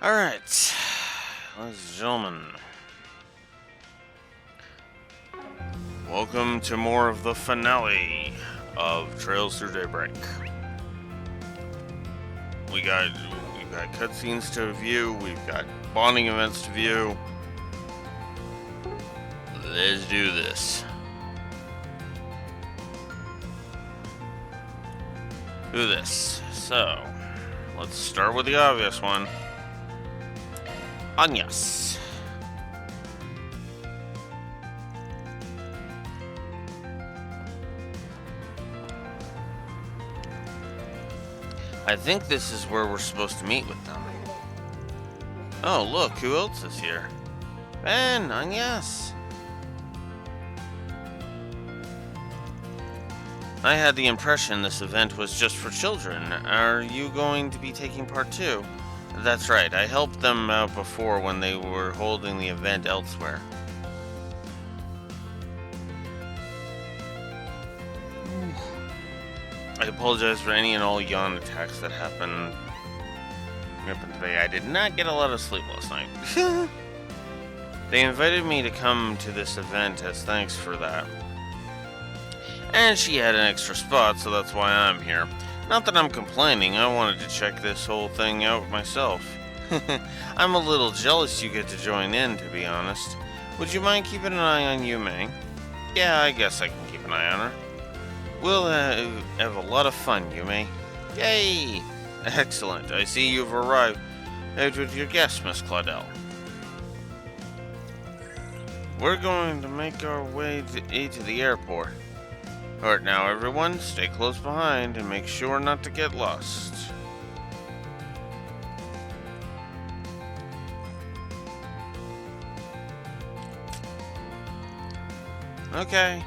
Alright, ladies and gentlemen, welcome to more of the finale of Trails Through Daybreak. We've got cutscenes to view, we've got bonding events to view. Let's do this. So, let's start with the obvious one. Anyas. I think this is where we're supposed to meet with them. Oh, look, who else is here? Ben, Anyas. I had the impression this event was just for children. Are you going to be taking part too? That's right, I helped them out before when they were holding the event elsewhere. I apologize for any and all yawn attacks that happened today. I did not get a lot of sleep last night. They invited me to come to this event as thanks for that. And she had an extra spot, so that's why I'm here. Not that I'm complaining, I wanted to check this whole thing out myself. I'm a little jealous you get to join in, to be honest. Would you mind keeping an eye on Yume? Yeah, I guess I can keep an eye on her. We'll have a lot of fun, Yume. Yay! Excellent, I see you've arrived with your guest, Miss Claudel. We're going to make our way to the airport. Alright now everyone, stay close behind and make sure not to get lost. Okay.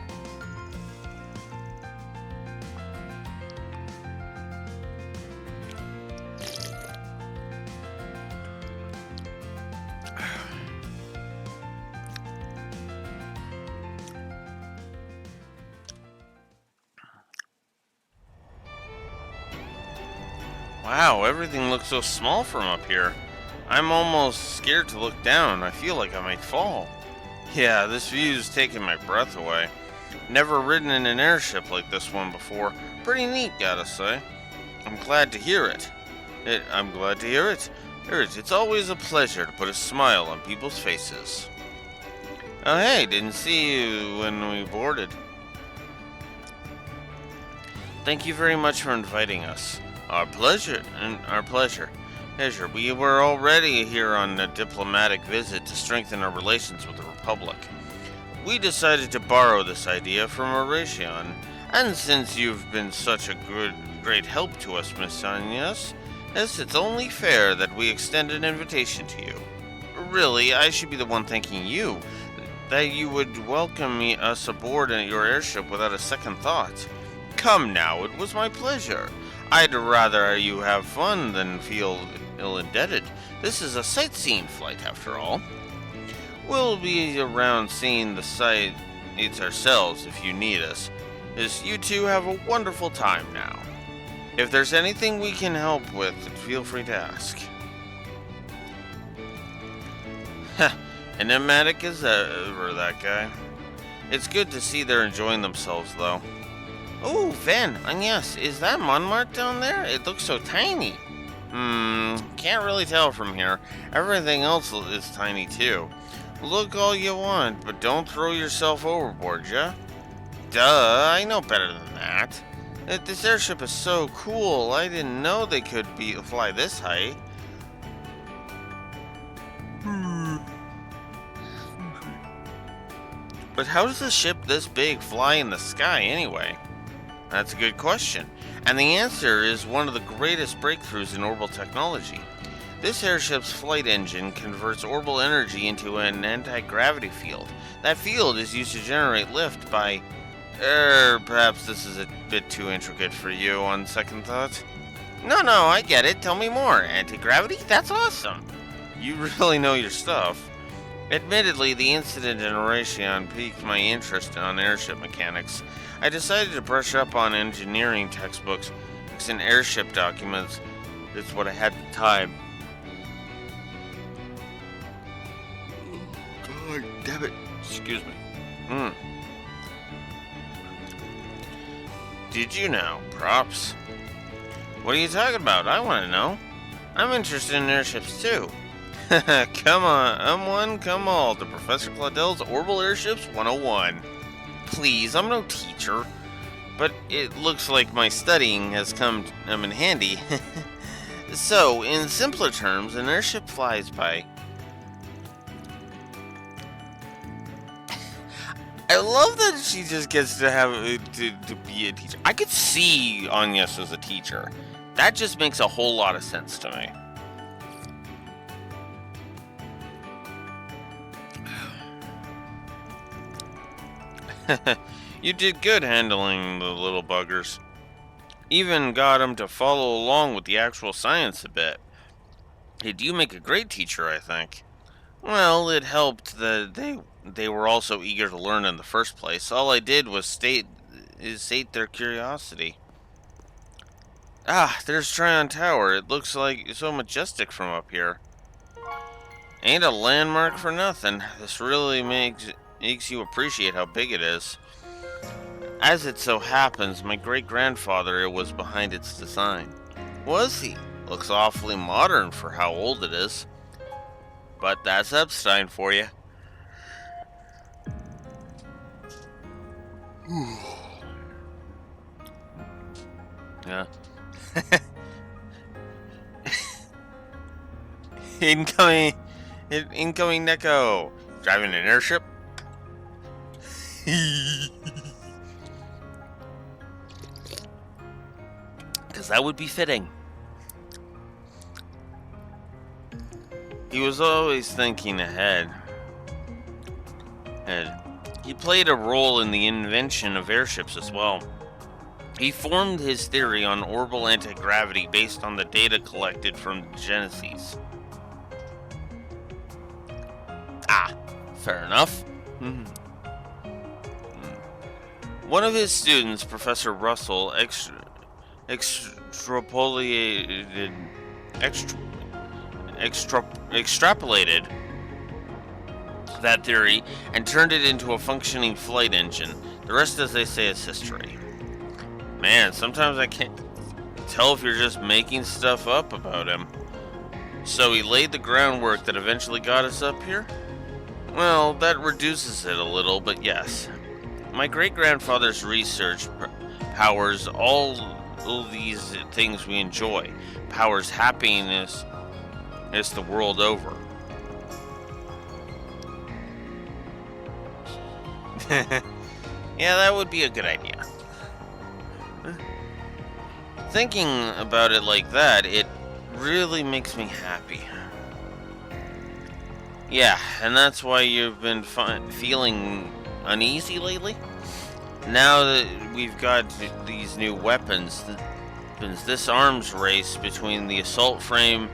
Wow, everything looks so small from up here. I'm almost scared to look down. I feel like I might fall. Yeah, this view's taking my breath away. Never ridden in an airship like this one before. Pretty neat, gotta say. I'm glad to hear it. I'm glad to hear it. It's always a pleasure to put a smile on people's faces. Oh hey, didn't see you when we boarded. Thank you very much for inviting us. Our pleasure. We were already here on a diplomatic visit to strengthen our relations with the Republic. We decided to borrow this idea from Horation, and since you've been such a great help to us, Miss Anyas, it's only fair that we extend an invitation to you. Really, I should be the one thanking you, that you would welcome us aboard your airship without a second thought. Come now, it was my pleasure. I'd rather you have fun than feel ill-indebted. This is a sightseeing flight, after all. We'll be around seeing the sights ourselves if you need us. You two have a wonderful time now. If there's anything we can help with, feel free to ask. Enigmatic as ever, that guy. It's good to see they're enjoying themselves, though. Oh, Ven, Anyas, is that Montmartre down there? It looks so tiny. Can't really tell from here. Everything else is tiny too. Look all you want, but don't throw yourself overboard, yeah? Duh, I know better than that. This airship is so cool, I didn't know they could fly this high. But how does a ship this big fly in the sky anyway? That's a good question, and the answer is one of the greatest breakthroughs in orbital technology. This airship's flight engine converts orbital energy into an anti-gravity field. That field is used to generate lift by... perhaps this is a bit too intricate for you on second thought? No, I get it. Tell me more. Anti-gravity? That's awesome. You really know your stuff. Admittedly, the incident in Horation piqued my interest on airship mechanics. I decided to brush up on engineering textbooks and airship documents. It's what I had at the time. Damn it. Excuse me. Hmm. Did you know? Props. What are you talking about? I want to know. I'm interested in airships too. Come on, one, come all to Professor Claudel's Orbital Airships 101. Please, I'm no teacher, but it looks like my studying has come in handy. So, in simpler terms, an airship flies by. I love that she just gets to have to be a teacher. I could see Agnes as a teacher. That just makes a whole lot of sense to me. You did good handling the little buggers. Even got them to follow along with the actual science a bit. You make a great teacher, I think. Well, it helped that they were also eager to learn in the first place. All I did was sate their curiosity. Ah, there's Tryon Tower. It looks like so majestic from up here. Ain't a landmark for nothing. This really makes you appreciate how big it is. As it so happens, my great-grandfather was behind its design. Was he? Looks awfully modern for how old it is. But that's Epstein for you. Yeah. Incoming Neko. Driving an airship? Because that would be fitting. He was always thinking ahead. He played a role in the invention of airships as well. He formed his theory on orbital anti-gravity based on the data collected from the Genesis. Ah, fair enough. One of his students, Professor Russell, extrapolated that theory and turned it into a functioning flight engine. The rest, as they say, is history. Man, sometimes I can't tell if you're just making stuff up about him. So he laid the groundwork that eventually got us up here? Well, that reduces it a little, but yes. My great-grandfather's research powers all these things we enjoy. Powers happiness the world over. Yeah, that would be a good idea. Thinking about it like that, it really makes me happy. Yeah, and that's why you've been feeling uneasy lately? Now that we've got these new weapons, this arms race between the assault frame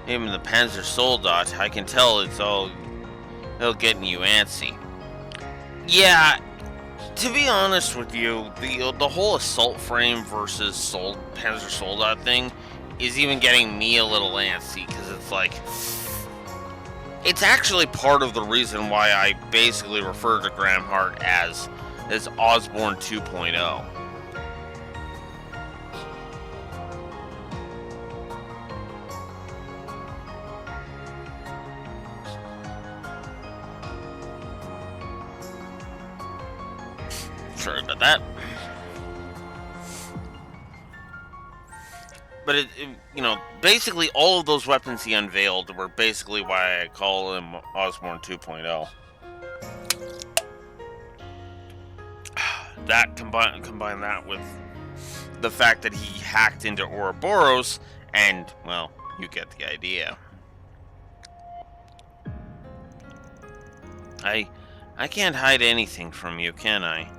and the Panzer Soldat, I can tell it's all getting you antsy. Yeah, to be honest with you, the whole assault frame versus Panzer Soldat thing is even getting me a little antsy, because it's like, it's actually part of the reason why I basically refer to Gramhart as Osborne 2.0. Sorry about that. But basically all of those weapons he unveiled were basically why I call him Osborne 2.0. That combine that with the fact that he hacked into Ouroboros, and, well, you get the idea. I can't hide anything from you, can I?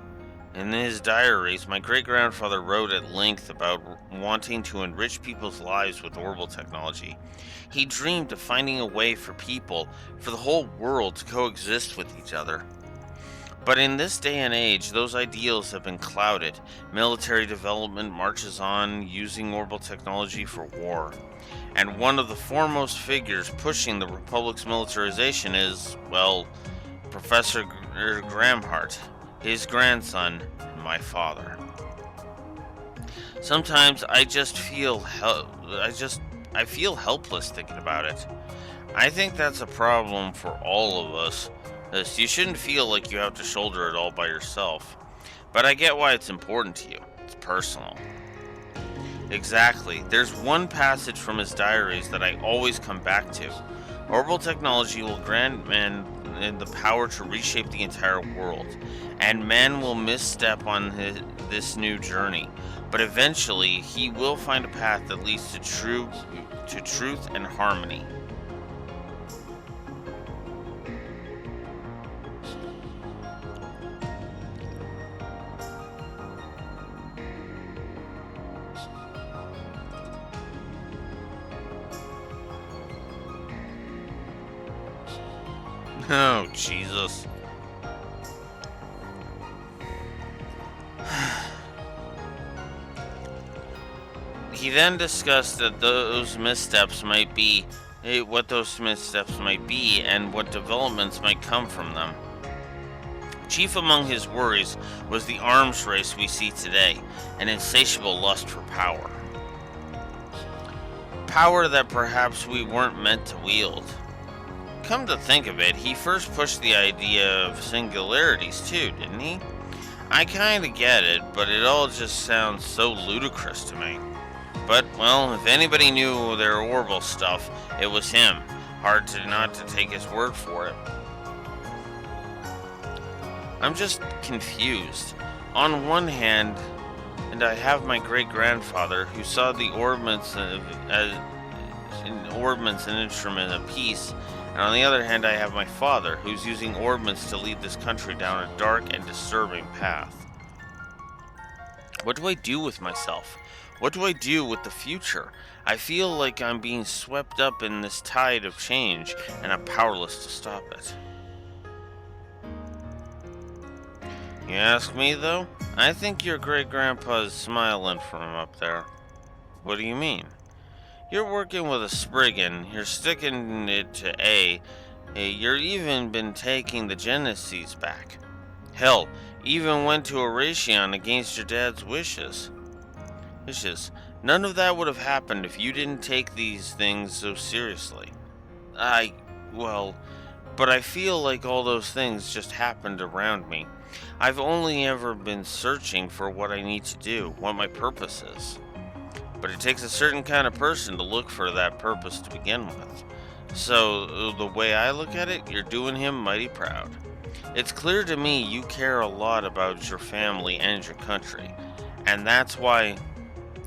In his diaries, my great-grandfather wrote at length about wanting to enrich people's lives with orbital technology. He dreamed of finding a way for the whole world, to coexist with each other. But in this day and age, those ideals have been clouded. Military development marches on, using orbital technology for war. And one of the foremost figures pushing the Republic's militarization is, well, Professor Gramhart, his grandson, and my father. Sometimes I feel helpless thinking about it. I think that's a problem for all of us. You shouldn't feel like you have to shoulder it all by yourself. But I get why it's important to you. It's personal. Exactly. There's one passage from his diaries that I always come back to. Orbital technology will grant man the power to reshape the entire world, and man will misstep on this new journey. But eventually, he will find a path that leads to truth and harmony. Oh, Jesus. He then discussed that what those missteps might be, and what developments might come from them. Chief among his worries was the arms race we see today, an insatiable lust for power. Power that perhaps we weren't meant to wield. Come to think of it, he first pushed the idea of singularities too, didn't he? I kinda get it, but it all just sounds so ludicrous to me. But, well, if anybody knew their orbital stuff, it was him. Hard to not to take his word for it. I'm just confused. On one hand, and I have my great-grandfather who saw the orbments an instrument of peace, and on the other hand I have my father who's using orbments to lead this country down a dark and disturbing path. What do I do with myself? What do I do with the future? I feel like I'm being swept up in this tide of change, and I'm powerless to stop it. You ask me, though? I think your great-grandpa's smiling from up there. What do you mean? You're working with a Spriggan, you're sticking it to you're even been taking the Genesees back. Hell, even went to Oraceon against your dad's wishes. None of that would have happened if you didn't take these things so seriously. I, well, but I feel like all those things just happened around me. I've only ever been searching for what I need to do, what my purpose is. But it takes a certain kind of person to look for that purpose to begin with. So, the way I look at it, you're doing him mighty proud. It's clear to me you care a lot about your family and your country, and that's why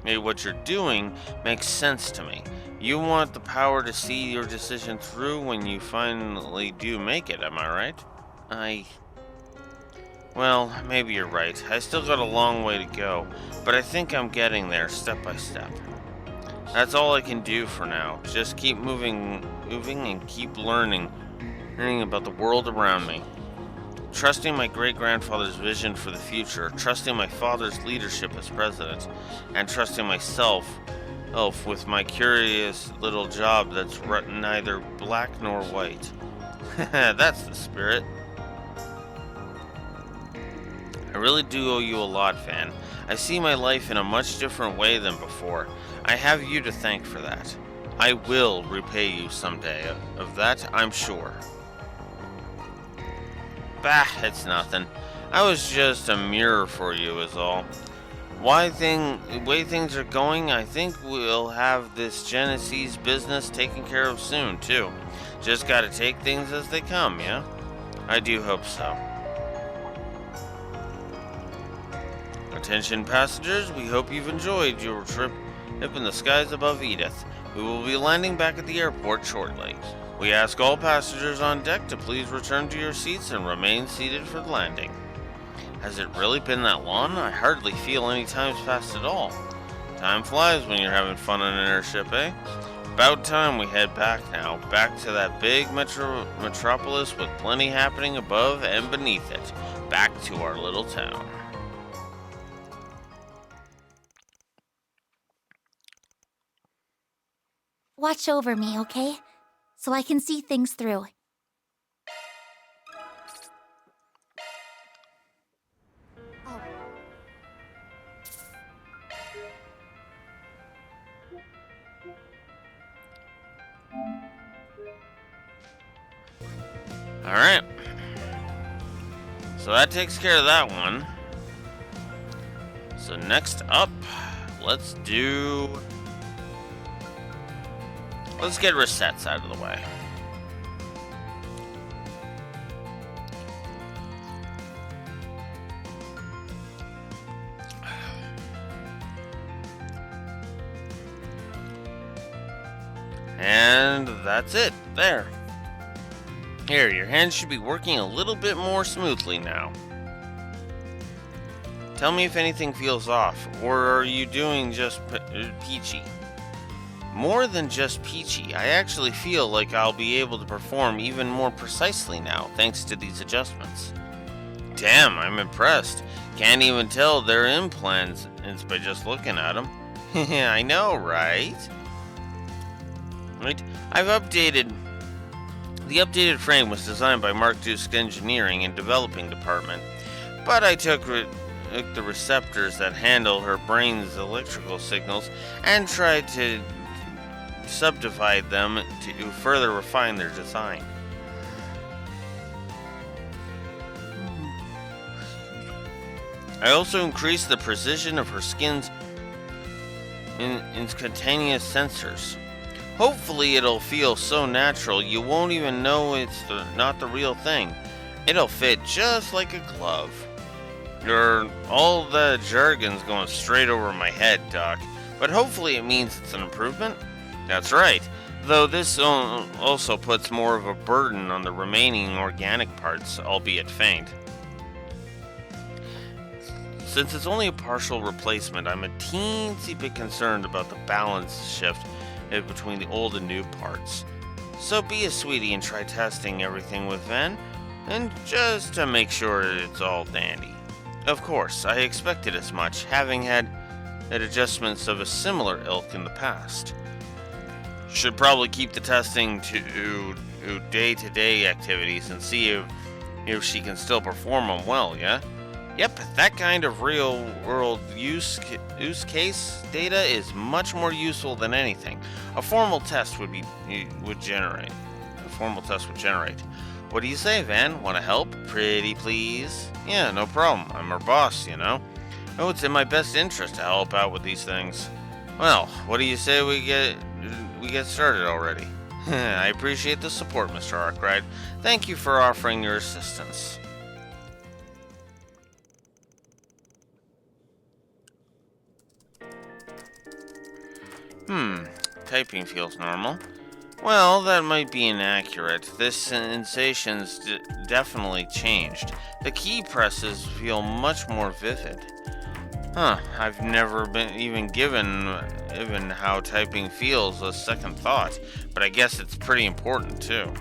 what you're doing makes sense to me. You want the power to see your decision through when you finally do make it, am I right? I. Well, maybe you're right. I still got a long way to go, but I think I'm getting there step by step. That's all I can do for now. Just keep moving and keep learning about the world around me. Trusting my great-grandfather's vision for the future, trusting my father's leadership as president, and trusting myself with my curious little job that's neither black nor white. That's the spirit. I really do owe you a lot, Van. I see my life in a much different way than before. I have you to thank for that. I will repay you someday, of that I'm sure. Bah, it's nothing. I was just a mirror for you is all. Way things are going, I think we'll have this Genesees business taken care of soon, too. Just gotta take things as they come, yeah? I do hope so. Attention passengers, we hope you've enjoyed your trip up in the skies above Edith. We will be landing back at the airport shortly. We ask all passengers on deck to please return to your seats and remain seated for the landing. Has it really been that long? I hardly feel any time's passed at all. Time flies when you're having fun on an airship, eh? About time we head back now, back to that big metropolis with plenty happening above and beneath it. Back to our little town. Watch over me, okay? So I can see things through. Alright. So that takes care of that one. So next up, let's get resets out of the way. And that's it. There. Here, your hands should be working a little bit more smoothly now. Tell me if anything feels off, or are you doing just peachy? More than just peachy, I actually feel like I'll be able to perform even more precisely now, thanks to these adjustments. Damn, I'm impressed. Can't even tell they're implants by just looking at them. I know, right? Right? The updated frame was designed by Mark Dusk Engineering and Developing Department, but I took the receptors that handle her brain's electrical signals and tried to subdivide them to further refine their design. I also increased the precision of her skin's instantaneous sensors. Hopefully it'll feel so natural you won't even know it's not the real thing. It'll fit just like a glove. All the jargon's going straight over my head, Doc. But hopefully it means it's an improvement? That's right. Though this also puts more of a burden on the remaining organic parts, albeit faint. Since it's only a partial replacement, I'm a teensy bit concerned about the balance shift between the old and new parts. So be a sweetie and try testing everything with Ven, and just to make sure it's all dandy. Of course, I expected as much, having had adjustments of a similar ilk in the past. Should probably keep the testing to day-to-day activities and see if she can still perform them well, yeah? Yep, that kind of real-world use case data is much more useful than anything. A formal test would generate. What do you say, Van? Want to help? Pretty please? Yeah, no problem. I'm her boss, you know. Oh, it's in my best interest to help out with these things. Well, what do you say we get started already? I appreciate the support, Mr. Arkwright. Thank you for offering your assistance. Typing feels normal. Well, that might be inaccurate. This sensation's definitely changed. The key presses feel much more vivid. I've never been even given how typing feels a second thought, but I guess it's pretty important too.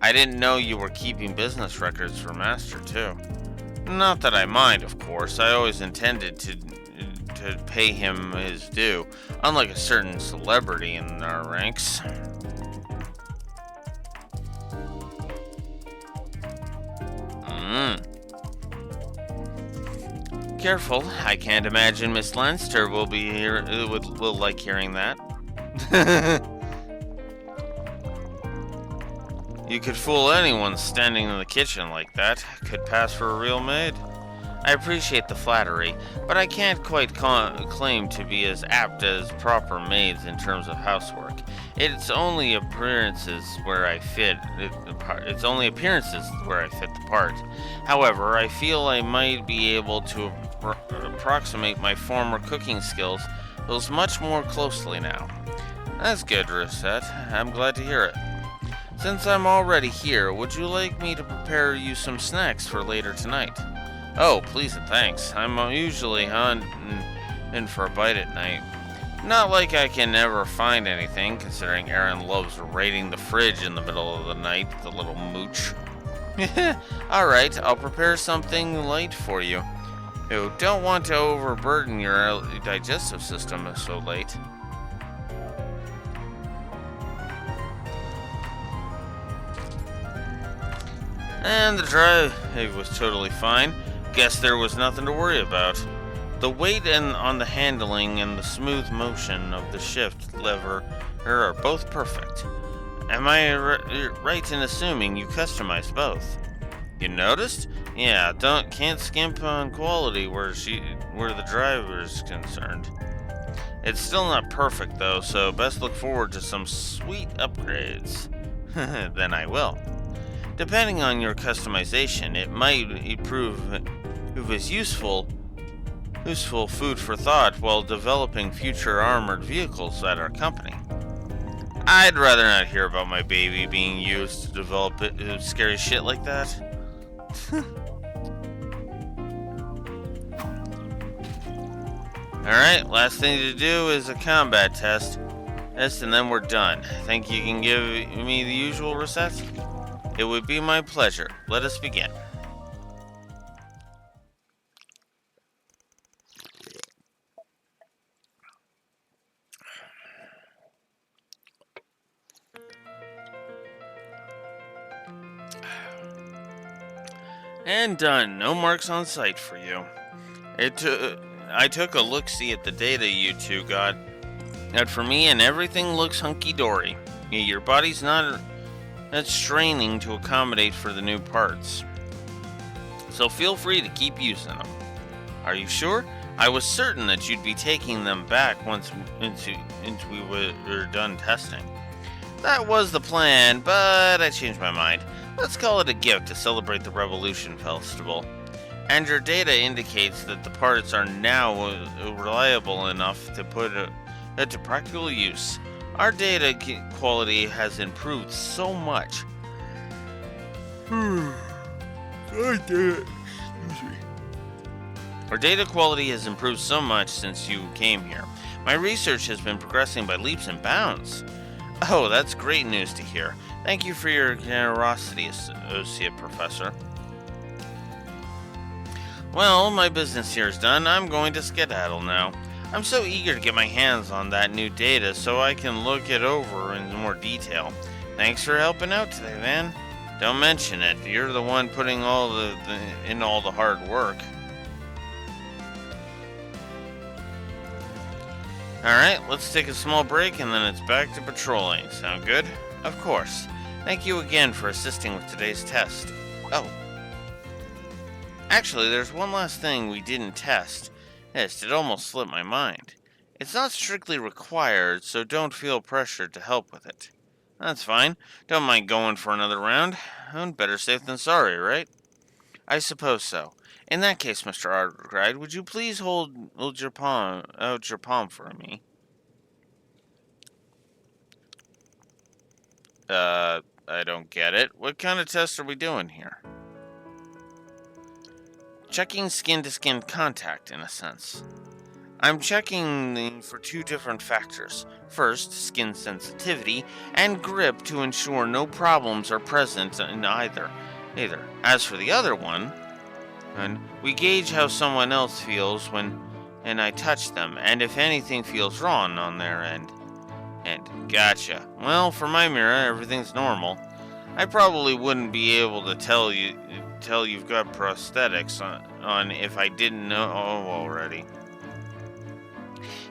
I didn't know you were keeping business records for Master too. Not that I mind, of course. I always intended to pay him his due, unlike a certain celebrity in our ranks. Careful, I can't imagine Miss Lanster will like hearing that. You could fool anyone standing in the kitchen like that. Could pass for a real maid. I appreciate the flattery, but I can't quite claim to be as apt as proper maids in terms of housework. It's only appearances where I fit the part. However, I feel I might be able to approximate my former cooking skills much more closely now. That's good, Rosette. I'm glad to hear it. Since I'm already here, would you like me to prepare you some snacks for later tonight? Oh, please and thanks. I'm usually hunting for a bite at night. Not like I can never find anything, considering Aaron loves raiding the fridge in the middle of the night, the little mooch. Alright, I'll prepare something light for you. You don't want to overburden your digestive system so late. And the drive was totally fine. Guess there was nothing to worry about. The weight on the handling and the smooth motion of the shift lever are both perfect. Am I right in assuming you customized both? You noticed? Yeah, can't skimp on quality where the driver's concerned. It's still not perfect though, so best look forward to some sweet upgrades. Then I will. Depending on your customization, it might prove as useful food for thought while developing future armored vehicles at our company. I'd rather not hear about my baby being used to develop scary shit like that. Alright, last thing to do is a combat test. And then we're done. Think you can give me the usual resets? It would be my pleasure. Let us begin. And done. No marks on sight for you. I took a look-see at the data you two got. And for me, and everything looks hunky-dory. Your body's not straining to accommodate for the new parts. So feel free to keep using them. Are you sure? I was certain that you'd be taking them back once we were done testing. That was the plan, but I changed my mind. Let's call it a gift to celebrate the Revolution Festival. And your data indicates that the parts are now reliable enough to put to practical use. Our data quality has improved so much. Our data quality has improved so much since you came here. My research has been progressing by leaps and bounds. Oh, that's great news to hear. Thank you for your generosity, Associate Professor. Well, my business here is done. I'm going to skedaddle now. I'm so eager to get my hands on that new data so I can look it over in more detail. Thanks for helping out today, Van. Don't mention it. You're the one putting all the hard work. Alright, let's take a small break and then it's back to patrolling. Sound good? Of course. Thank you again for assisting with today's test. Oh. Actually, there's one last thing we didn't test. Yes, it almost slipped my mind. It's not strictly required, so don't feel pressured to help with it. That's fine. Don't mind going for another round. Better safe than sorry, right? I suppose so. In that case, Mr. Arkwright, would you please hold your palm for me? I don't get it. What kind of test are we doing here? Checking skin-to-skin contact, in a sense. I'm checking for two different factors. First, skin sensitivity, and grip to ensure no problems are present in either. As for the other one, and we gauge how someone else feels when I touch them, and if anything feels wrong on their end. And gotcha. Well, for my mirror, everything's normal. I probably wouldn't be able to tell you've got prosthetics on if I didn't know already.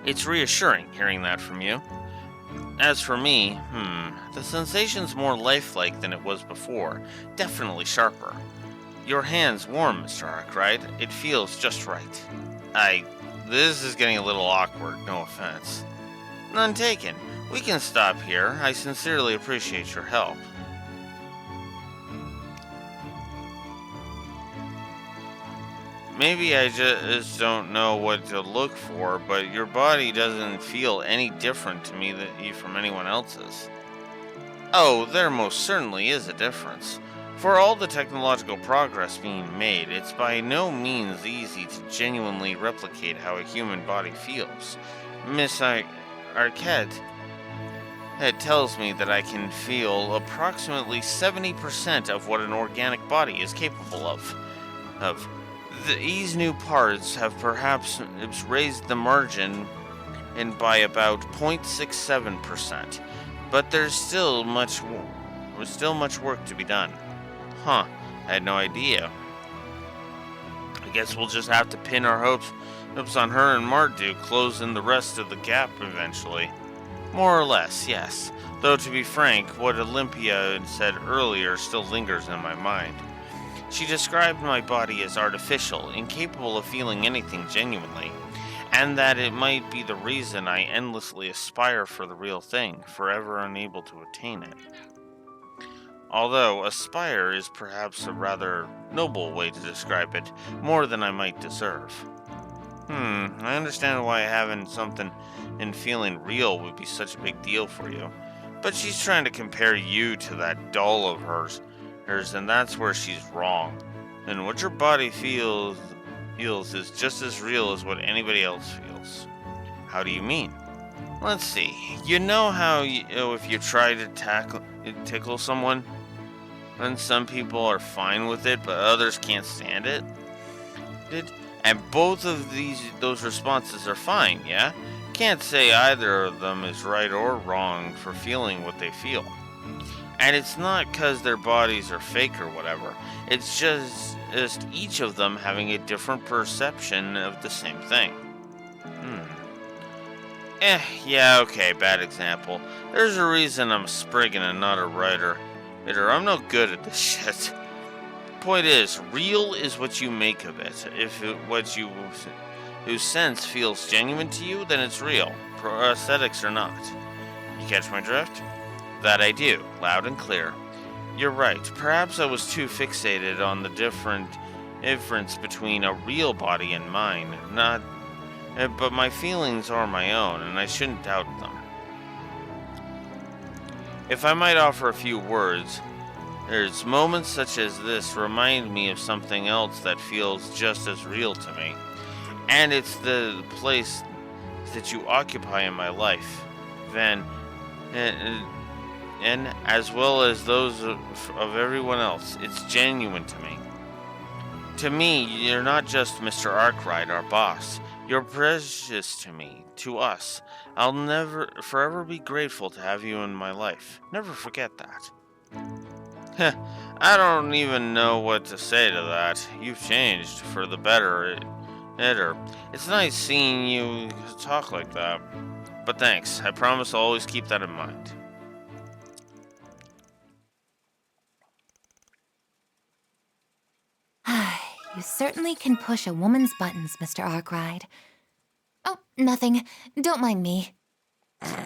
It's reassuring hearing that from you. As for me, the sensation's more lifelike than it was before. Definitely sharper. Your hand's warm, Mr. Arkwright. It feels just right. This is getting a little awkward, no offense. None taken. We can stop here. I sincerely appreciate your help. Maybe I just don't know what to look for, but your body doesn't feel any different to me from anyone else's. Oh, there most certainly is a difference. For all the technological progress being made, it's by no means easy to genuinely replicate how a human body feels. Miss Arquette tells me that I can feel approximately 70% of what an organic body is capable of. These new parts have perhaps raised the margin by about 0.67%, but there's still much work to be done. I had no idea. I guess we'll just have to pin our hopes Oops on her and Marduk close in the rest of the gap eventually. More or less, yes. Though to be frank, what Olympia said earlier still lingers in my mind. She described my body as artificial, incapable of feeling anything genuinely, and that it might be the reason I endlessly aspire for the real thing, forever unable to attain it. Although aspire is perhaps a rather noble way to describe it, more than I might deserve. I understand why having something and feeling real would be such a big deal for you. But she's trying to compare you to that doll of hers, and that's where she's wrong. And what your body feels is just as real as what anybody else feels. How do you mean? Let's see. You know how if you try to tickle someone, and some people are fine with it, but others can't stand it? And both of those responses are fine, yeah? Can't say either of them is right or wrong for feeling what they feel. And it's not because their bodies are fake or whatever. It's just each of them having a different perception of the same thing. Yeah, okay, bad example. There's a reason I'm a Spriggan and not a writer. I'm no good at this shit. Point is, real is what you make of it. If what you whose sense feels genuine to you, then it's real, prosthetics or not. You catch my drift? That I do, loud and clear. You're right, perhaps I was too fixated on the difference between a real body and mine, but my feelings are my own, and I shouldn't doubt them. If I might offer a few words, there's moments such as this remind me of something else that feels just as real to me. And it's the place that you occupy in my life, Van, and as well as those of everyone else. It's genuine to me. To me, you're not just Mr. Arkwright, our boss. You're precious to me, to us. I'll never, forever be grateful to have you in my life. Never forget that. I don't even know what to say to that. You've changed for the better. It's nice seeing you talk like that. But thanks. I promise I'll always keep that in mind. You certainly can push a woman's buttons, Mr. Arkwright. Oh, nothing. Don't mind me. Oh.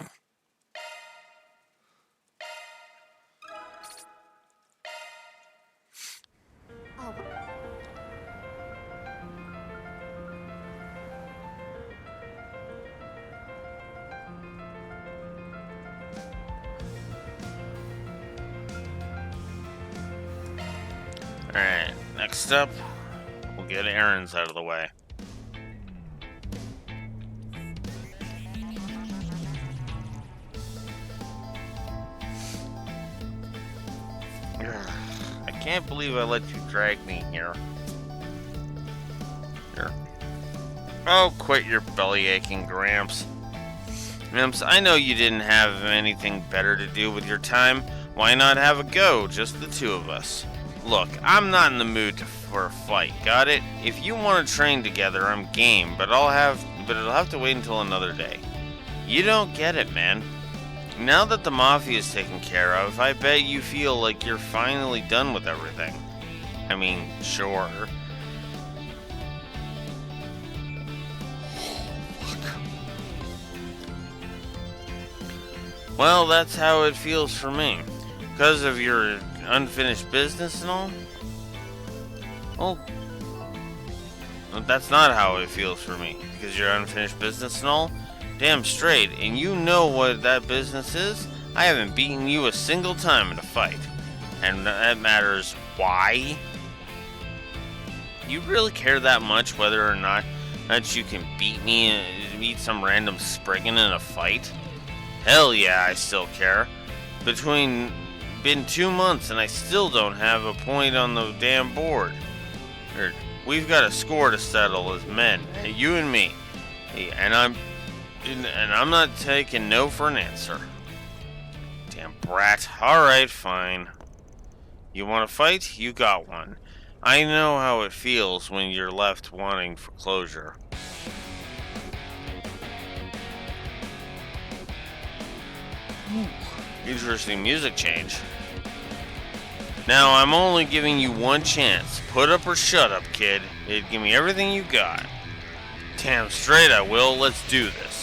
Alright, next up, we'll get errands out of the way. I can't believe I let you drag me here. Oh, quit your belly aching, Gramps. Gramps, I know you didn't have anything better to do with your time. Why not have a go, just the two of us? Look, I'm not in the mood for a fight, got it? If you want to train together, I'm game, but it'll have to wait until another day. You don't get it, man. Now that the Mafia is taken care of, I bet you feel like you're finally done with everything. I mean, sure. Well, that's how it feels for me. Because of your unfinished business and all? Well, that's not how it feels for me. Because you're unfinished business and all? Damn straight, and you know what that business is? I haven't beaten you a single time in a fight. And that matters why? You really care that much whether or not that you can beat some random Spriggan in a fight? Hell yeah, I still care. Been 2 months and I still don't have a point on the damn board. We've got a score to settle as men, you and me. And I'm not taking no for an answer. Damn brat. Alright, fine. You want to fight? You got one. I know how it feels when you're left wanting for closure. Interesting music change. Now, I'm only giving you one chance. Put up or shut up, kid. Give me everything you got. Damn straight I will. Let's do this.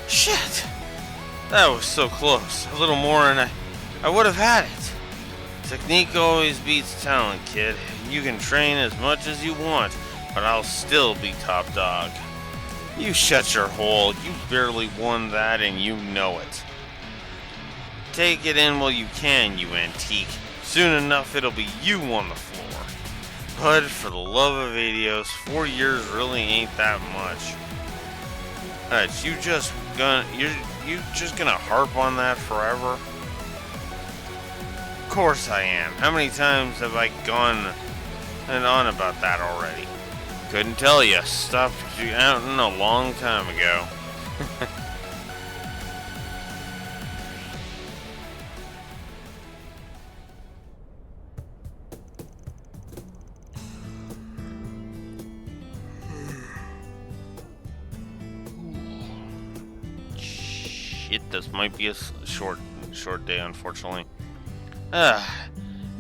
Shit! That was so close. A little more and I would have had it. Technique always beats talent, kid. You can train as much as you want, but I'll still be top dog. You shut your hole. You barely won that and you know it. Take it in while you can, you antique. Soon enough it'll be you on the floor. But for the love of Adios, 4 years really ain't that much. Alright, you're just gonna harp on that forever? Of course I am. How many times have I gone and on about that already? Couldn't tell you. Stopped out a long time ago. Shit, this might be a short day, unfortunately.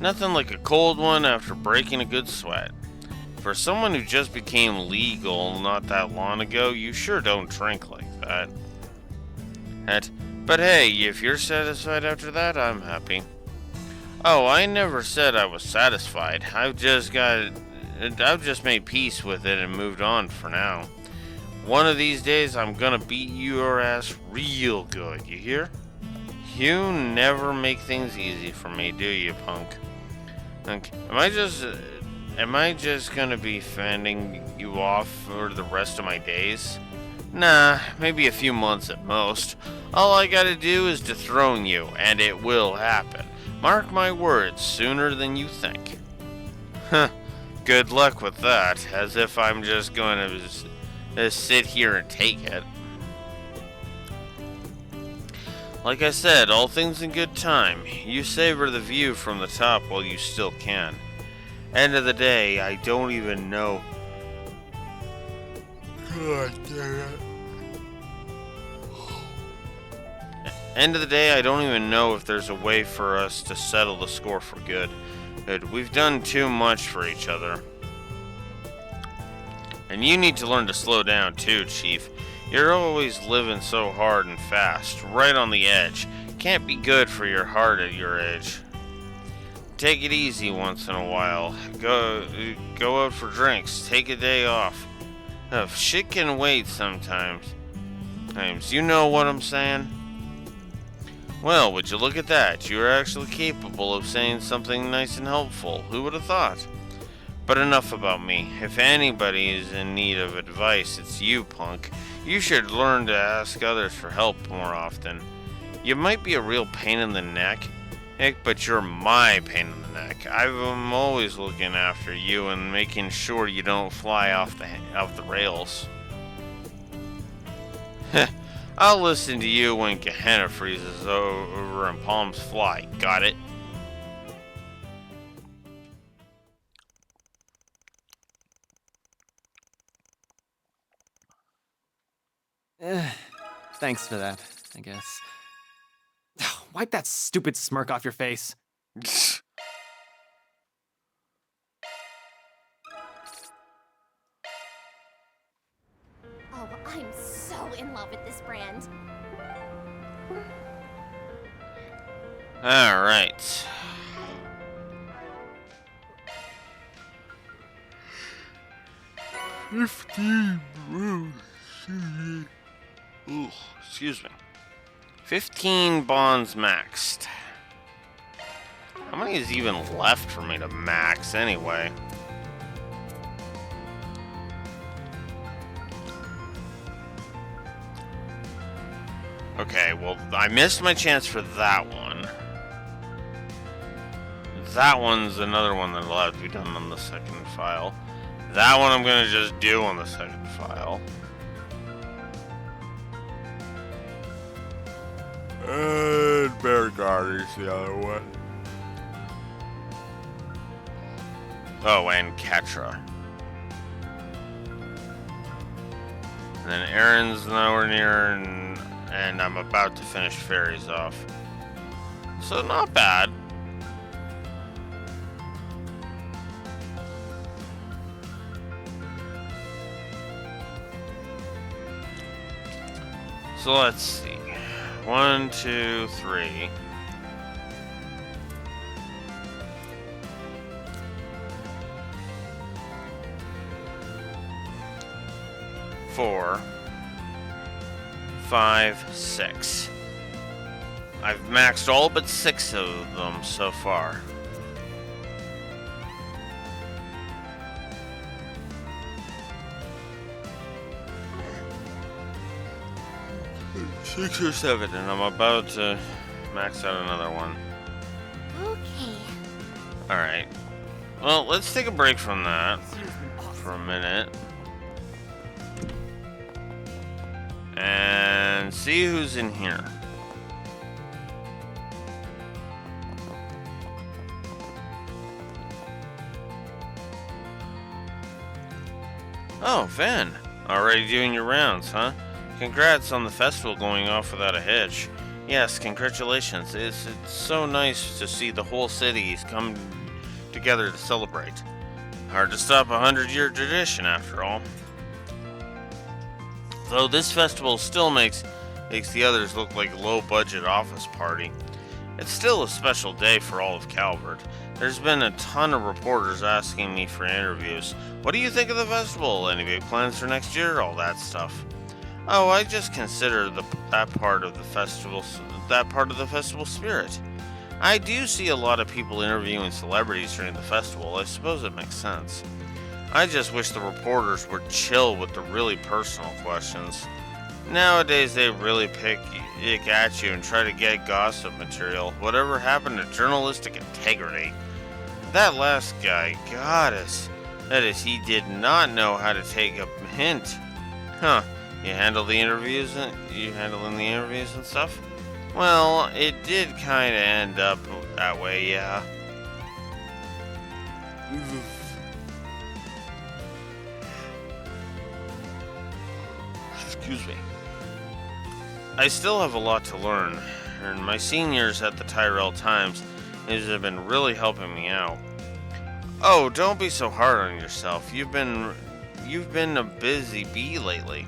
Nothing like a cold one after breaking a good sweat. For someone who just became legal not that long ago, you sure don't drink like that. But hey, if you're satisfied after that, I'm happy. Oh, I never said I was satisfied. I've just made peace with it and moved on for now. One of these days, I'm gonna beat your ass real good, you hear? You never make things easy for me, do you, punk? Am I just gonna be fending you off for the rest of my days? Nah, maybe a few months at most. All I gotta do is dethrone you, and it will happen. Mark my words, sooner than you think. Huh, good luck with that, as if I'm just gonna sit here and take it. Like I said, all things in good time. You savor the view from the top while you still can. End of the day, I don't even know. God damn it. End of the day, I don't even know if there's a way for us to settle the score for good. We've done too much for each other. And you need to learn to slow down too, Chief. You're always living so hard and fast, right on the edge. Can't be good for your heart at your age. Take it easy once in a while. Go out for drinks. Take a day off. Shit can wait sometimes. You know what I'm saying? Well, would you look at that? You're actually capable of saying something nice and helpful. Who would have thought? But enough about me. If anybody is in need of advice, it's you, punk. You should learn to ask others for help more often. You might be a real pain in the neck, but you're my pain in the neck. I'm always looking after you and making sure you don't fly off the rails. I'll listen to you when Gehenna freezes over and palms fly. Got it? Thanks for that, I guess. Wipe that stupid smirk off your face. Oh, I'm so in love with this brand. Alright. Ooh, excuse me. 15 bonds maxed. How many is even left for me to max anyway? Okay, well, I missed my chance for that one. that one's another one that'll have to be done on the second file. That one I'm gonna just do on the second file. And Bear Garden's the other one. Oh, and Katra. And then Aaron's nowhere near, and I'm about to finish Fairies off. So not bad. So let's see. 1, 2, 3. Four, 5, 6. I've maxed all but 6 of them so far. Six or 7, and I'm about to max out another one. Okay. Alright. Well, let's take a break from that for a minute. And see who's in here. Oh, Van. Already doing your rounds, huh? Congrats on the festival going off without a hitch. Yes, congratulations. It's so nice to see the whole cities come together to celebrate. Hard to stop a 100-year tradition, after all. Though this festival still makes the others look like a low-budget office party. It's still a special day for all of Calvert. There's been a ton of reporters asking me for interviews. What do you think of the festival? Any big plans for next year? All that stuff. Oh, I just consider that part of the festival spirit. I do see a lot of people interviewing celebrities during the festival. I suppose it makes sense. I just wish the reporters would chill with the really personal questions. Nowadays, they really pick at you and try to get gossip material. Whatever happened to journalistic integrity? That last guy, goddess. That is, he did not know how to take a hint. Huh. You handling the interviews and stuff? Well, it did kind of end up that way, yeah. Excuse me. I still have a lot to learn, and my seniors at the Tyrell Times have been really helping me out. Oh, don't be so hard on yourself. You've been a busy bee lately.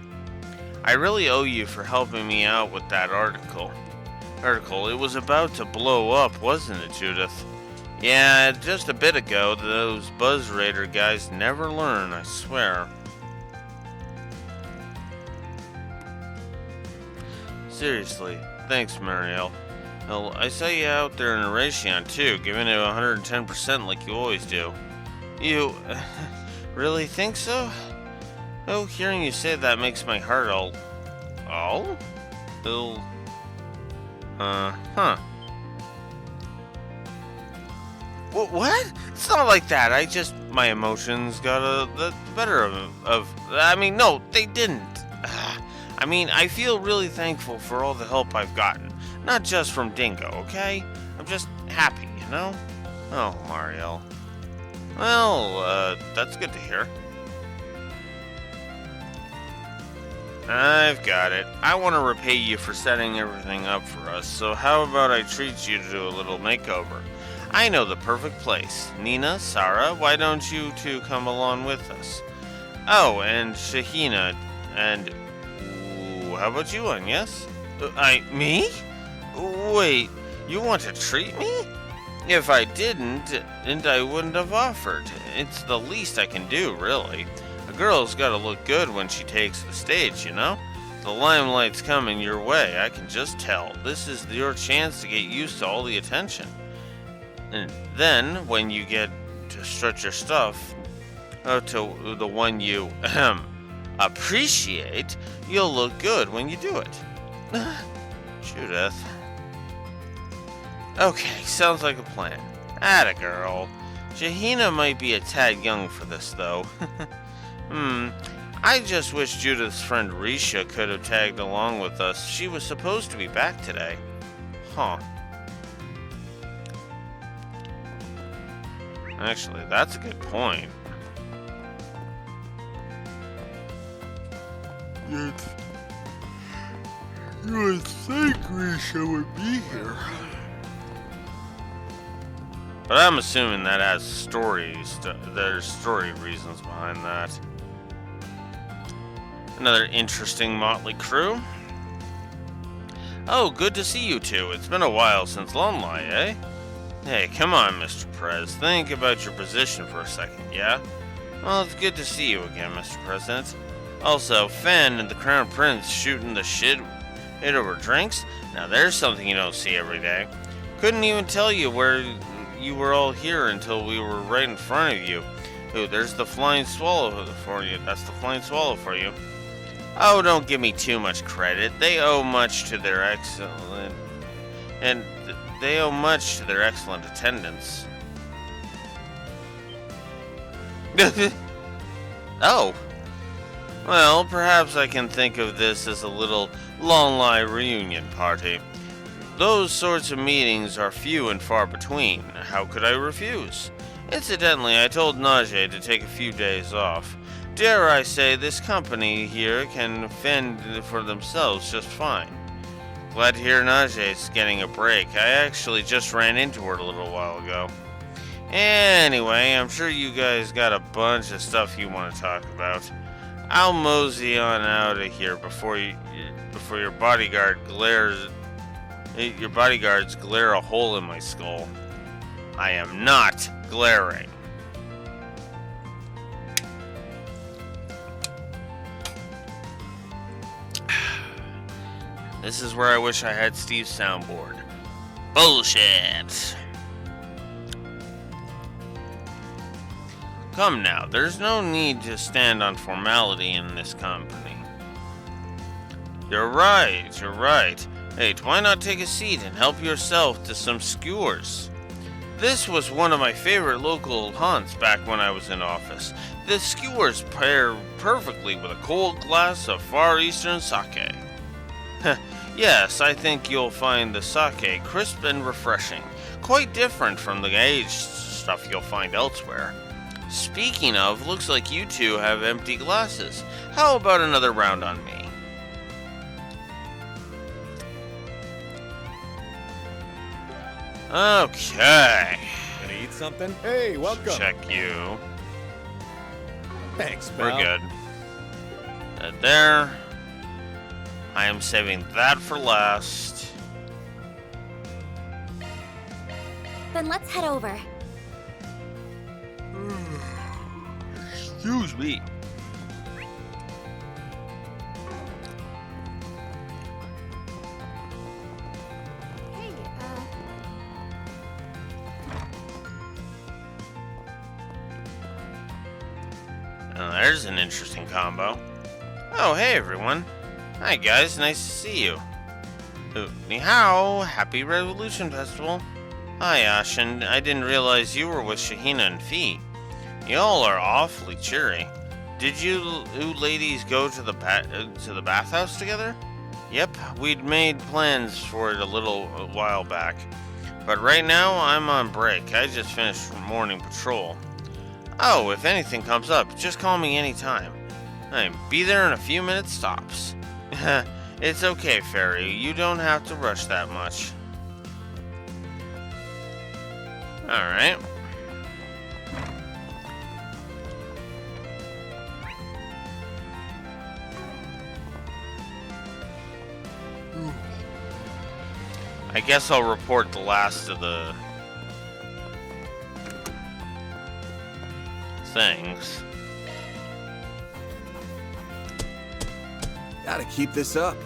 I really owe you for helping me out with that article. It was about to blow up, wasn't it, Judith? Yeah, just a bit ago. Those Buzz Raider guys never learn, I swear. Seriously, thanks, Marielle. Well, I saw you out there in Erasion, too, giving it 110% like you always do. You really think so? Oh, hearing you say that makes my heart huh? What? It's not like that. My emotions got the better of. I mean, no, they didn't. I feel really thankful for all the help I've gotten. Not just from Dingo, okay? I'm just happy, you know? Oh, Marielle. Well, that's good to hear. I've got it. I want to repay you for setting everything up for us, so how about I treat you to a little makeover? I know the perfect place. Nina, Sarah, why don't you two come along with us? Oh, and Shahina, and... Ooh, how about you one, yes? Me? Wait, you want to treat me? If I didn't, I wouldn't have offered. It's the least I can do, really. A girl's gotta look good when she takes the stage, you know? The limelight's coming your way, I can just tell. This is your chance to get used to all the attention. And then, when you get to stretch your stuff to the one you appreciate, you'll look good when you do it. Judith. Okay, sounds like a plan. Atta girl. Shahina might be a tad young for this, though. I just wish Judith's friend Risha could have tagged along with us. She was supposed to be back today. Huh. Actually, that's a good point. You would think Risha would be here. But I'm assuming that has there's story reasons behind that. Another interesting motley crew. Oh, good to see you two. It's been a while since Lonely, eh? Hey, come on, Mr. Prez. Think about your position for a second, yeah? Well, it's good to see you again, Mr. President. Also, Fen and the Crown Prince shooting the shit over drinks? Now there's something you don't see every day. Couldn't even tell you where you were all here until we were right in front of you. Ooh, there's the Flying Swallow for you. That's the Flying Swallow for you. Oh, don't give me too much credit. They owe much to their excellent attendance. Oh. Well, perhaps I can think of this as a little long-lie reunion party. Those sorts of meetings are few and far between. How could I refuse? Incidentally, I told Najee to take a few days off. Dare I say, this company here can fend for themselves just fine. Glad to hear Najee's getting a break. I actually just ran into her a little while ago. Anyway, I'm sure you guys got a bunch of stuff you want to talk about. I'll mosey on out of here before your bodyguards glare a hole in my skull. I am not glaring. This is where I wish I had Steve's soundboard. Bullshit. Come now, there's no need to stand on formality in this company. You're right. Hey, why not take a seat and help yourself to some skewers? This was one of my favorite local haunts back when I was in office. The skewers pair perfectly with a cold glass of Far Eastern sake. Yes, I think you'll find the sake crisp and refreshing, quite different from the aged stuff you'll find elsewhere. Speaking of, looks like you two have empty glasses. How about another round on me? Okay. Gonna eat something? Hey, welcome. Check you. Thanks, pal. We're good. There. I am saving that for last. Then let's head over. Excuse me. Hey, Now, there's an interesting combo. Oh, hey everyone. Hi guys, nice to see you. Ni hao, happy Revolution Festival. Hi Ashen, I didn't realize you were with Shahina and Fee. Y'all are awfully cheery. Did you ladies go to the bathhouse together? Yep, we'd made plans for it a little while back. But right now, I'm on break. I just finished morning patrol. Oh, if anything comes up, just call me anytime. I'll be there in a few minutes tops. It's okay, Fairy. You don't have to rush that much. Alright. I guess I'll report the last of the things. Gotta keep this up.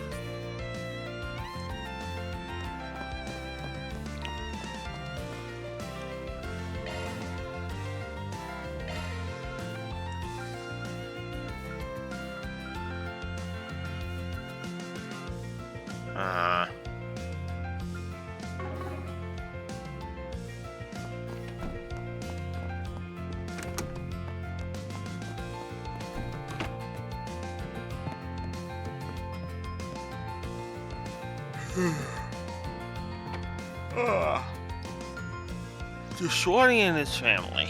To Shorty and his family.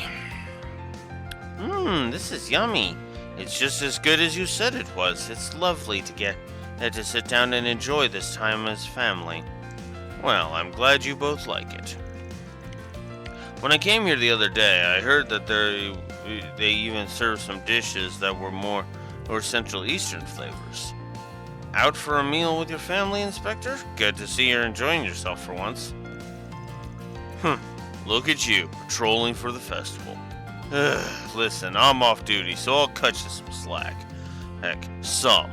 This is yummy. It's just as good as you said it was. It's lovely to get to sit down and enjoy this time as family. Well, I'm glad you both like it. When I came here the other day, I heard that they even serve some dishes that were more Central Eastern flavors. Out for a meal with your family, Inspector? Good to see you're enjoying yourself for once. Look at you, patrolling for the festival. Listen, I'm off duty, so I'll cut you some slack. Heck, some.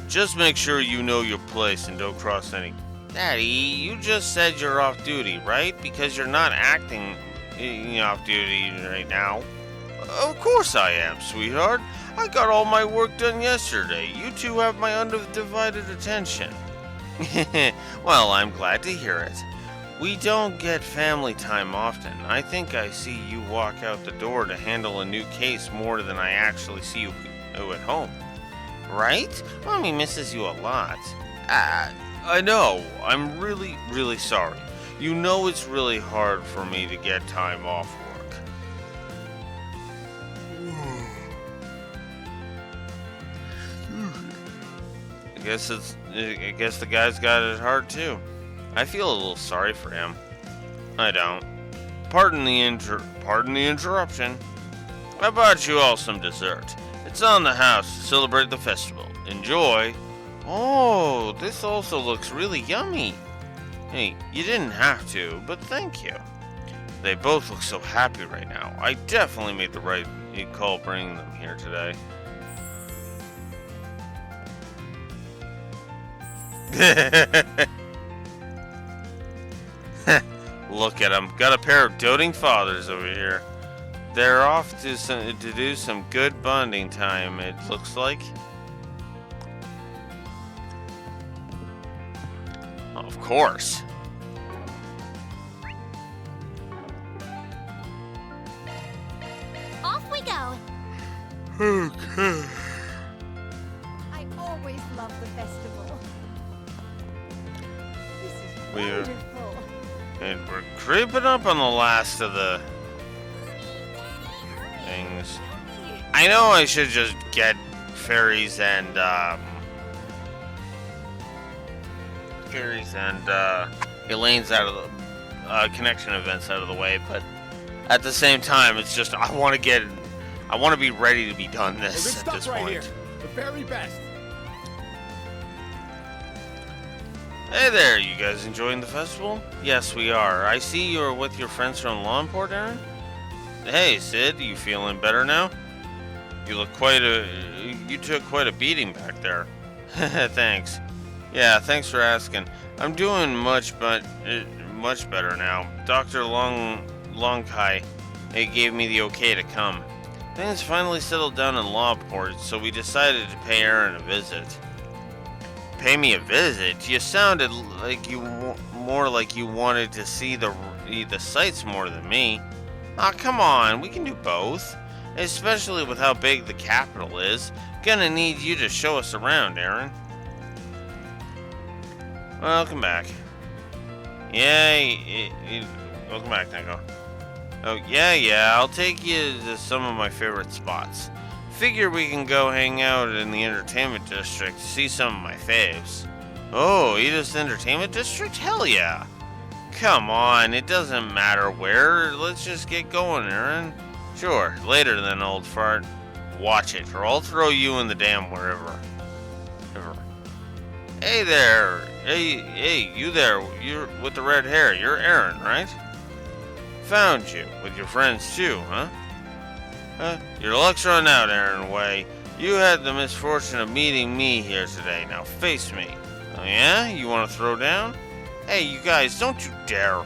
Just make sure you know your place and don't cross any... Daddy, you just said you're off duty, right? Because you're not acting off duty right now. Of course I am, sweetheart. I got all my work done yesterday. You two have my undivided attention. Well, I'm glad to hear it. We don't get family time often. I think I see you walk out the door to handle a new case more than I actually see you at home. Right? Mommy misses you a lot. I know. I'm really, really sorry. You know it's really hard for me to get time off work. I guess the guy's got it hard too. I feel a little sorry for him. I don't. Pardon the interruption. I bought you all some dessert. It's on the house to celebrate the festival. Enjoy. Oh, this also looks really yummy. Hey, you didn't have to, but thank you. They both look so happy right now. I definitely made the right call bringing them here today. Look at them. Got a pair of doting fathers over here. They're off to do some good bonding time, it looks like. Of course. Off we go. Okay. I always love the festival. This is We're- wonderful. And we're creeping up on the last of the things. I know I should just get fairies and Elaine's out of the connection events out of the way, but at the same time, it's just I want to be ready to be done Well, this this at stuff this right point. here, the very best. Hey there, you guys enjoying the festival? Yes, we are. I see you're with your friends from Lawport, Aaron. Hey, Sid, you feeling better now? You took quite a beating back there. Thanks. Yeah, thanks for asking. I'm doing much better now. Dr. Longkai gave me the okay to come. Things finally settled down in Lawport, so we decided to pay Aaron a visit. Pay me a visit? You sounded like more like you wanted to see the sights more than me. Aw, come on, we can do both. Especially with how big the capital is. Gonna need you to show us around, Aaron. Welcome back. Yay, welcome back, Nico. Oh, yeah, I'll take you to some of my favorite spots. Figure we can go hang out in the entertainment district to see some of my faves. Oh, Edith's entertainment district? Hell yeah. Come on, it doesn't matter where. Let's just get going, Aaron. Sure, later then, old fart. Watch it, or I'll throw you in the dam wherever. Hey there. Hey, you there. You're with the red hair. You're Aaron, right? Found you. With your friends too, huh? Your luck's run out, Aaron Way. You had the misfortune of meeting me here today. Now face me. Oh yeah? You want to throw down? Hey, you guys, don't you dare.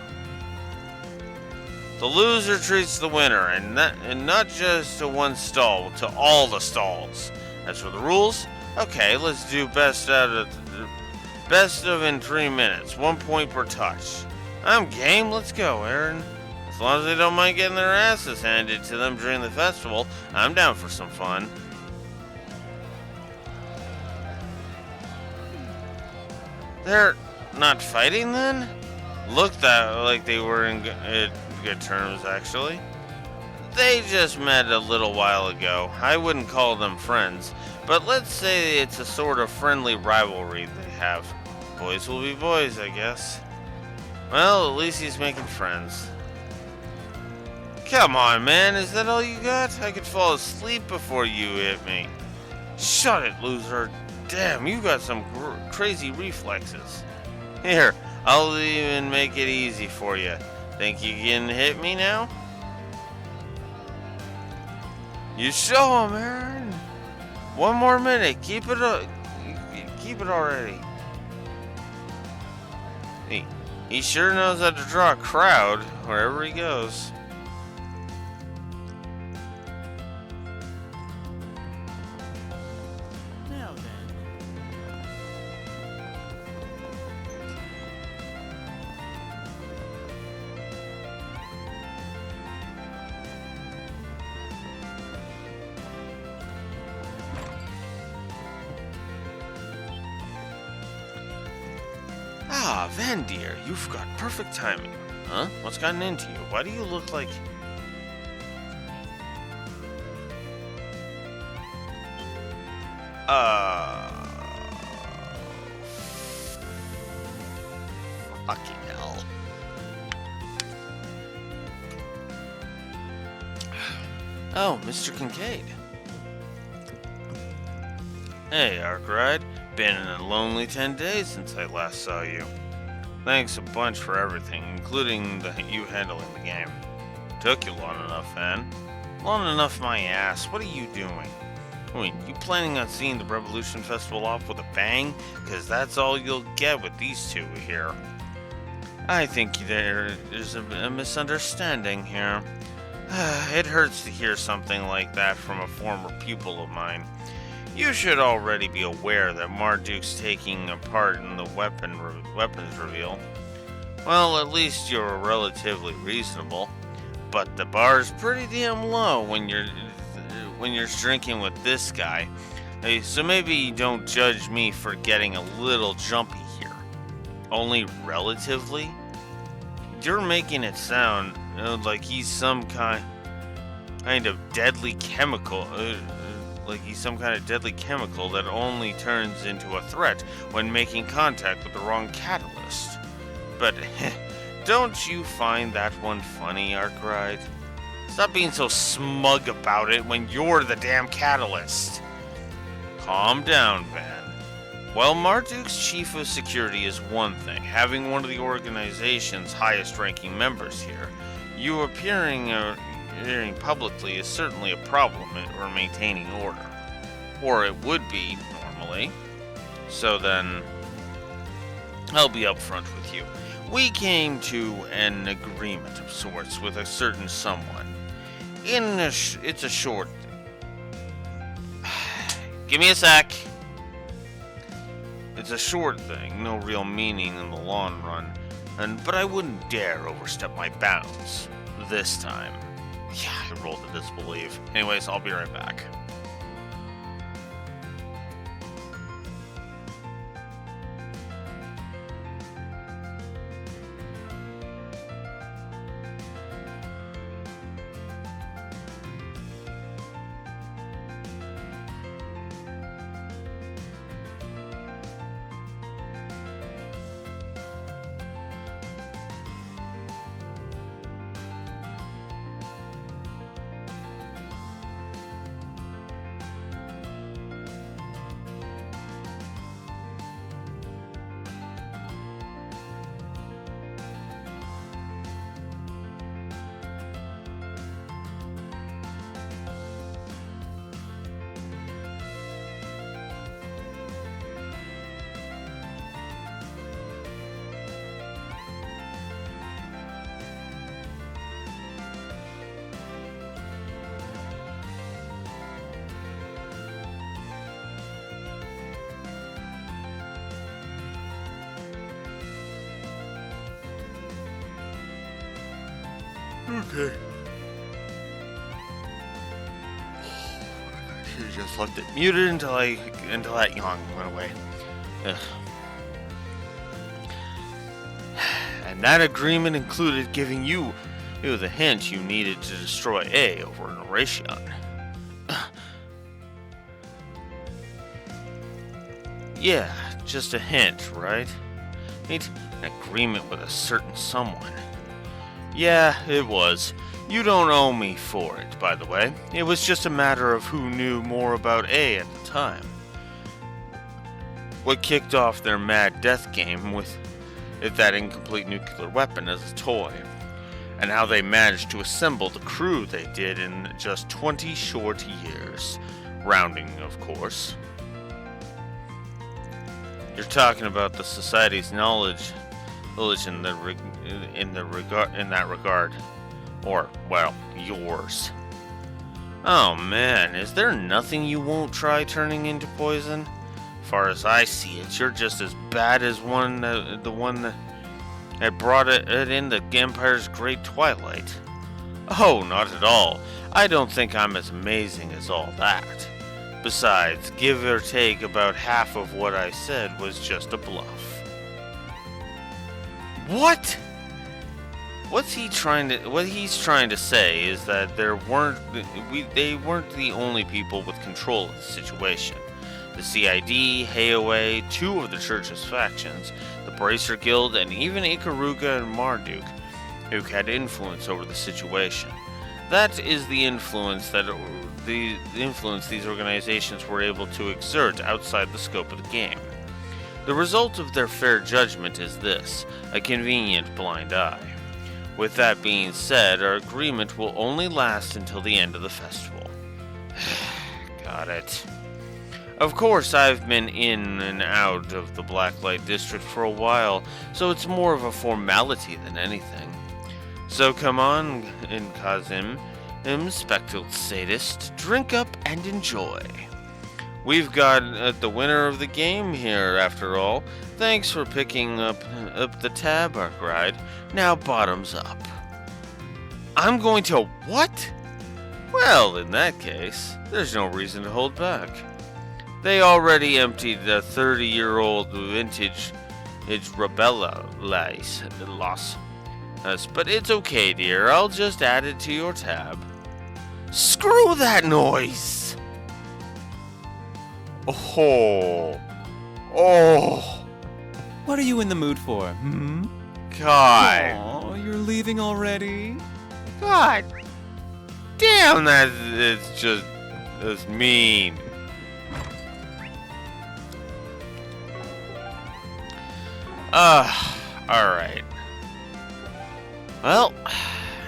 The loser treats the winner, and not just to one stall, to all the stalls. As for the rules, okay, let's do best of in 3 minutes, 1 point per touch. I'm game, let's go, Aaron. As long as they don't mind getting their asses handed to them during the festival, I'm down for some fun. not fighting then? Looked like they were in good terms, actually. They just met a little while ago. I wouldn't call them friends, but let's say it's a sort of friendly rivalry they have. Boys will be boys, I guess. Well, at least he's making friends. Come on, man, is that all you got? I could fall asleep before you hit me. Shut it, loser. Damn, you got some crazy reflexes. Here, I'll even make it easy for you. Think you can hit me now? You show him, Aaron. One more minute. Keep it up. Keep it already. He sure knows how to draw a crowd wherever he goes. Now then. Ah, Vandir, you've got perfect timing. Huh? What's gotten into you? Why do you look like... Fucking hell. Oh, Mr. Kincaid. Hey, Arkwright. Been a lonely 10 days since I last saw you. Thanks a bunch for everything, including you handling the game. Took you long enough, man. Long enough my ass. What are you doing? Wait, you planning on seeing the Revolution Festival off with a bang? Because that's all you'll get with these two here. I think there is a misunderstanding here. It hurts to hear something like that from a former pupil of mine. You should already be aware that Marduk's taking a part in the weapons reveal. Well, at least you're relatively reasonable. But the bar's pretty damn low when you're drinking with this guy. Hey, so maybe you don't judge me for getting a little jumpy here. Only relatively? You're making it sound like he's some kind of deadly chemical. Like he's some kind of deadly chemical that only turns into a threat when making contact with the wrong catalyst. But don't you find that one funny, Arkwright? Stop being so smug about it when you're the damn catalyst. Calm down, Van. While Marduk's chief of security is one thing, having one of the organization's highest-ranking members here, you appearing publicly is certainly a problem for maintaining order. Or it would be, normally. So then, I'll be upfront with you. We came to an agreement of sorts with a certain someone. It's a short... Give me a sec. It's a short thing, no real meaning in the long run. But I wouldn't dare overstep my bounds. This time. Yeah, I rolled a disbelief. Anyways, I'll be right back. Okay. Should have just left it muted until that yawn went away. Ugh. And that agreement included giving you the hint you needed to destroy A over in Oration. Yeah, just a hint, right? Made an agreement with a certain someone. Yeah, it was. You don't owe me for it, by the way. It was just a matter of who knew more about A at the time. What kicked off their mad death game with that incomplete nuclear weapon as a toy, and how they managed to assemble the crew they did in just 20 short years. Rounding, of course. You're talking about the society's knowledge in that regard, or well, yours. Oh man, is there nothing you won't try turning into poison? Far as I see it, you're just as bad as the one that brought it in the Empire's Great Twilight. Oh, not at all. I don't think I'm as amazing as all that. Besides, give or take about half of what I said was just a bluff. What? What he's trying to say is that they weren't the only people with control of the situation. The CID, Haoe, two of the church's factions, the Bracer Guild, and even Ikaruga and Marduk, who had influence over the situation. That is the influence these organizations were able to exert outside the scope of the game. The result of their fair judgment is this, a convenient blind eye. With that being said, our agreement will only last until the end of the festival. Got it. Of course, I've been in and out of the Blacklight District for a while, so it's more of a formality than anything. So come on, Kazim, spectacled sadist, drink up and enjoy. We've got the winner of the game here, after all. Thanks for picking up the tab, Arkwright. Now bottoms up. I'm going to what? Well, in that case, there's no reason to hold back. They already emptied the 30-year-old vintage Rebella loss. But it's okay, dear. I'll just add it to your tab. Screw that noise! Oh. What are you in the mood for, God. Oh, you're leaving already? God. Damn, that's mean. Alright. Well,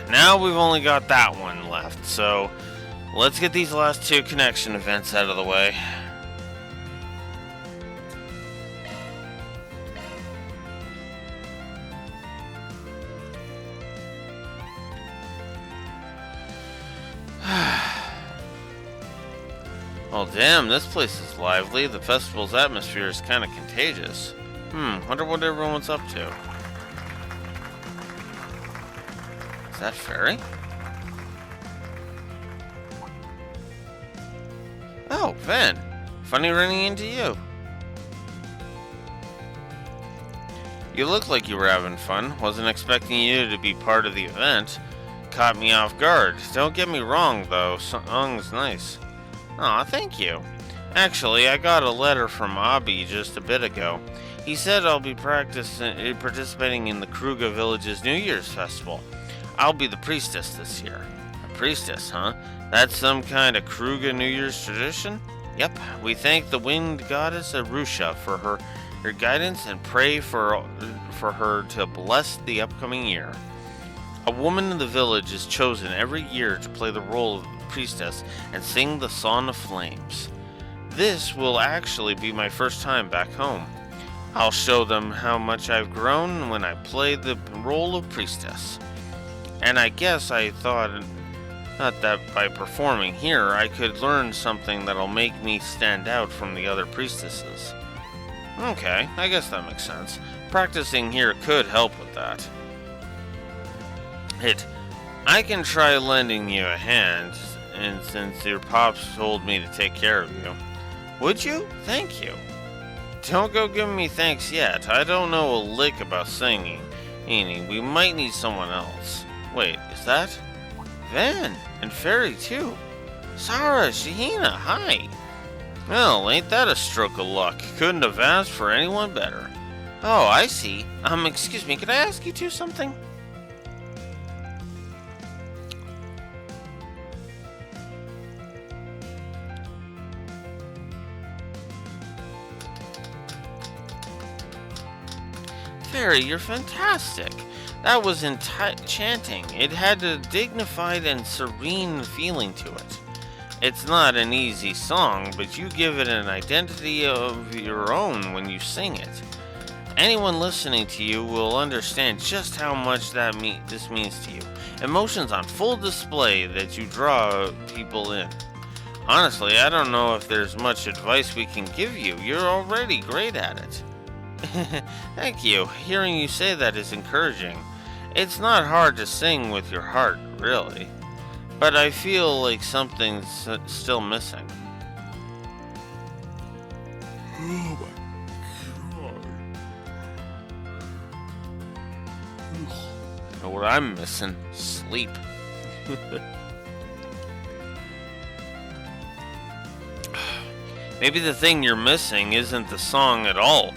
now we've only got that one left, so let's get these last two connection events out of the way. Well, damn, this place is lively. The festival's atmosphere is kind of contagious. Wonder what everyone's up to. Is that Fairy? Oh, Ven. Funny running into you. You look like you were having fun. Wasn't expecting you to be part of the event. Caught me off guard. Don't get me wrong, though. Song's nice. Aw, thank you. Actually, I got a letter from Abi just a bit ago. He said I'll be participating in the Kruga Village's New Year's Festival. I'll be the priestess this year. A priestess, huh? That's some kind of Kruga New Year's tradition? Yep, we thank the wind goddess Arusha for her guidance and pray for her to bless the upcoming year. A woman in the village is chosen every year to play the role of the priestess and sing the Song of Flames. This will actually be my first time back home. I'll show them how much I've grown when I play the role of priestess. And I guess I thought not that by performing here I could learn something that'll make me stand out from the other priestesses. Okay, I guess that makes sense. Practicing here could help with that. I can try lending you a hand, and since your pops told me to take care of you. Would you? Thank you. Don't go giving me thanks yet. I don't know a lick about singing. Meaning, we might need someone else. Wait, is that? Van, and Fairy too. Sarah, Shahina, hi. Well, ain't that a stroke of luck? Couldn't have asked for anyone better. Oh, I see. Excuse me, could I ask you two something? Fairy, you're fantastic. That was enchanting. It had a dignified and serene feeling to it. It's not an easy song, but you give it an identity of your own when you sing it. Anyone listening to you will understand just how much this means to you. Emotions on full display that you draw people in. Honestly, I don't know if there's much advice we can give you. You're already great at it. Thank you. Hearing you say that is encouraging. It's not hard to sing with your heart, really. But I feel like something's still missing. Oh my god. You know what I'm missing? Sleep. Maybe the thing you're missing isn't the song at all.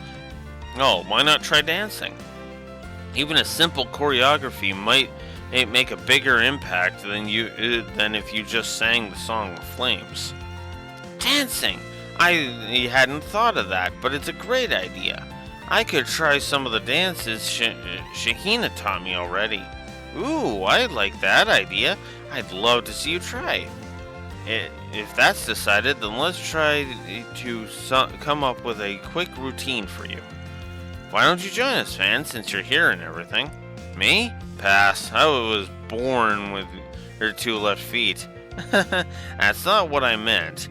Oh, why not try dancing? Even a simple choreography might make a bigger impact than if you just sang the song with flames. Dancing! I hadn't thought of that, but it's a great idea. I could try some of the dances Shahina taught me already. Ooh, I like that idea. I'd love to see you try. If that's decided, then let's try to come up with a quick routine for you. Why don't you join us, Fan, since you're here and everything? Me? Pass. I was born with her two left feet. That's not what I meant.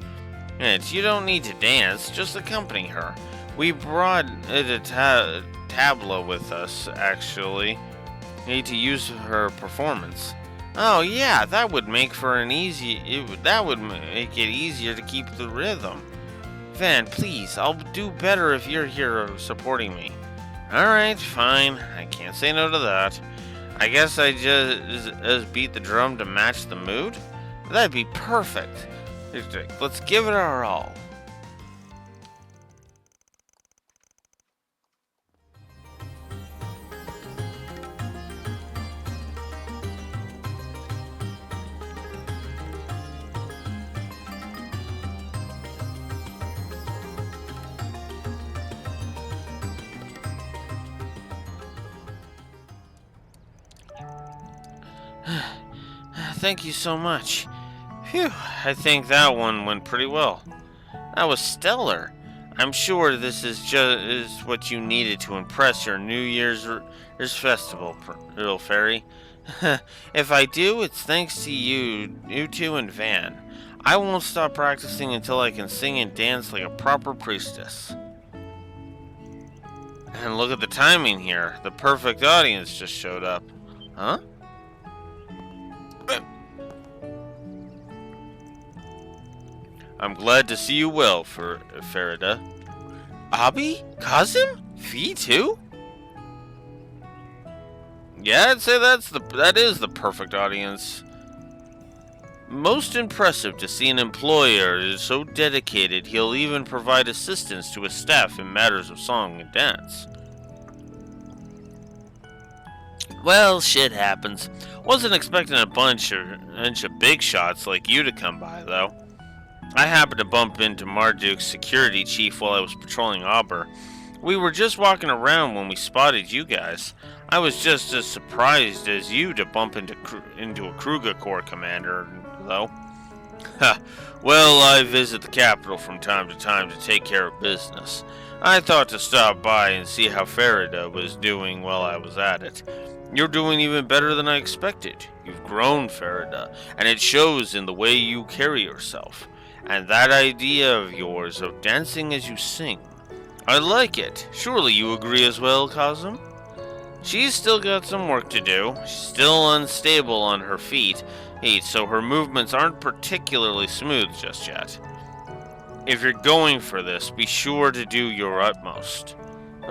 You don't need to dance, just accompany her. We brought a tableau with us, actually. Need to use her performance. Oh yeah, that would make it easier to keep the rhythm. Van, please, I'll do better if you're here supporting me. Alright, fine. I can't say no to that. I guess I just beat the drum to match the mood? That'd be perfect. Let's give it our all. Thank you so much. Phew, I think that one went pretty well. That was stellar. I'm sure this is what you needed to impress your New Year's festival, little fairy. If I do, it's thanks to you two and Van. I won't stop practicing until I can sing and dance like a proper priestess. And look at the timing here. The perfect audience just showed up. Huh? I'm glad to see you well, Farida. Abi? Kazim? Fee too? Yeah, I'd say that is the perfect audience. Most impressive to see an employer is so dedicated he'll even provide assistance to his staff in matters of song and dance. Well, shit happens. Wasn't expecting a bunch of big shots like you to come by, though. I happened to bump into Marduk's security chief while I was patrolling Auber. We were just walking around when we spotted you guys. I was just as surprised as you to bump into a Kruger Corps commander, though. Ha! Well, I visit the capital from time to take care of business. I thought to stop by and see how Farida was doing while I was at it. You're doing even better than I expected. You've grown, Farida, and it shows in the way you carry yourself. And that idea of yours of dancing as you sing. I like it. Surely you agree as well, Kazim? She's still got some work to do. She's still unstable on her feet, so her movements aren't particularly smooth just yet. If you're going for this, be sure to do your utmost.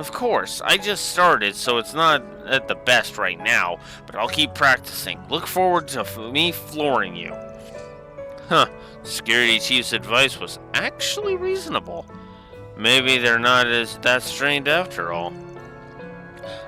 Of course, I just started, so it's not at the best right now, but I'll keep practicing. Look forward to me flooring you. Huh, Security Chief's advice was actually reasonable. Maybe they're not that strained after all.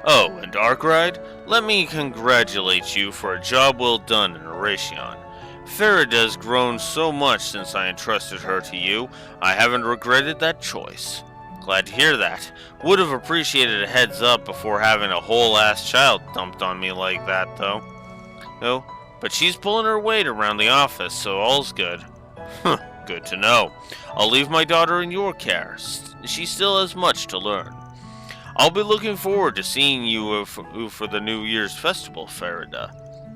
Oh, and Arkwright, let me congratulate you for a job well done in Erasion. Farida's grown so much since I entrusted her to you, I haven't regretted that choice. Glad to hear that. Would have appreciated a heads up before having a whole-ass child dumped on me like that, though. No, but she's pulling her weight around the office, so all's good. Huh, good to know. I'll leave my daughter in your care. She still has much to learn. I'll be looking forward to seeing you for the New Year's festival, Farida.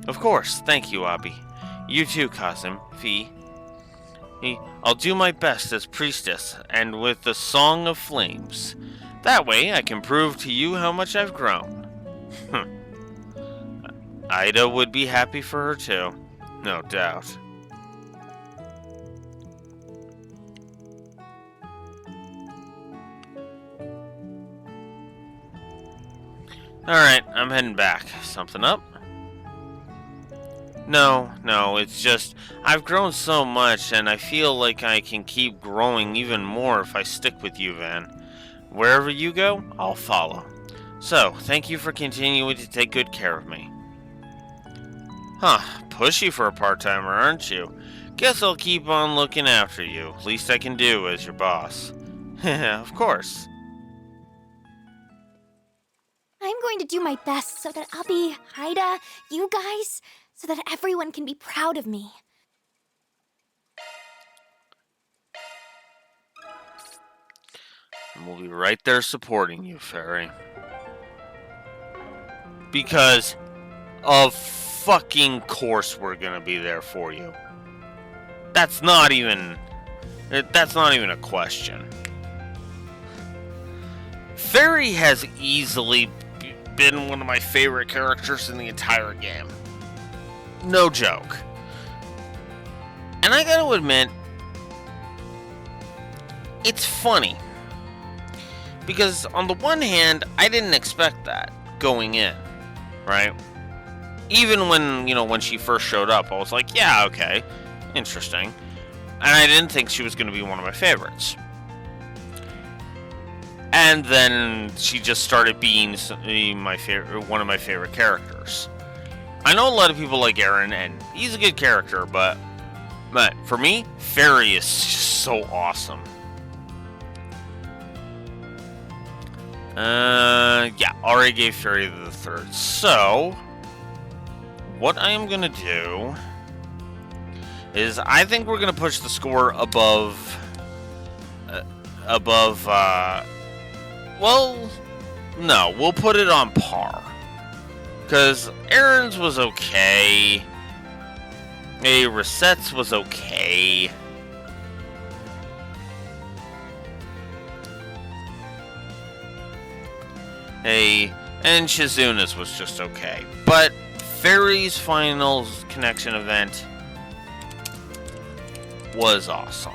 Of course, thank you, Abi. You too, Kazim, Fi. I'll do my best as priestess and with the Song of Flames. That way I can prove to you how much I've grown. Ida would be happy for her too, no doubt. Alright, I'm heading back. Something up? No, it's just, I've grown so much, and I feel like I can keep growing even more if I stick with you, Van. Wherever you go, I'll follow. So, thank you for continuing to take good care of me. Huh, pushy for a part-timer, aren't you? Guess I'll keep on looking after you. Least I can do as your boss. Of course. I'm going to do my best so that Abi, Haida, you guys, so that everyone can be proud of me. And we'll be right there supporting you, Fairy. Because of fucking course we're gonna be there for you. That's not even a question. Fairy has easily been one of my favorite characters in the entire game. No joke. And I gotta admit, it's funny. Because on the one hand, I didn't expect that going in, right? Even when she first showed up, I was like, yeah, okay, interesting. And I didn't think she was going to be one of my favorites. And then she just started being one of my favorite characters. I know a lot of people like Aaron, and he's a good character, but for me, Fairy is just so awesome. Yeah, already gave Fairy the third. So, what I am gonna do is I think we're gonna push the score above. Well, no, we'll put it on par. Because Aaron's was okay. Reset's was okay. And Shizuna's was just okay. But Fairy's final connection event was awesome.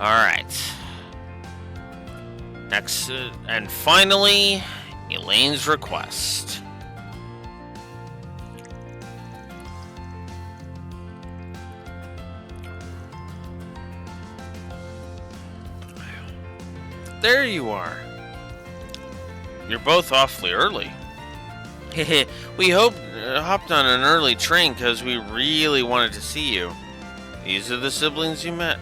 Alright. Next, and finally, Elaine's request. There you are. You're both awfully early. We hopped on an early train because we really wanted to see you. These are the siblings you met.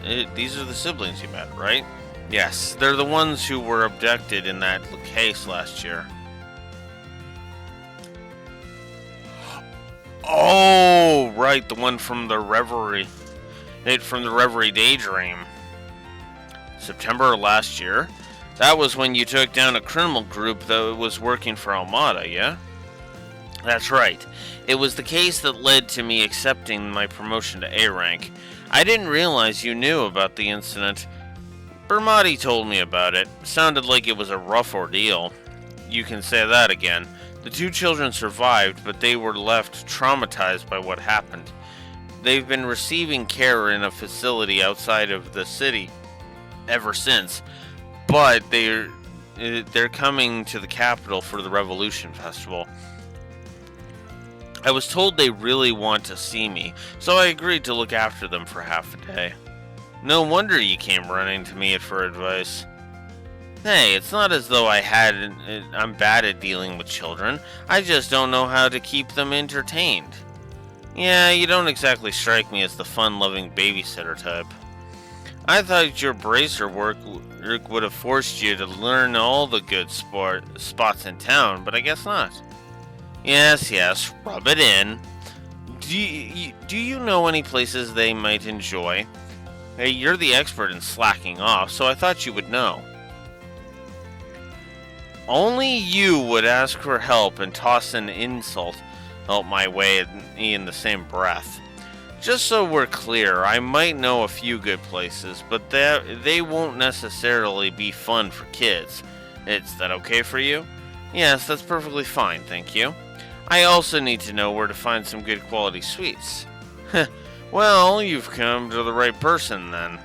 Right? Yes, they're the ones who were abducted in that case last year. Oh, right, the one from the Reverie. From the Reverie Daydream. September last year? That was when you took down a criminal group that was working for Almada, yeah? That's right. It was the case that led to me accepting my promotion to A rank. I didn't realize you knew about the incident. Bermati told me about it. Sounded like it was a rough ordeal. You can say that again. The 2 children survived, but they were left traumatized by what happened. They've been receiving care in a facility outside of the city ever since, but they're coming to the capital for the Revolution Festival. I was told they really want to see me, so I agreed to look after them for half a day. No wonder you came running to me for advice. Hey, it's not as though I'm bad at dealing with children. I just don't know how to keep them entertained. Yeah, you don't exactly strike me as the fun-loving babysitter type. I thought your bracer work would have forced you to learn all the good spots in town, but I guess not. Yes, rub it in. Do you know any places they might enjoy? Hey, you're the expert in slacking off, so I thought you would know. Only you would ask for help and toss an insult my way in the same breath. Just so we're clear, I might know a few good places, but they won't necessarily be fun for kids. Is that okay for you? Yes, that's perfectly fine, thank you. I also need to know where to find some good quality sweets. Well, you've come to the right person then.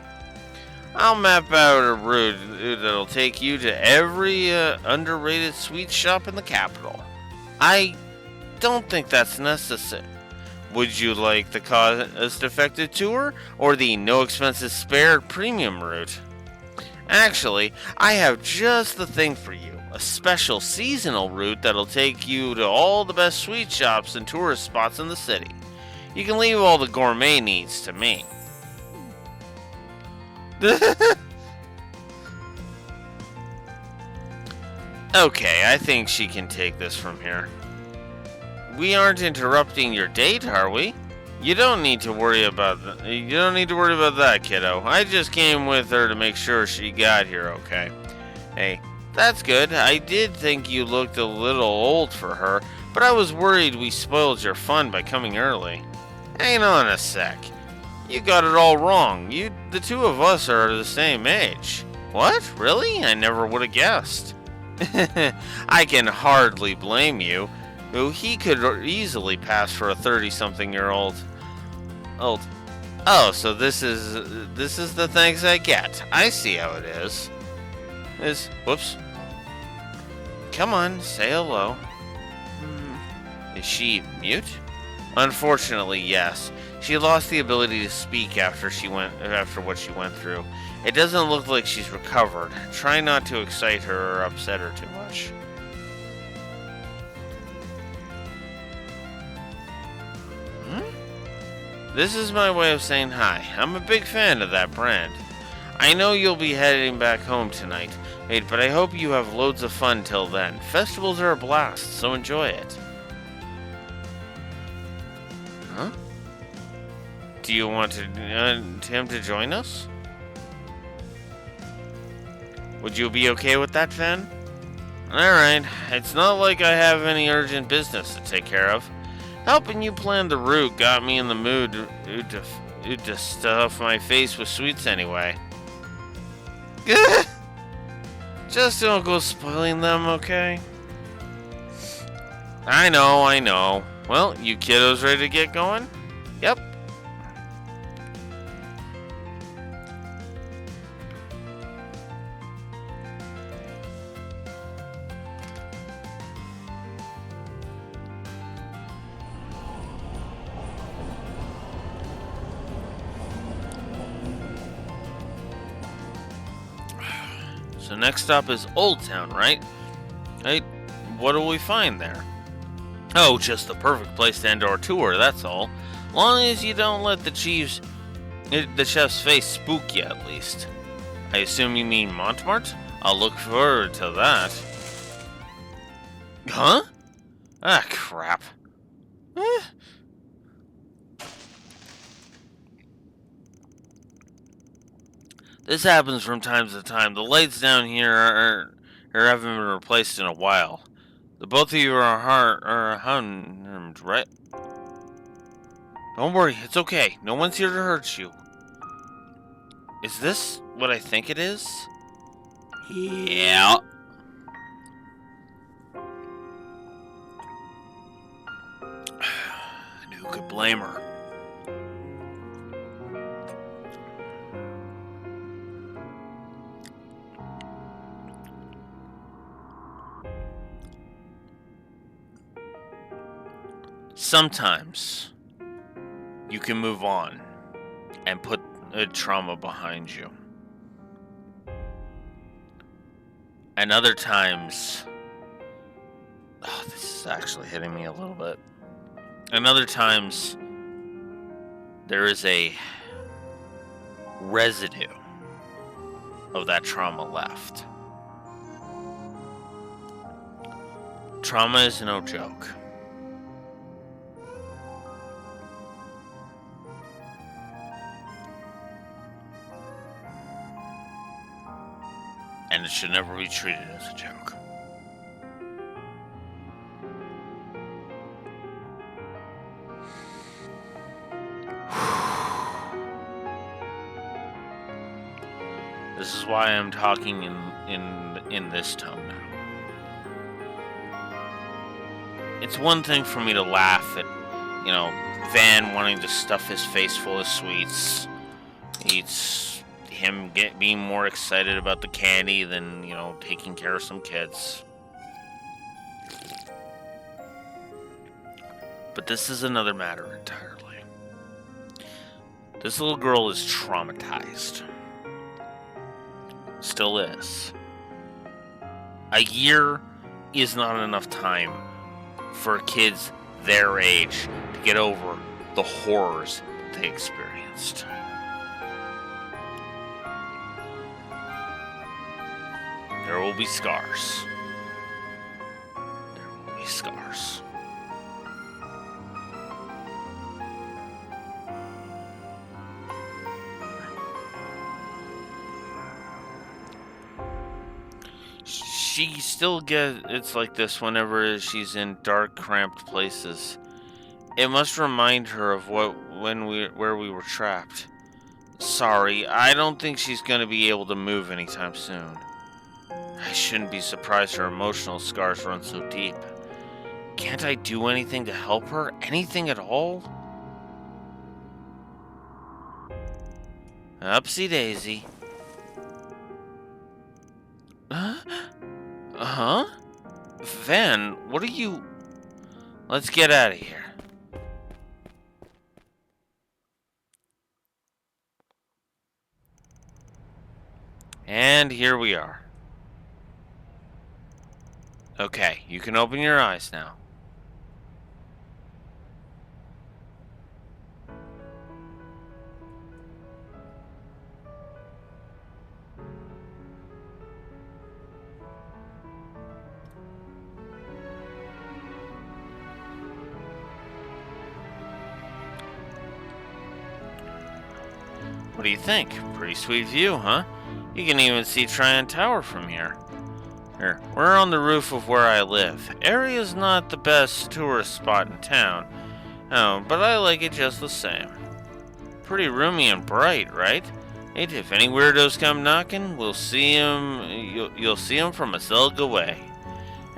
I'll map out a route that'll take you to every underrated sweet shop in the capital. I don't think that's necessary. Would you like the cost-effective tour or the no-expenses spared premium route? Actually, I have just the thing for you. A special seasonal route that'll take you to all the best sweet shops and tourist spots in the city. You can leave all the gourmet needs to me. Okay, I think she can take this from here. We aren't interrupting your date, are we? You don't need to worry about that, kiddo. I just came with her to make sure she got here okay. Hey, that's good. I did think you looked a little old for her, but I was worried we spoiled your fun by coming early. Hang on a sec. You got it all wrong. The 2 of us are the same age. What? Really? I never would have guessed. I can hardly blame you. He could easily pass for a 30-something-year-old. Oh, so this is the thanks I get. I see how it is. Whoops. Come on, say hello. Is she mute? Unfortunately, yes. She lost the ability to speak after what she went through. It doesn't look like she's recovered. Try not to excite her or upset her too much. This is my way of saying hi. I'm a big fan of that brand. I know you'll be heading back home tonight, but I hope you have loads of fun till then. Festivals are a blast, so enjoy it. Huh? Do you want him to join us? Would you be okay with that, Fen? Alright, it's not like I have any urgent business to take care of. Helping you plan the route got me in the mood to stuff my face with sweets anyway. Just don't go spoiling them, okay? I know. Well, you kiddos ready to get going? Yep. So next stop is Old Town, right? what do we find there? Oh, just the perfect place to end our tour, that's all. Long as you don't let the chef's face spook you, at least. I assume you mean Montmartre? I'll look forward to that. Huh? Ah, crap. This happens from time to time. The lights down here haven't been replaced in a while. The both of you are harmed, right? Don't worry, it's okay. No one's here to hurt you. Is this what I think it is? Yeah. And who could blame her? Sometimes you can move on and put a trauma behind you. And other times, this is actually hitting me a little bit. And other times, there is a residue of that trauma left. Trauma is no joke. And it should never be treated as a joke. This is why I'm talking in this tone now. It's one thing for me to laugh at, Van wanting to stuff his face full of sweets. It's him being more excited about the candy than, taking care of some kids. But this is another matter entirely. This little girl is traumatized. Still is. A year is not enough time for kids their age to get over the horrors that they experienced. There will be scars. There will be scars. She still it's like this whenever she's in dark, cramped places. It must remind her of where we were trapped. Sorry, I don't think she's gonna be able to move anytime soon. I shouldn't be surprised her emotional scars run so deep. Can't I do anything to help her? Anything at all? Upsy daisy. Huh? Van, what are you... Let's get out of here. And here we are. Okay, you can open your eyes now. What do you think? Pretty sweet view, huh? You can even see Tryon Tower from here. Here, we're on the roof of where I live. Area's not the best tourist spot in town. Oh, but I like it just the same. Pretty roomy and bright, right? Hey, if any weirdos come knocking, we'll see them. You'll see them from a Zelg away.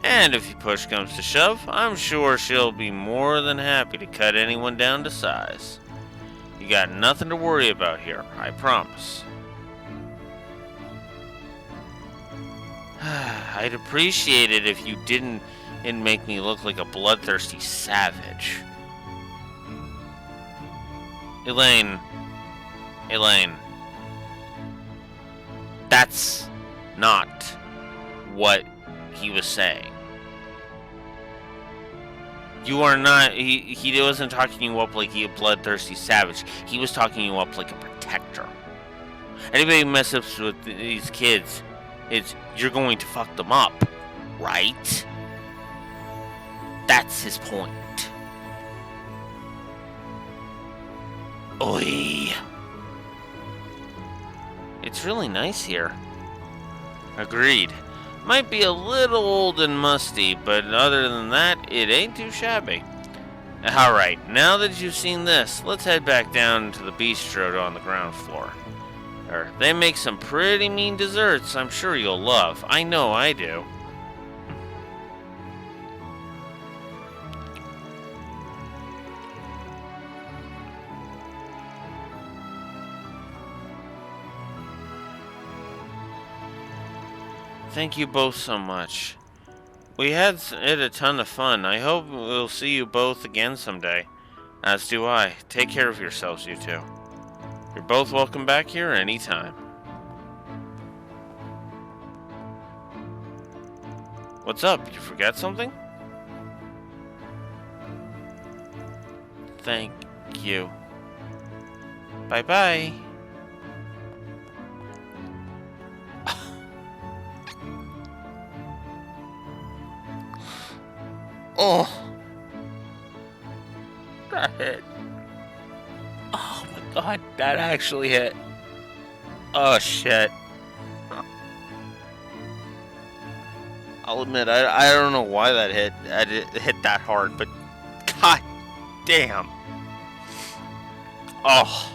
And if push comes to shove, I'm sure she'll be more than happy to cut anyone down to size. You got nothing to worry about here, I promise. I'd appreciate it if you didn't make me look like a bloodthirsty savage. Elaine. That's not what he was saying. You are not. He wasn't talking you up like a bloodthirsty savage. He was talking you up like a protector. Anybody who messes with these kids, you're going to fuck them up, right? That's his point. Oi. It's really nice here. Agreed. Might be a little old and musty, but other than that, it ain't too shabby. Alright, now that you've seen this, let's head back down to the bistro on the ground floor. They make some pretty mean desserts I'm sure you'll love. I know I do. Thank you both so much. We had a ton of fun. I hope we'll see you both again someday. As do I. Take care of yourselves, you two. You're both welcome back here anytime. What's up? You forgot something? Thank you. Bye-bye. Oh. That hit. Oh my god, that actually hit. Oh shit. I'll admit, I don't know why that hit. It hit that hard, but god damn. Oh.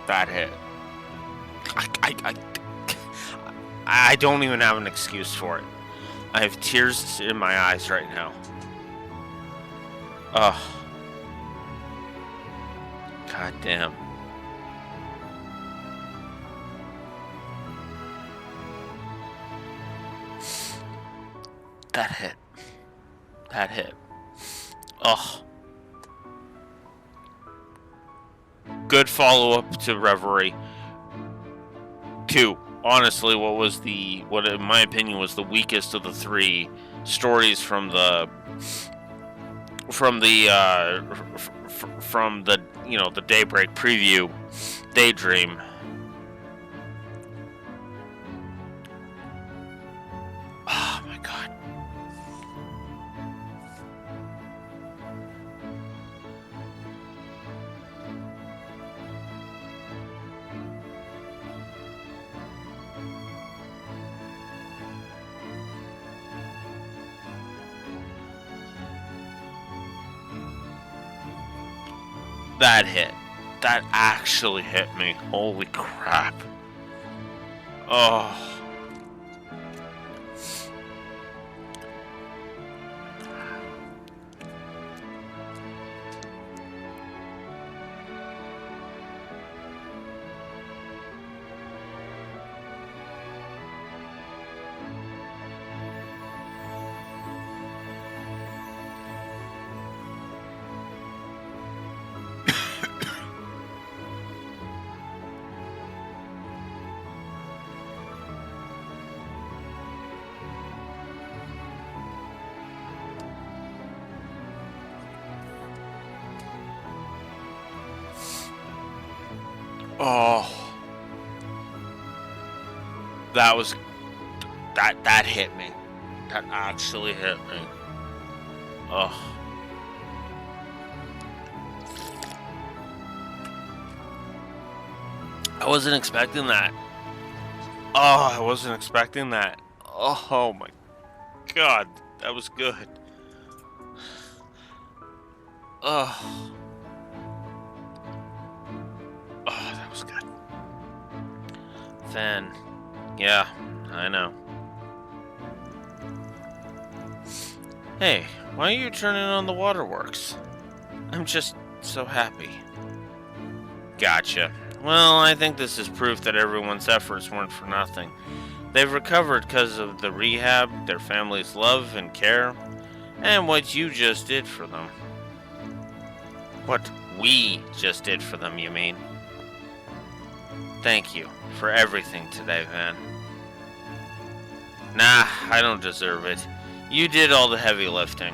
That hit. I don't even have an excuse for it. I have tears in my eyes right now. Ugh. God damn. That hit. That hit. Ugh. good follow-up to Reverie. 2. Honestly, what in my opinion was the weakest of the 3 stories from the the Daybreak preview, Daydream. Oh my god. That hit. That actually hit me. Holy crap. Oh. Oh. That hit me. That actually hit me. Oh. I wasn't expecting that. Oh, I wasn't expecting that. Oh my god, that was good. Oh. Oh, that was good. Fan. Yeah, I know. Hey, why are you turning on the waterworks? I'm just so happy. Gotcha. Well, I think this is proof that everyone's efforts weren't for nothing. They've recovered because of the rehab, their family's love and care, and what you just did for them. What we just did for them, you mean? Thank you for everything today, Van. Nah, I don't deserve it. You did all the heavy lifting.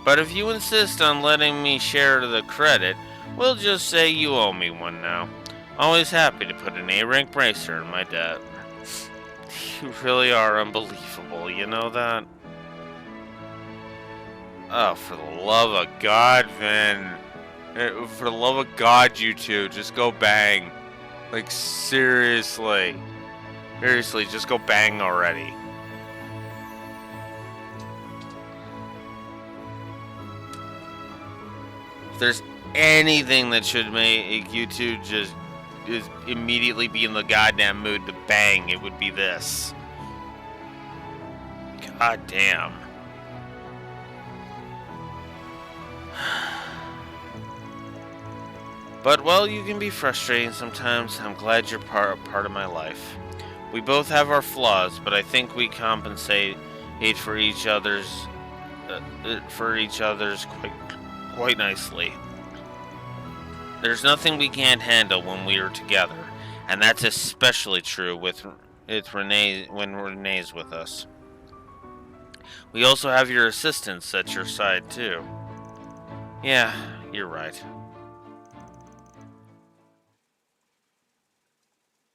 But if you insist on letting me share the credit, we'll just say you owe me one now. Always happy to put an A-rank bracer in my debt. You really are unbelievable, you know that? Oh, for the love of God, Van. For the love of God, you two, just go bang. Like, seriously. Seriously, just go bang already. If there's anything that should make you two just immediately be in the goddamn mood to bang, it would be this. God damn. But, well, you can be frustrating sometimes. I'm glad you're part of my life. We both have our flaws, but I think we compensate for each other's quite nicely. There's nothing we can't handle when we are together, and that's especially true with Renee when Renee's with us. We also have your assistants at your side too. Yeah, you're right.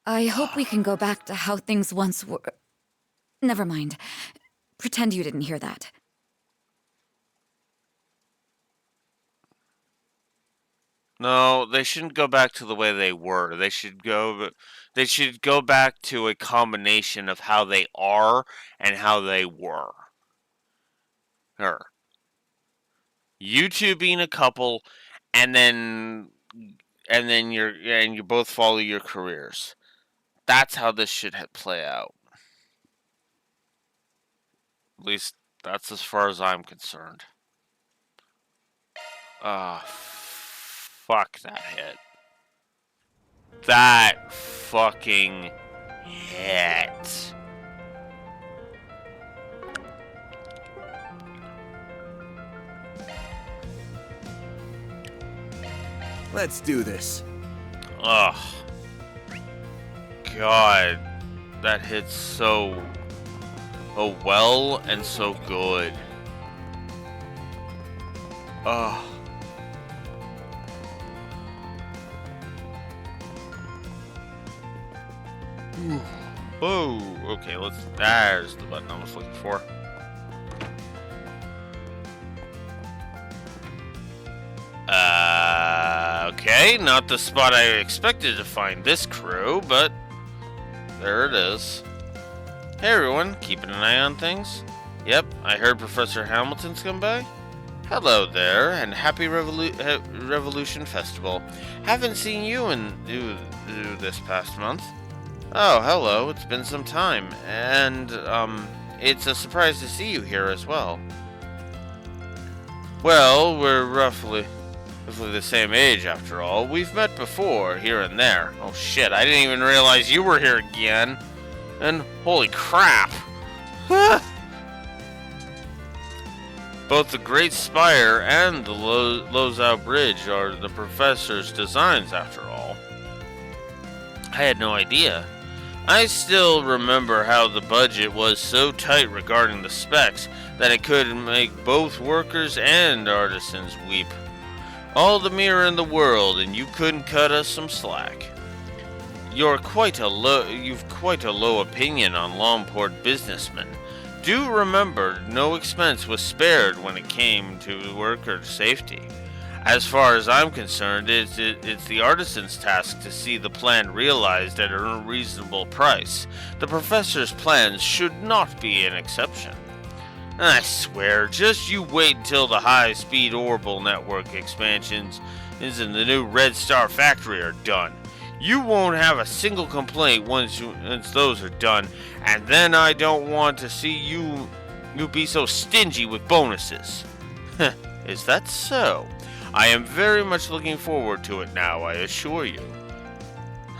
I hope we can go back to how things once were. Never mind. Pretend you didn't hear that. No, they shouldn't go back to the way they were. They should go back to a combination of how they are and how they were. Her. You two being a couple, and then you both follow your careers. That's how this should play out. At least that's as far as I'm concerned. Ah, fuck that hit. That fucking hit. Let's do this. Ugh. God. That hits so well and so good. Ugh. Whoa. Okay, there's the button I was looking for. Okay, not the spot I expected to find this crew, but there it is. Hey everyone, keeping an eye on things? Yep, I heard Professor Hamilton's come by. Hello there, and happy Revolution Festival. Haven't seen you in this past month. Oh, hello, it's been some time, and, it's a surprise to see you here as well. Well, we're roughly the same age after all. We've met before, here and there. Oh shit, I didn't even realize you were here again. And holy crap! Both the Great Spire and the Lozao Bridge are the professor's designs after all. I had no idea. I still remember how the budget was so tight regarding the specs that it could make both workers and artisans weep. All the mirror in the world, and you couldn't cut us some slack. You've quite a low opinion on Longport businessmen. Do remember, no expense was spared when it came to worker safety. As far as I'm concerned, it's the artisan's task to see the plan realized at a reasonable price. The professor's plans should not be an exception. I swear, just you wait until the high-speed orbital network expansions in the new Red Star factory are done. You won't have a single complaint once those are done, and then I don't want to see you be so stingy with bonuses. Is that so? I am very much looking forward to it now, I assure you.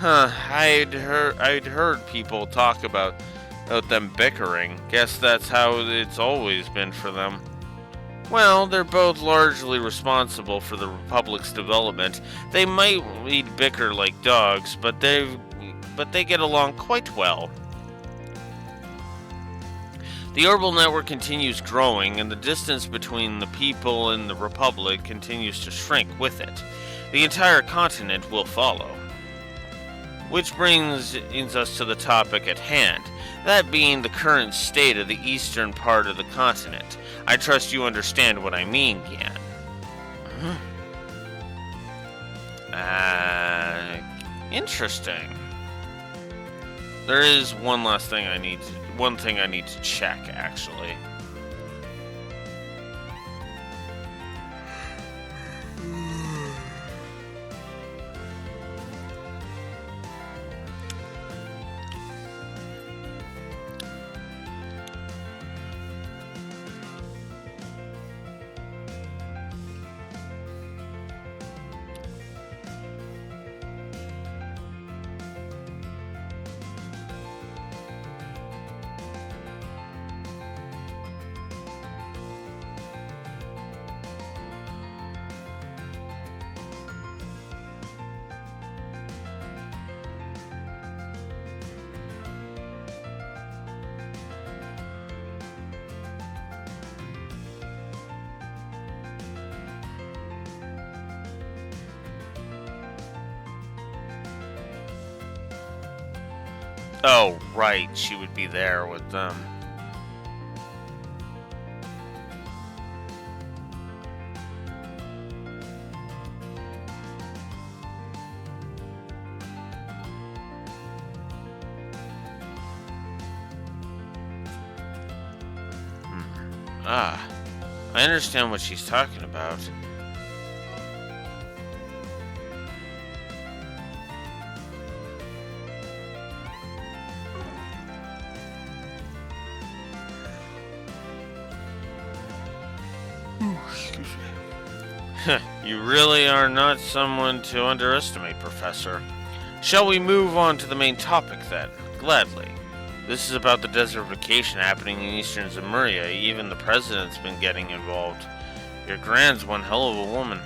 I'd heard people talk about them bickering. Guess that's how it's always been for them. Well, they're both largely responsible for the Republic's development. They might bicker like dogs, but they get along quite well. The orbital network continues growing, and the distance between the people and the Republic continues to shrink with it. The entire continent will follow. Which brings us to the topic at hand, that being the current state of the eastern part of the continent. I trust you understand what I mean, Gian. Interesting. There is one thing I need to check, actually. Oh, right, she would be there with them. I understand what she's talking about. You really are not someone to underestimate, Professor. Shall we move on to the main topic, then? Gladly. This is about the desertification happening in eastern Zemuria. Even the President's been getting involved. Your Grand's one hell of a woman.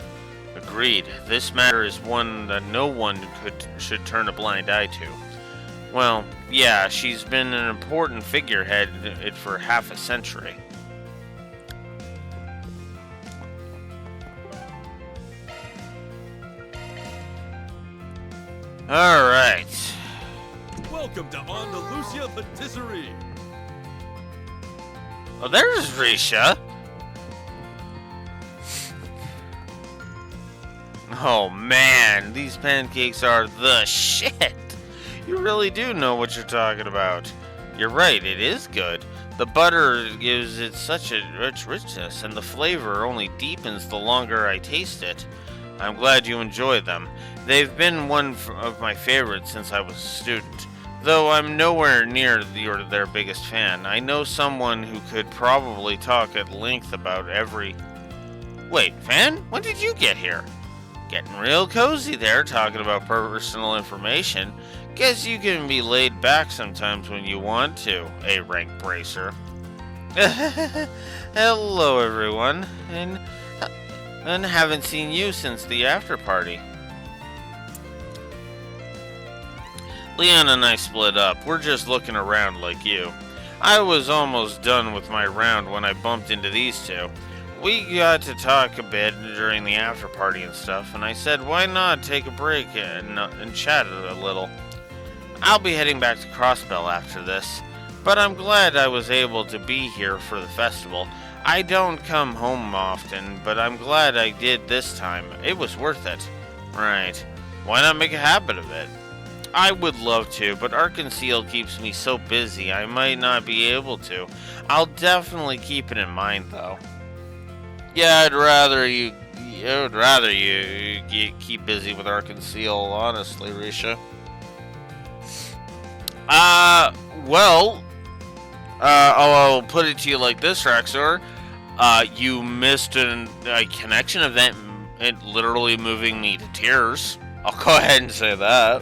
The Agreed. This matter is one that no one should turn a blind eye to. Well, yeah, she's been an important figurehead for half a century. Alright. Welcome to Andalusia Patisserie. Oh, there's Risha. Oh man, these pancakes are the shit. You really do know what you're talking about. You're right, it is good. The butter gives it such a rich richness, and the flavor only deepens the longer I taste it. I'm glad you enjoy them. They've been one of my favorites since I was a student. Though I'm nowhere near their biggest fan, I know someone who could probably talk at length about every... Wait, fan? When did you get here? Getting real cozy there, talking about personal information. Guess you can be laid back sometimes when you want to, rank bracer. Hello, everyone, and haven't seen you since the after party. Leon and I split up. We're just looking around like you. I was almost done with my round when I bumped into these two. We got to talk a bit during the after party and stuff, and I said, why not take a break and chat a little? I'll be heading back to Crossbell after this, but I'm glad I was able to be here for the festival. I don't come home often, but I'm glad I did this time. It was worth it. Right. Why not make a habit of it? I would love to, but Arkansas keeps me so busy I might not be able to. I'll definitely keep it in mind, though. Yeah, I'd rather you keep busy with Arkansas, honestly, Risha. I'll put it to you like this, Raxor. You missed a connection event, it literally moving me to tears. I'll go ahead and say that.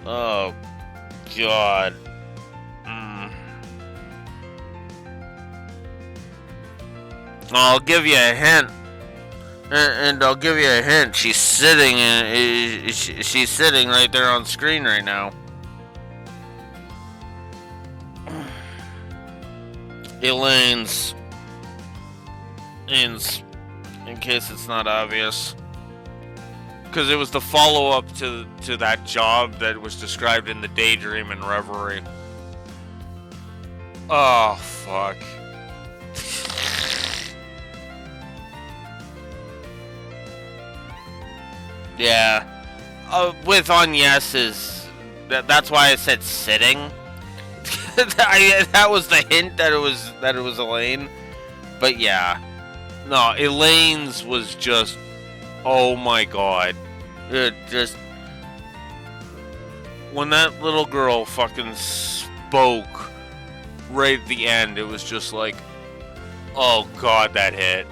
Oh, God. I'll give you a hint. And I'll give you a hint. She's sitting right there on screen right now. Elaine's, in case it's not obvious, because it was the follow-up to that job that was described in the Daydream and Reverie. Oh, fuck. Yeah, with Agnes's, that's why I said sitting. That was the hint that it was Elaine. But yeah, no, Elaine's was just, oh my God, it just, when that little girl fucking spoke right at the end, it was just like, oh God, that hit.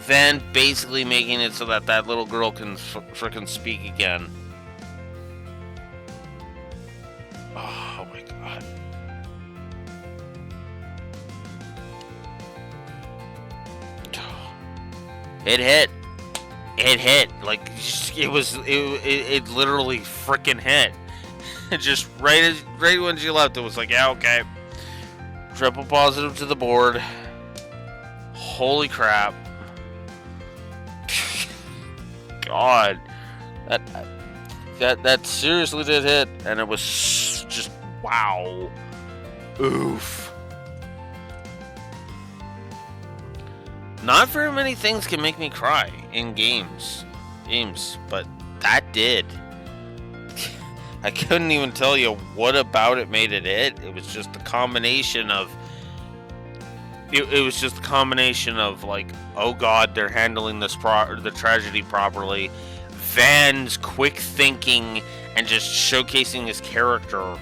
Then basically making it so that that little girl can frickin' speak again. Oh my God. It hit. Like, it literally frickin' hit. Just right when she left, it was like, yeah, okay. Triple positive to the board. Holy crap. God, that seriously did hit, and it was just wow, oof. Not very many things can make me cry in games, but that did. I couldn't even tell you what about it made it hit. It was just the combination of. It was just a combination of, like, oh God, they're handling this the tragedy properly. Van's quick thinking and just showcasing his character,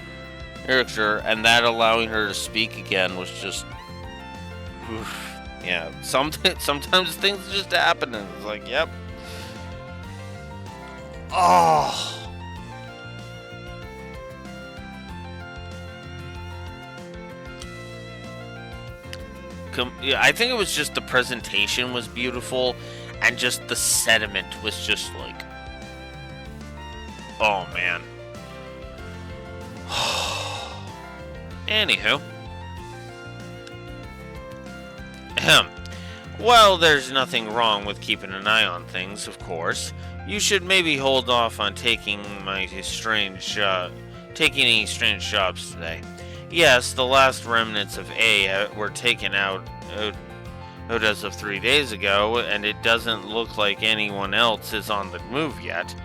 and that allowing her to speak again was just, oof. Yeah. Sometimes things just happen, and it's like, yep. Oh. Yeah, I think it was just the presentation was beautiful, and just the sentiment was just like, oh man. Anywho. Ahem. Well, there's nothing wrong with keeping an eye on things, of course. You should maybe hold off on taking any strange jobs today. Yes, the last remnants of A were taken out as of 3 days ago, and it doesn't look like anyone else is on the move yet.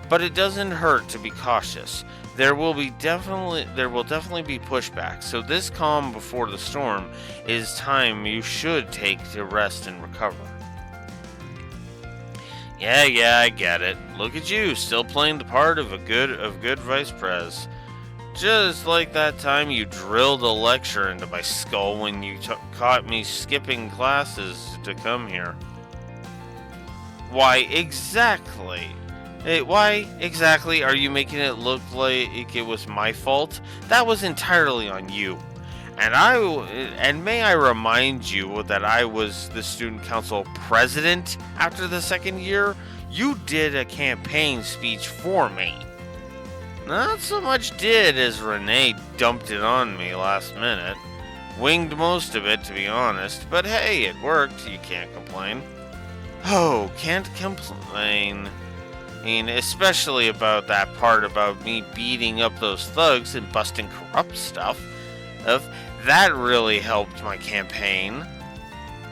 But it doesn't hurt to be cautious. There will definitely be pushback, so this calm before the storm is time you should take to rest and recover. Yeah, I get it. Look at you, still playing the part of good vice pres. Just like that time you drilled a lecture into my skull when you caught me skipping classes to come here. Why exactly are you making it look like it was my fault? That was entirely on you. And may I remind you that I was the student council president after the second year? You did a campaign speech for me. Not so much did as Renee dumped it on me last minute. Winged most of it, to be honest, but hey, it worked, you can't complain. Oh, can't complain. I mean, especially about that part about me beating up those thugs and busting corrupt stuff. That really helped my campaign.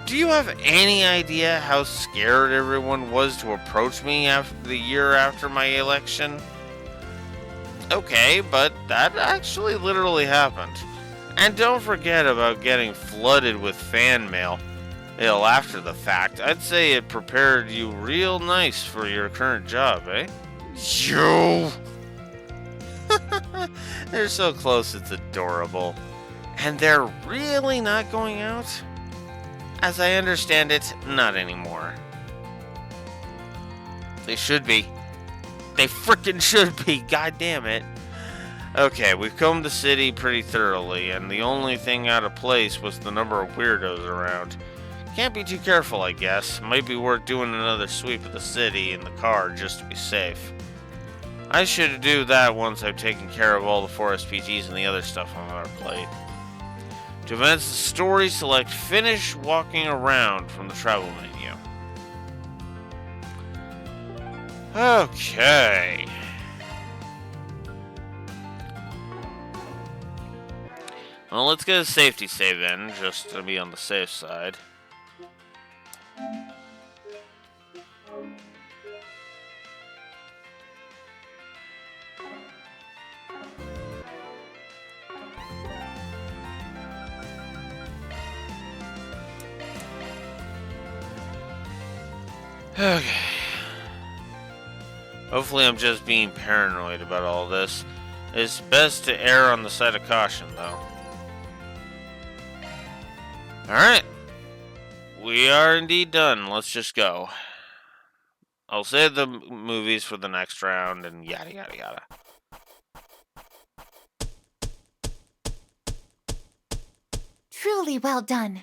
Do you have any idea how scared everyone was to approach me after the year after my election? Okay, but that actually literally happened. And don't forget about getting flooded with fan mail after the fact. I'd say it prepared you real nice for your current job, eh? You! They're so close, it's adorable. And they're really not going out? As I understand it, not anymore. They should be. They frickin' should be, god damn it. Okay, we've combed the city pretty thoroughly, and the only thing out of place was the number of weirdos around. Can't be too careful, I guess. Might be worth doing another sweep of the city in the car just to be safe. I should do that once I've taken care of all the 4 SPGs and the other stuff on our plate. To advance the story, select Finish Walking Around from the travel menu. Okay. Well, let's get a safety save in, just to be on the safe side. Okay. Hopefully I'm just being paranoid about all this. It's best to err on the side of caution, though. Alright. We are indeed done. Let's just go. I'll save the movies for the next round and yada yada yada. Truly well done.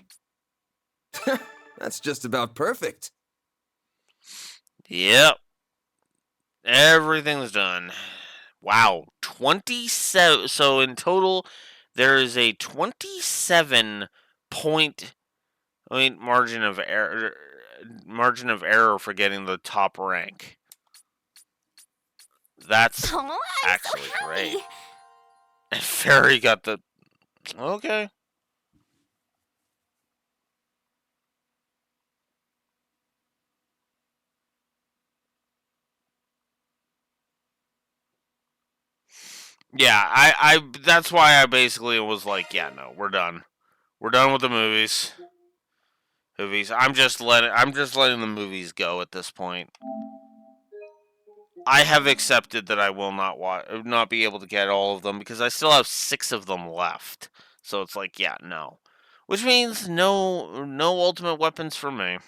That's just about perfect. Yep. Everything's done. Wow. 27. So in total, there is a 27 point margin of error for getting the top rank. That's Oh, I'm actually so happy. great. And Fairy got the... Okay. Yeah, I that's why I basically was like, yeah, no, we're done. We're done with the movies. I'm just letting the movies go at this point. I have accepted that I will not be able to get all of them because I still have 6 of them left. So it's like, yeah, no. Which means no ultimate weapons for me.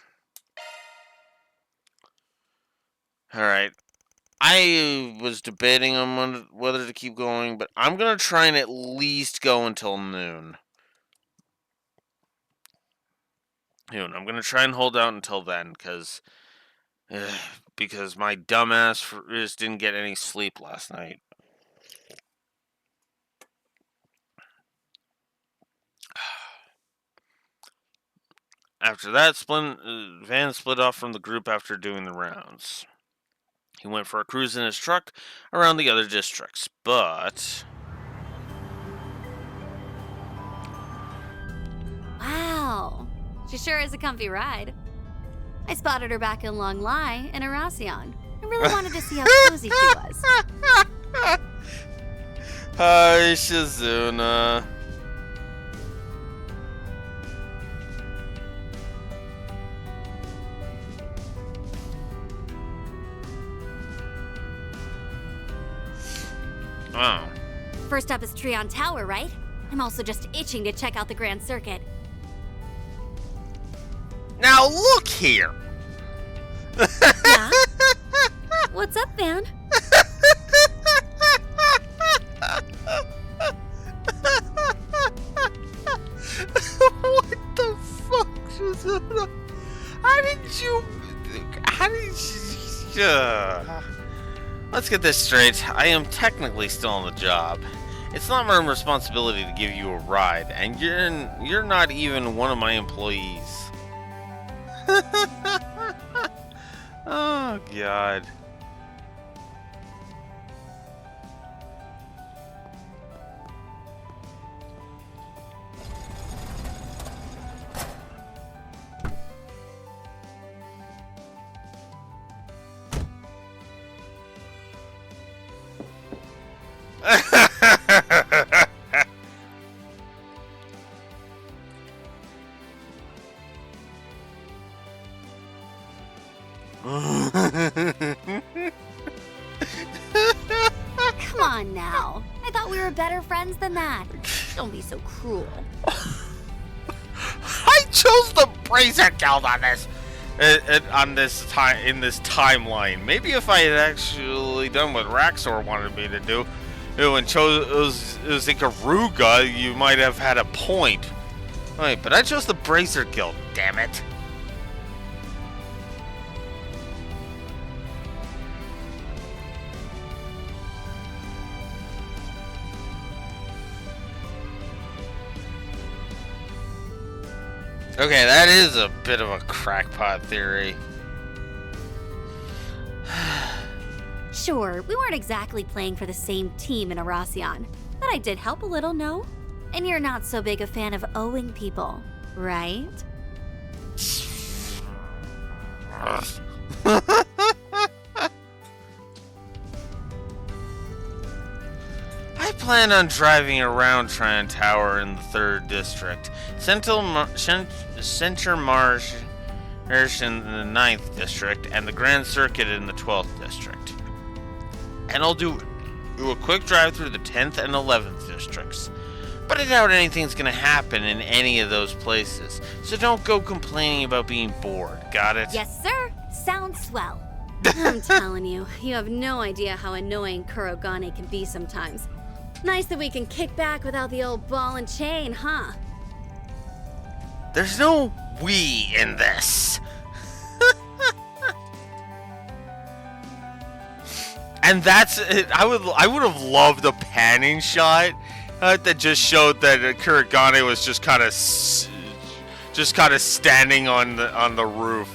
Alright. I was debating on whether to keep going, but I'm going to try and at least go until noon. I'm gonna try and hold out until then, because my dumbass just didn't get any sleep last night. After that, Van split off from the group after doing the rounds. He went for a cruise in his truck around the other districts, but... Wow. She sure is a comfy ride. I spotted her back in Long Lai in Arasion. I really wanted to see how cozy she was. Hi, Shizuna. Oh. First up is Trion Tower, right? I'm also just itching to check out the Grand Circuit. Now look here! Yeah? What's up, Van? What the fuck, Shizuna? How did you... Let's get this straight. I am technically still on the job. It's not my responsibility to give you a ride, and you're not even one of my employees. Oh, God. Come on now. I thought we were better friends than that. Don't be so cruel. I chose the Brazier Guild on this, in this timeline. Maybe if I had actually done what Raxor wanted me to do, and chose Ikaruga, you might have had a point. Wait, but I chose the Brazier Guild. Damn it. Okay, that is a bit of a crackpot theory. Sure, we weren't exactly playing for the same team in Arasion, but I did help a little, no? And you're not so big a fan of owing people, right? I plan on driving around Tryon Tower in the 3rd District, Center Marsh in the 9th District, and the Grand Circuit in the 12th District. And I'll do a quick drive through the 10th and 11th Districts. But I doubt anything's gonna happen in any of those places, so don't go complaining about being bored, got it? Yes, sir. Sounds swell. I'm telling you, you have no idea how annoying Kurogane can be sometimes. Nice that we can kick back without the old ball and chain, huh? There's no we in this. And that's it. I would have loved a panning shot that just showed that Kurogane was just kind of standing on the roof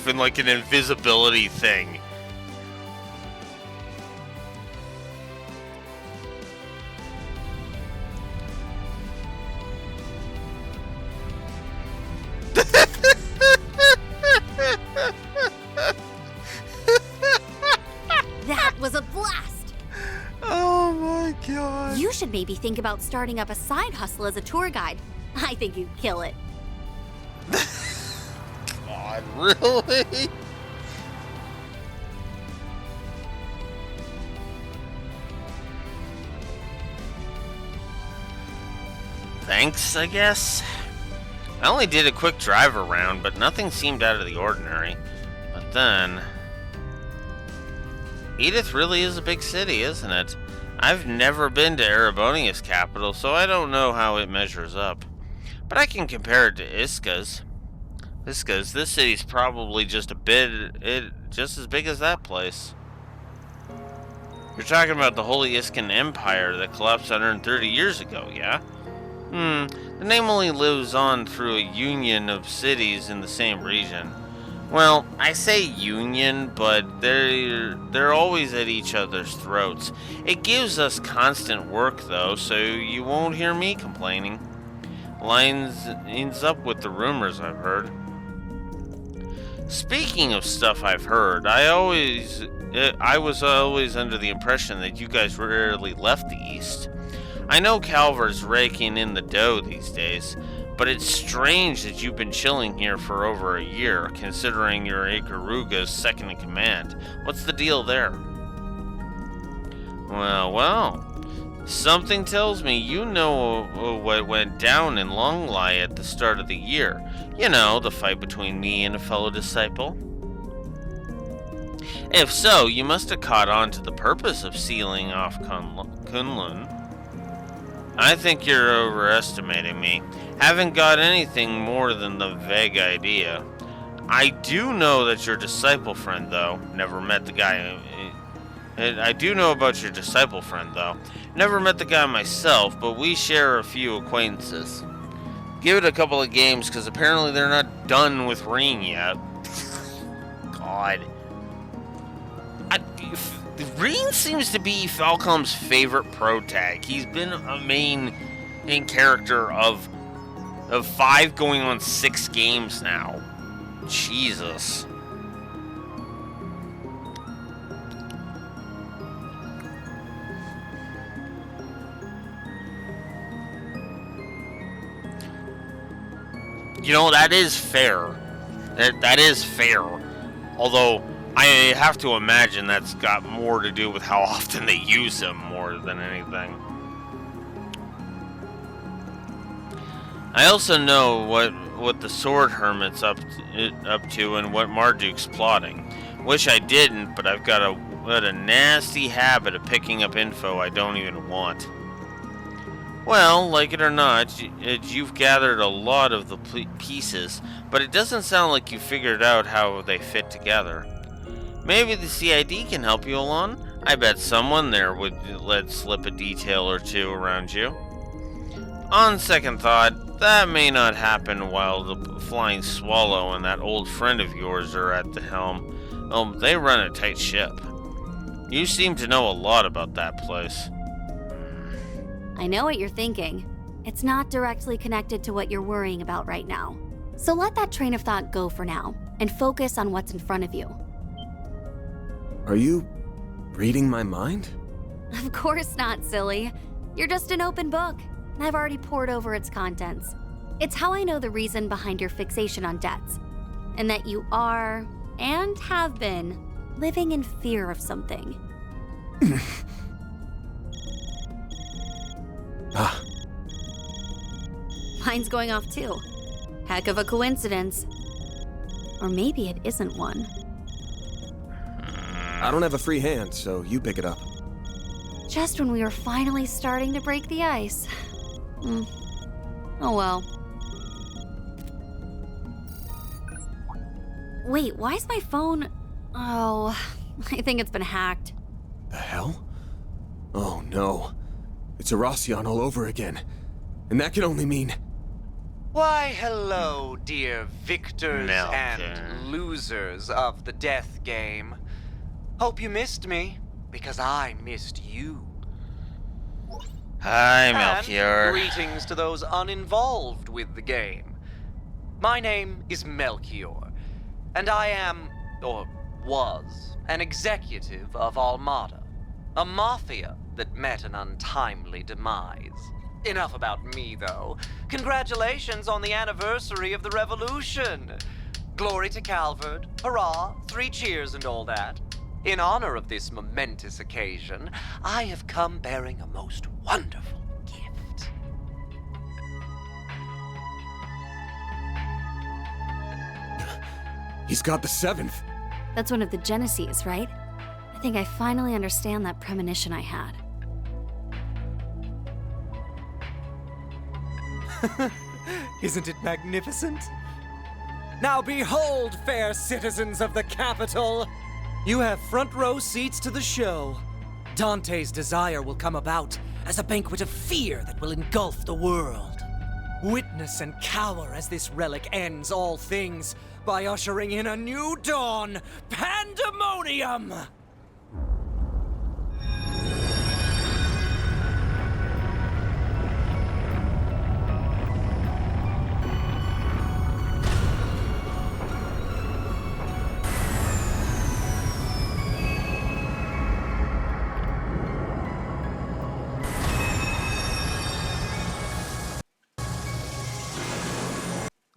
in like an invisibility thing. That was a blast! Oh my god. You should maybe think about starting up a side hustle as a tour guide. I think you'd kill it. God, really? Thanks, I guess. I only did a quick drive around, but nothing seemed out of the ordinary. But then... Edith really is a big city, isn't it? I've never been to Erebonia's capital, so I don't know how it measures up. But I can compare it to Iska's. This city's probably just just as big as that place. You're talking about the Holy Iskan Empire that collapsed 130 years ago, yeah? The name only lives on through a union of cities in the same region. Well, I say union, but they're always at each other's throats. It gives us constant work, though, so you won't hear me complaining. Lines up with the rumors I've heard. Speaking of stuff I've heard, I was always under the impression that you guys rarely left the East. I know Calver's raking in the dough these days, but it's strange that you've been chilling here for over a year, considering you're Ikaruga's second in command. What's the deal there? Well, something tells me you know what went down in Longlai at the start of the year. You know, the fight between me and a fellow disciple. If so, you must have caught on to the purpose of sealing off Kunlun. I think you're overestimating me. Haven't got anything more than the vague idea. I do know that your disciple friend, though. Never met the guy. I do know about your disciple friend, though. Never met the guy myself, but we share a few acquaintances. Give it a couple of games, because apparently they're not done with Reen yet. God. Reen seems to be Falcom's favorite pro tag. He's been a main character of 5 going on 6 games now. Jesus. You know, that is fair. That is fair. Although, I have to imagine that's got more to do with how often they use him more than anything. I also know what the Sword Hermit's up to and what Marduk's plotting. Wish I didn't, but I've got a nasty habit of picking up info I don't even want. Well, like it or not, you've gathered a lot of the pieces, but it doesn't sound like you figured out how they fit together. Maybe the CID can help you along? I bet someone there would let slip a detail or two around you. On second thought, that may not happen while the Flying Swallow and that old friend of yours are at the helm. They run a tight ship. You seem to know a lot about that place. I know what you're thinking. It's not directly connected to what you're worrying about right now. So let that train of thought go for now, and focus on what's in front of you. Are you reading my mind? Of course not, silly. You're just an open book, and I've already pored over its contents. It's how I know the reason behind your fixation on debts, and that you are, and have been, living in fear of something. Mine's going off too. Heck of a coincidence. Or maybe it isn't one. I don't have a free hand, so you pick it up. Just when we were finally starting to break the ice. Oh well. Wait, why is my phone... Oh, I think it's been hacked. The hell? Oh no. It's Erosian all over again. And that can only mean... Why, hello, dear victors Melton. and losers of the death game. Hope you missed me, because I missed you. Hi, Melchior. And greetings to those uninvolved with the game. My name is Melchior, and I am, or was, an executive of Almada, a mafia that met an untimely demise. Enough about me, though. Congratulations on the anniversary of the revolution. Glory to Calvard, hurrah, 3 cheers and all that. In honor of this momentous occasion, I have come bearing a most wonderful gift. He's got the 7th. That's one of the Genesees, right? I think I finally understand that premonition I had. Isn't it magnificent? Now behold, fair citizens of the capital! You have front row seats to the show. Dante's desire will come about as a banquet of fear that will engulf the world. Witness and cower as this relic ends all things by ushering in a new dawn, pandemonium!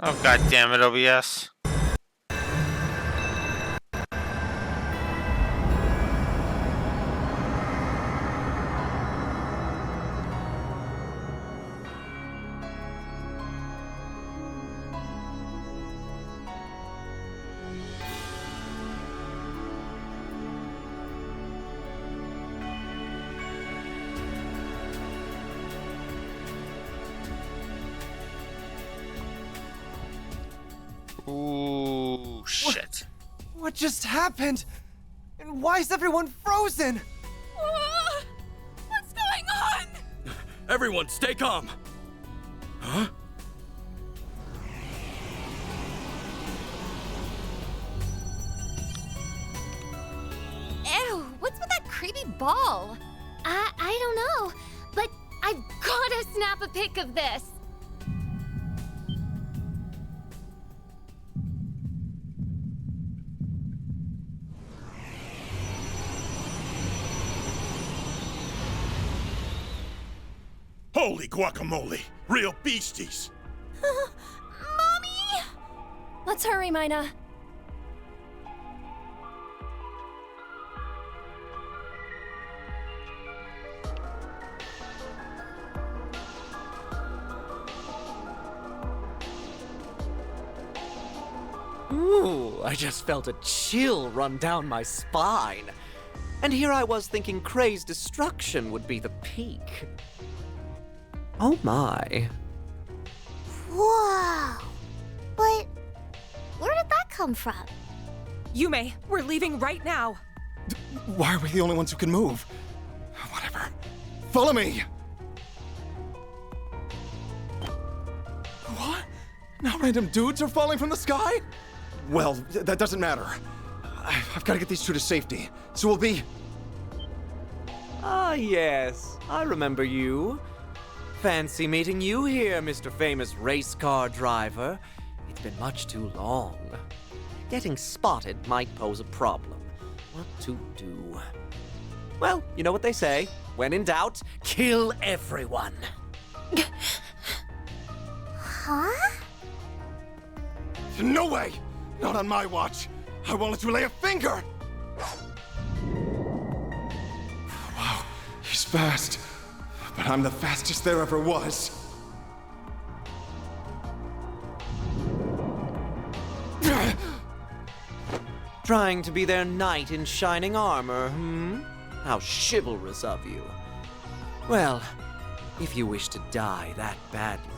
Oh, god damn it, OBS. Ooh, shit. What just happened? And why is everyone frozen? What's going on? Everyone, stay calm. Huh? Ew, what's with that creepy ball? I don't know, but I've gotta snap a pic of this. Holy guacamole! Real beasties! Mommy! Let's hurry, Mina. Ooh, I just felt a chill run down my spine. And here I was thinking Kray's destruction would be the peak. Oh my. Whoa! But where did that come from? Yume, we're leaving right now. Why are we the only ones who can move? Whatever. Follow me! What? Now random dudes are falling from the sky? Well, that doesn't matter. I've got to get these two to safety, so we'll be... Ah, yes. I remember you. Fancy meeting you here, Mr. Famous race car driver. It's been much too long. Getting spotted might pose a problem. What to do? Well, you know what they say. When in doubt, kill everyone. Huh? No way! Not on my watch! I won't let you lay a finger! Wow, he's fast. But I'm the fastest there ever was. Trying to be their knight in shining armor, hmm? How chivalrous of you. Well, if you wish to die that badly,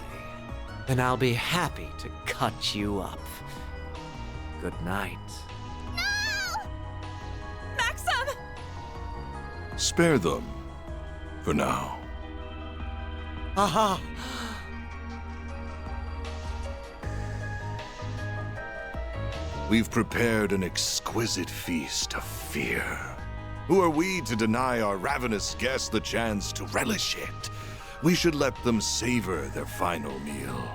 then I'll be happy to cut you up. Good night. Maxim! Spare them. For now. Aha! We've prepared an exquisite feast of fear. Who are we to deny our ravenous guests the chance to relish it? We should let them savor their final meal.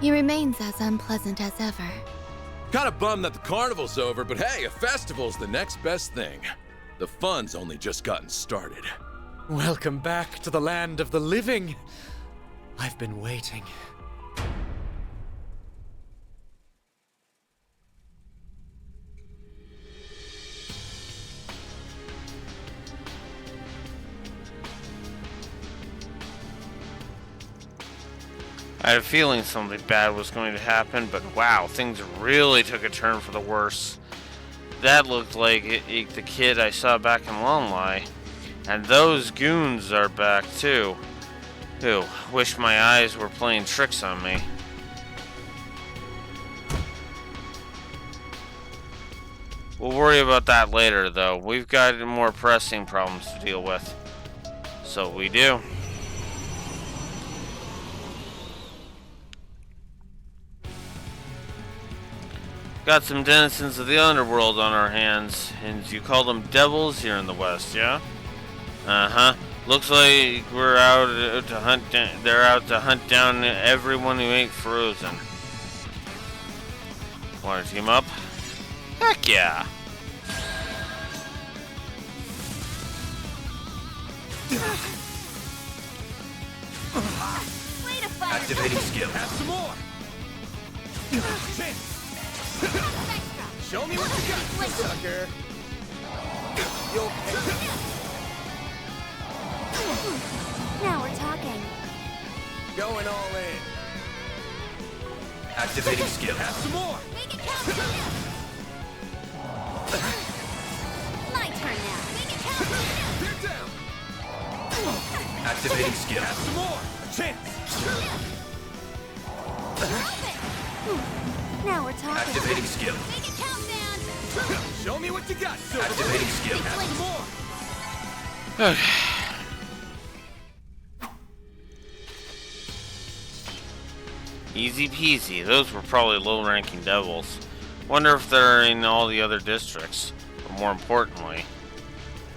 He remains as unpleasant as ever. Kinda bummed that the carnival's over, but hey, a festival's the next best thing. The fun's only just gotten started. Welcome back to the land of the living. I've been waiting. I had a feeling something bad was going to happen, but wow, things really took a turn for the worse. That looked like the kid I saw back in Longlie. And those goons are back too. Ew, wish my eyes were playing tricks on me. We'll worry about that later, though. We've got more pressing problems to deal with. So we do. Got some denizens of the underworld on our hands, and you call them devils here in the West, yeah? Uh-huh. Looks like we're out to hunt. They're out to hunt down everyone who ain't frozen. Want to team up? Heck yeah! Activating skill. Have some more. Show me what you got, sucker. You'll pay. Now we're talking. Going all in. Activating skill. Have some more. Make it count. My turn now. Make it count. They're down. Activating skill. Have some more. A chance. Now we're talking. Activating skill. Make it count, man. Show me what you got, Silver. Activating skill. Have some more. Easy peasy. Those were probably low-ranking devils. Wonder if they're in all the other districts. But more importantly,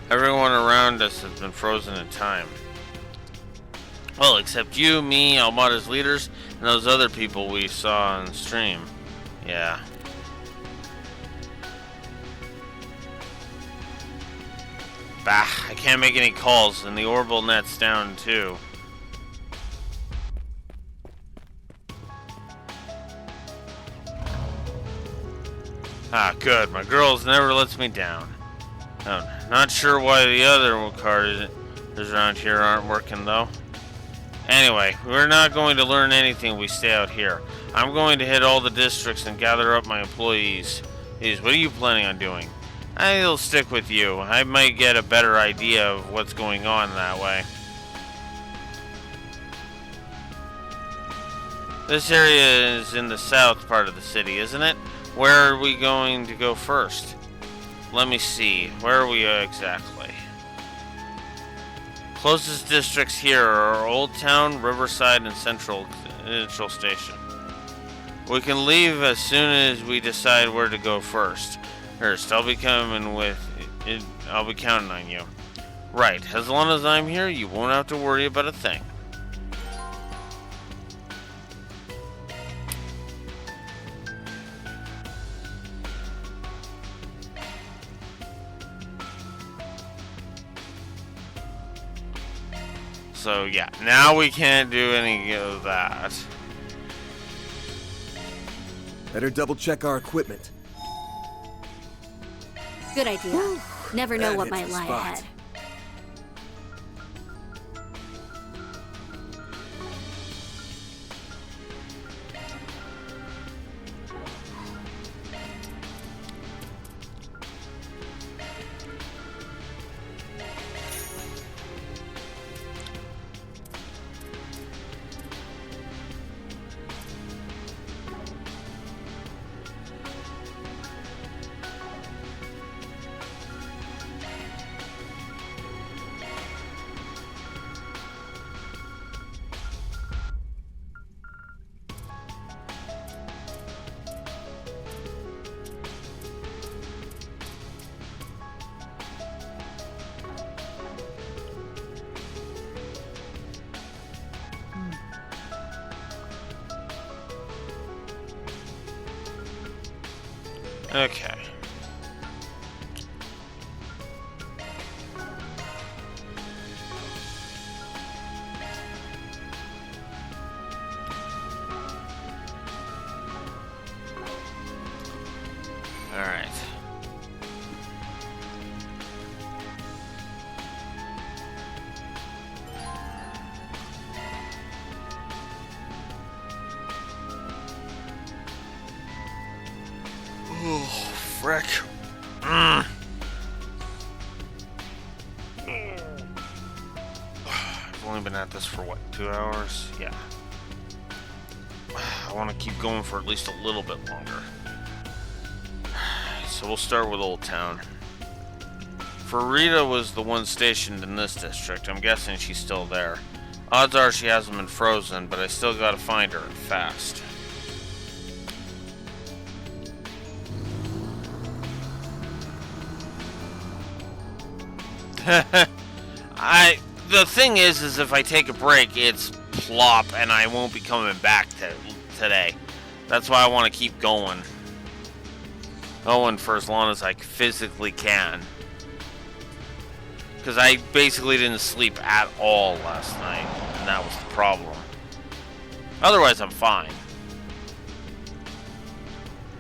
everyone around us has been frozen in time. Well, except you, me, Almada's leaders, and those other people we saw on stream. Yeah. Bah, I can't make any calls, and the orbital net's down too. Ah, good. My girls never lets me down. Oh, not sure why the other cars around here aren't working, though. Anyway, we're not going to learn anything if we stay out here. I'm going to hit all the districts and gather up my employees. What are you planning on doing? I'll stick with you. I might get a better idea of what's going on that way. This area is in the south part of the city, isn't it? Where are we going to go first? Let me see. Where are we exactly? Closest districts here are Old Town, Riverside, and Central Station. We can leave as soon as we decide where to go first. I'll be coming with it. I'll be counting on you. Right. As long as I'm here, you won't have to worry about a thing. So yeah, now we can't do any of that. Better double check our equipment. Good idea. Never know That what hits might the lie spot. ahead. Okay. All right. Oh, frick. this for what, 2 hours? Yeah. I want to keep going for at least a little bit longer. So we'll start with Old Town. Farida was the one stationed in this district. I'm guessing she's still there. Odds are she hasn't been frozen, but I still gotta find her, and fast. The thing is if I take a break, it's plop, and I won't be coming back today. That's why I want to keep going. Going for as long as I physically can. Because I basically didn't sleep at all last night, and that was the problem. Otherwise, I'm fine.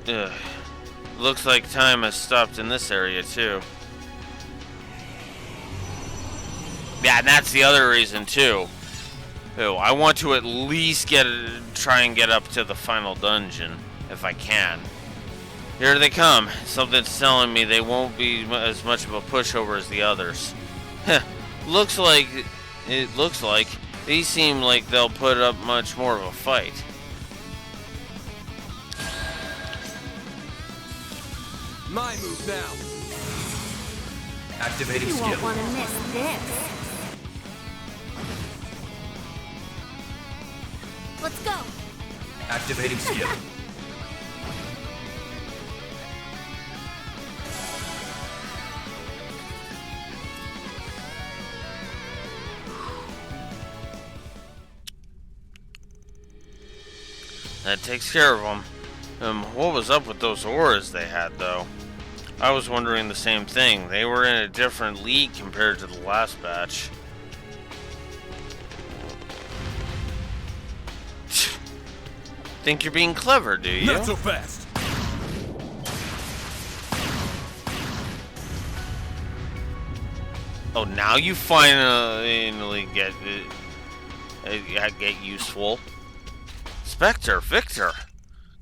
Ugh. Looks like time has stopped in this area, too. Yeah, and that's the other reason, too. I want to at least try and get up to the final dungeon, if I can. Here they come. Something's telling me they won't be as much of a pushover as the others. Looks like these seem like they'll put up much more of a fight. My move now. Activating You skill. won't want to miss this. Let's go. Activating skill. That takes care of them. What was up with those auras they had, though? I was wondering the same thing. They were in a different league compared to the last batch. Think you're being clever, do you? Not so fast. Oh, now you finally get useful. Spectre, Victor.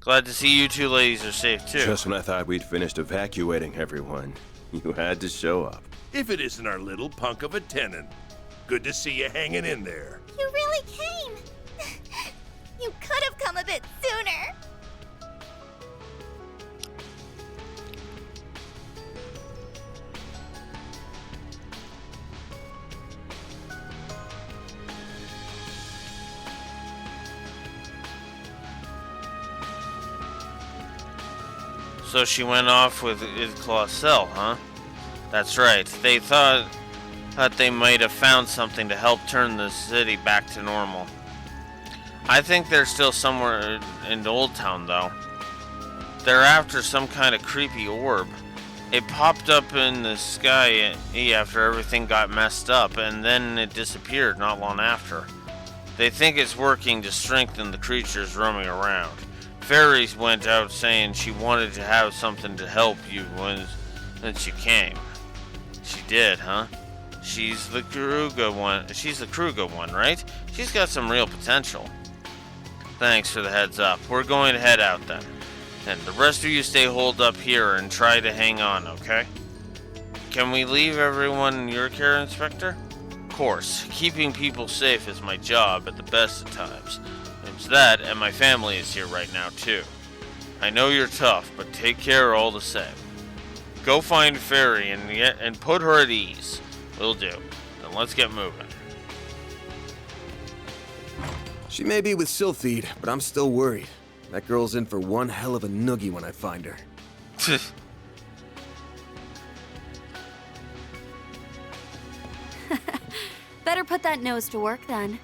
Glad to see you two ladies are safe too. Just when I thought we'd finished evacuating everyone, you had to show up. If it isn't our little punk of a tenant. Good to see you hanging in there. You really came. You could have come a bit sooner. So she went off with Clausel, huh? That's right. They thought they might have found something to help turn the city back to normal. I think they're still somewhere in Old Town, though. They're after some kind of creepy orb. It popped up in the sky after everything got messed up, and then it disappeared not long after. They think it's working to strengthen the creatures roaming around. Fairies went out saying she wanted to have something to help you when she came. She did, huh? She's the Kruga one. She's the Kruga one, right? She's got some real potential. Thanks for the heads up. We're going to head out then. And the rest of you stay holed up here and try to hang on, okay? Can we leave everyone in your care, Inspector? Of course. Keeping people safe is my job at the best of times. It's that, and my family is here right now, too. I know you're tough, but take care all the same. Go find Fairy and put her at ease. Will do. Then let's get moving. She may be with Sylphide, but I'm still worried. That girl's in for one hell of a noogie when I find her. Better put that nose to work then.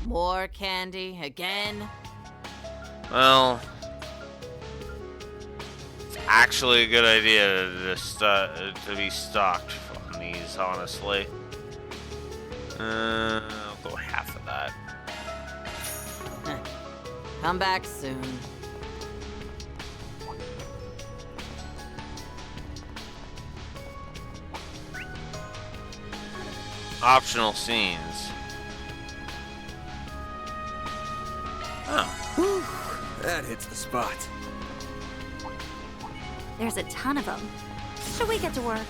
More candy again? Well, it's actually a good idea to be stocked on these, honestly. I'll go half of that. Come back soon. Optional scenes. Whew, that hits the spot. There's a ton of them. Should we get to work?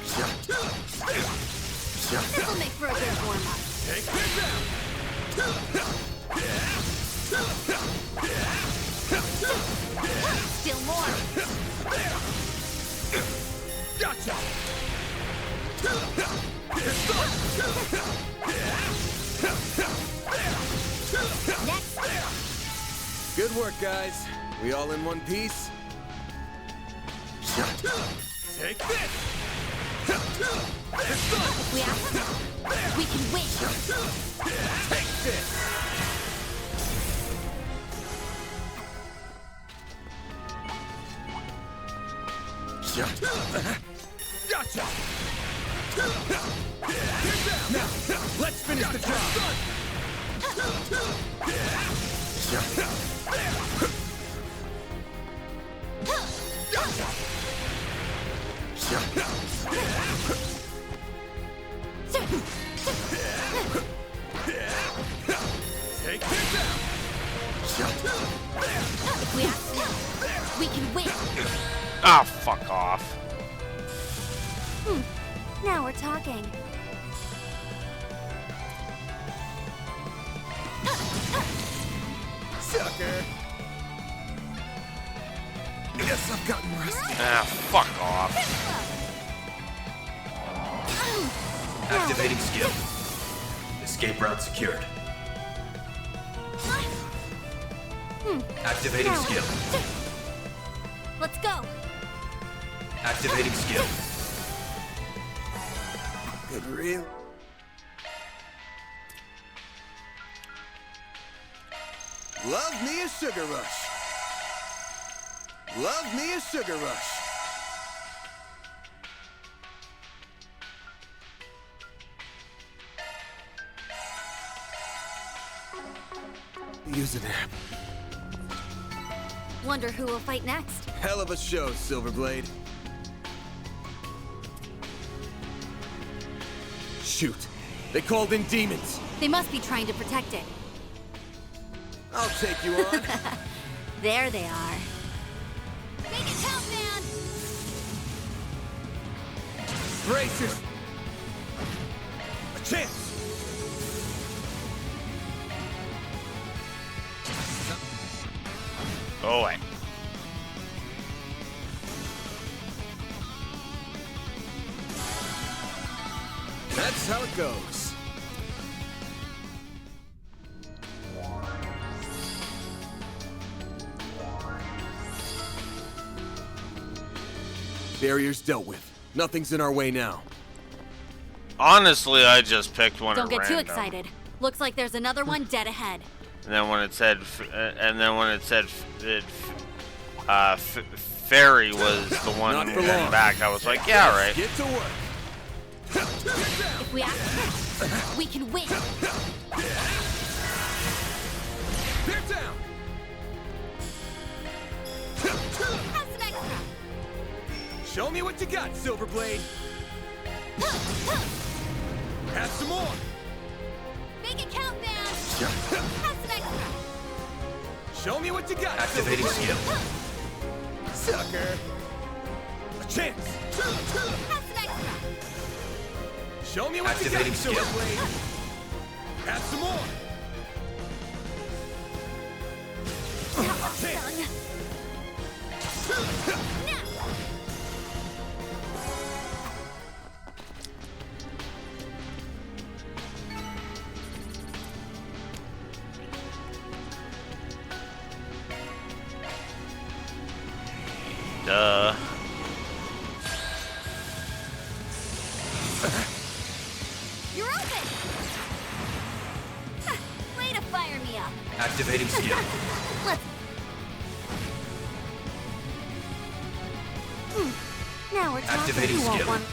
This'll make for a good warm-up. Take this out! Still more. Gotcha! Next. Good work, guys. We all in one piece? Take this! If we act, we can win. Take this! Gotcha! Now, let's finish the job! Take this out! If we act now, we can win. Ah, fuck off. Now we're talking. Sucker! Guess I've gotten rusty. Ah, fuck off. Activating skill. Escape route secured. Activating Now. skill. Let's go. Activating skill. Good real. Love me a sugar rush. Love me a sugar rush. Use an app. Wonder who will fight next. Hell of a show, Silverblade. Shoot. They called in demons. They must be trying to protect it. I'll take you on. There they are. Make it count, man! Braces. A chance. Go away. That's how it goes. Barrier's dealt with. Nothing's in our way now. Honestly, I just picked one Don't at get too random. excited. Looks like there's another one dead ahead. And then when it said, Fairy was the one Not who for came long. back, I was like, yeah, right. Get to work. If we act, we can win. They're down. Have some extra. Show me what you got, Silverblade. Have some more. Make it count, man. Have some extra. Show me what you got, Activating skill. Sucker. A chance. Have some extra. Show me what Activating you got, skill. Silverblade. Have some more. Almost done. Now. Duh. You're open. Way to fire me up. Activating skill. Let's. Now we're talking. Activating You won't skill. want-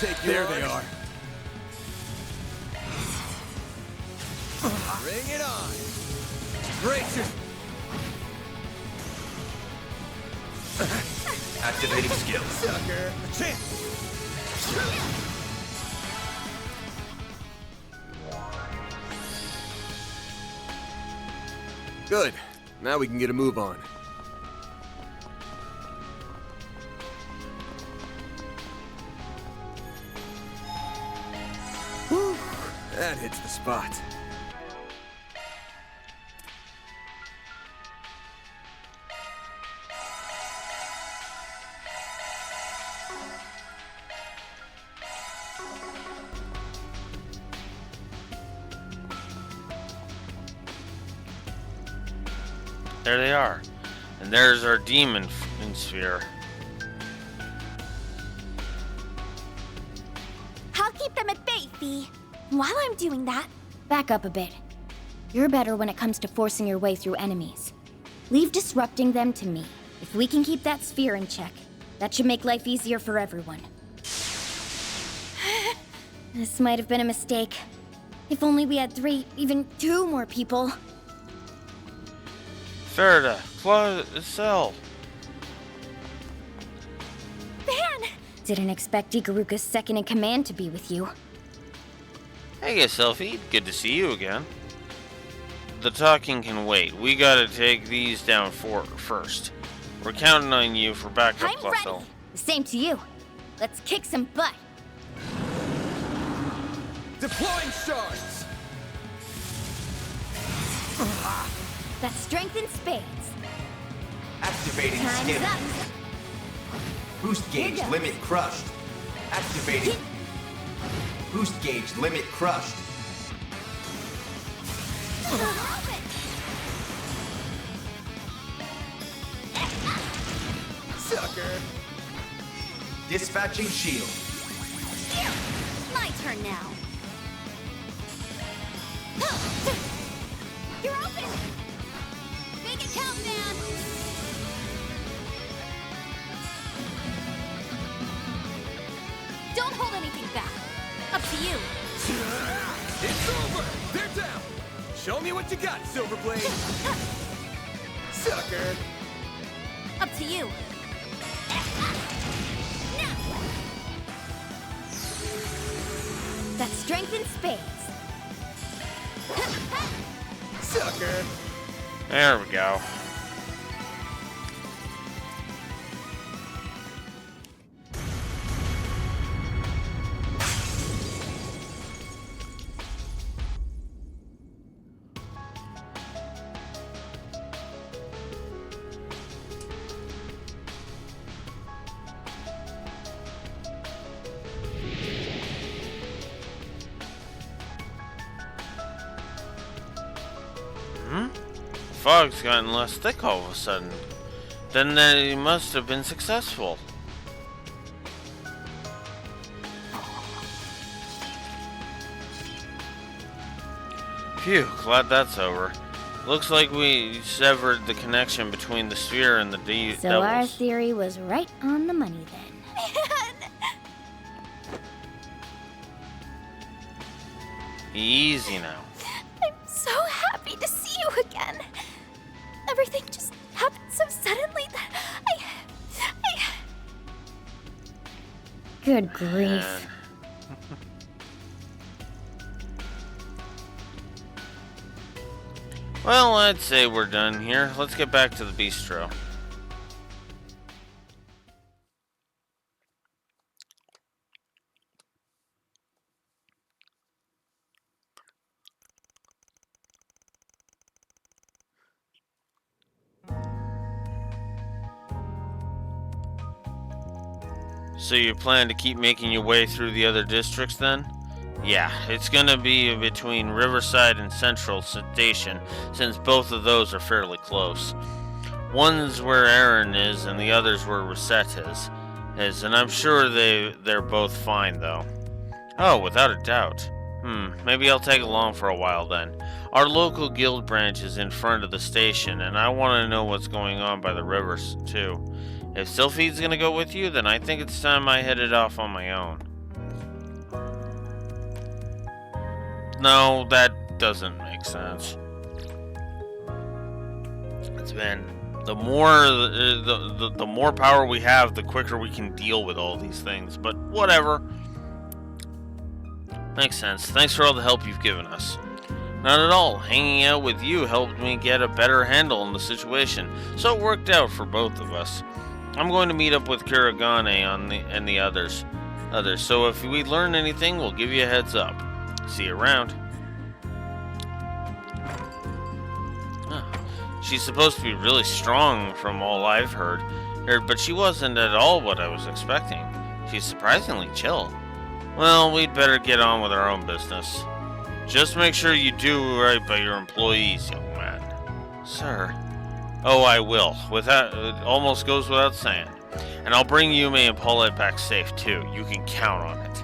take There they are. Bring it on. Gracious. Activating skill. Sucker. Chance. Good. Now we can get a move on. Whew. That hits the spot. There they are. And there's our demon sphere. I'll keep them at bay, Fee. While I'm doing that, back up a bit. You're better when it comes to forcing your way through enemies. Leave disrupting them to me. If we can keep that sphere in check, that should make life easier for everyone. This might have been a mistake. If only we had 3, even 2 more people. Farida, Claw, Cell. Van! Didn't expect Ikaruka's second in command to be with you. Hey, Selfie. Good to see you again. The talking can wait. We gotta take these down first. We're counting on you for backup, I'm ready! Cell. Same to you. Let's kick some butt. Deploying shards. That's strength in spades. Activating Time's skill. up. Boost gauge Here limit crushed. Activating. Boost gauge limit crushed. Sucker. Dispatching shield. My turn now. You're open! Make it count, man! Don't hold anything back. Up to you. It's over. They're down. Show me what you got, Silverblade. Sucker. Up to you. That's strength in spades. Sucker. There we go. Fog's gotten less thick all of a sudden. Then they must have been successful. Phew, glad that's over. Looks like we severed the connection between the sphere and the So our devils. theory was right on the money then. Easy now. I'm so happy to see you again. Everything just happened so suddenly that I... Good grief. Man. Well, I'd say we're done here. Let's get back to the bistro. So you plan to keep making your way through the other districts then? Yeah, it's gonna be between Riverside and Central Station, since both of those are fairly close. One's where Aaron is, and the other's where Reset is, and I'm sure they're both fine though. Oh, without a doubt. Maybe I'll tag along for a while then. Our local guild branch is in front of the station, and I want to know what's going on by the rivers too. If Sylphie's gonna go with you, then I think it's time I headed off on my own. no, that doesn't make sense. It's been the more power we have, the quicker we can deal with all these things. But whatever. Makes sense. Thanks for all the help you've given us. Not at all. Hanging out with you helped me get a better handle on the situation, so it worked out for both of us. I'm going to meet up with Kuragane and the others. So if we learn anything, we'll give you a heads up. See you around. She's supposed to be really strong from all I've heard, but she wasn't at all what I was expecting. She's surprisingly chill. Well, we'd better get on with our own business. Just make sure you do right by your employees, young man. Sir. Oh, I will. It almost goes without saying. And I'll bring Yume and Paulette back safe, too. You can count on it.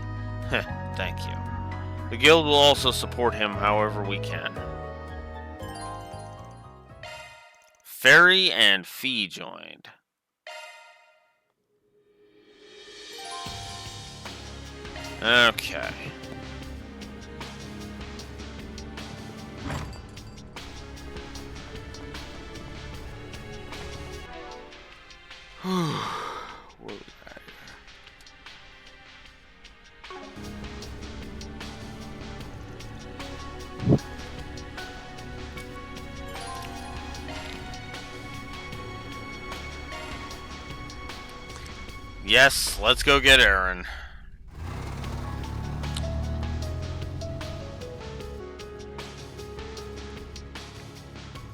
Thank you. The guild will also support him however we can. Fairy and Fee joined. Okay. What we got here? Yes, let's go get Aaron.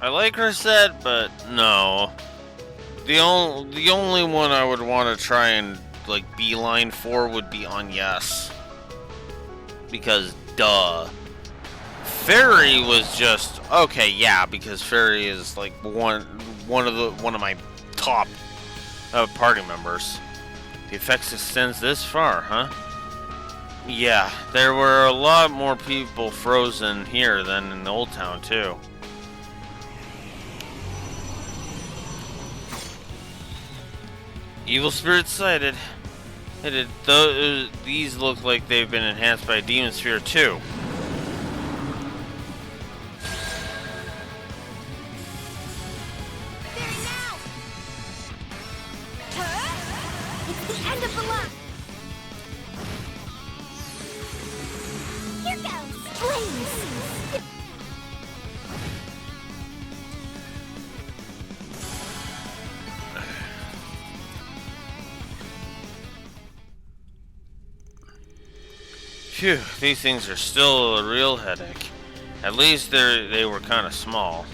I like her set, but no. The only one I would want to try and like beeline for would be on Yes. Because duh. Fairy was just okay, yeah, because Fairy is like one of my top party members. The effects extends this far, huh? Yeah, there were a lot more people frozen here than in the Old Town too. Evil spirits sighted. These look like they've been enhanced by a demon sphere too. It's the end of the line. Here goes flames. Phew, these things are still a real headache. At least they were kind of small.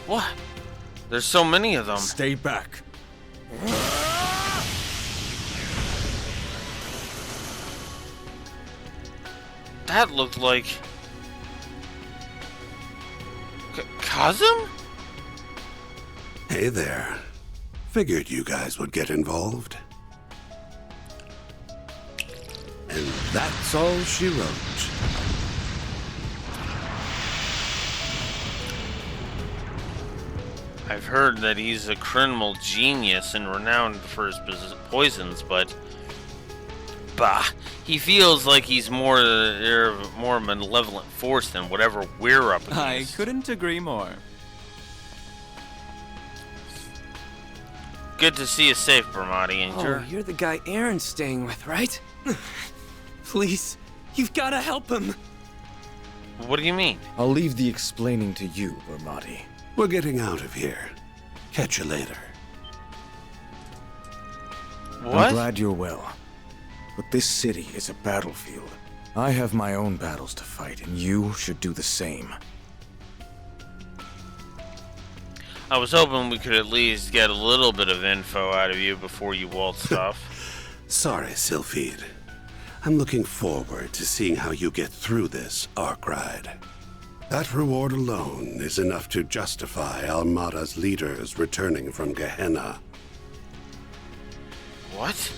What? There's so many of them. Stay back. That looked like... Kazum? Hey there. Figured you guys would get involved. And that's all she wrote. I've heard that he's a criminal genius and renowned for his poisons, but... Bah, he feels like he's more malevolent force than whatever we're up against. I couldn't agree more. Good to see you safe, Bramati, and you're the guy Aaron's staying with, right? Please, you've got to help him. What do you mean? I'll leave the explaining to you, Bramati. We're getting out of here. Catch you later. What? I'm glad you're well. But this city is a battlefield. I have my own battles to fight, and you should do the same. I was hoping we could at least get a little bit of info out of you before you waltzed off. Sorry, Sylphide. I'm looking forward to seeing how you get through this arc ride. That reward alone is enough to justify Almada's leaders returning from Gehenna. What?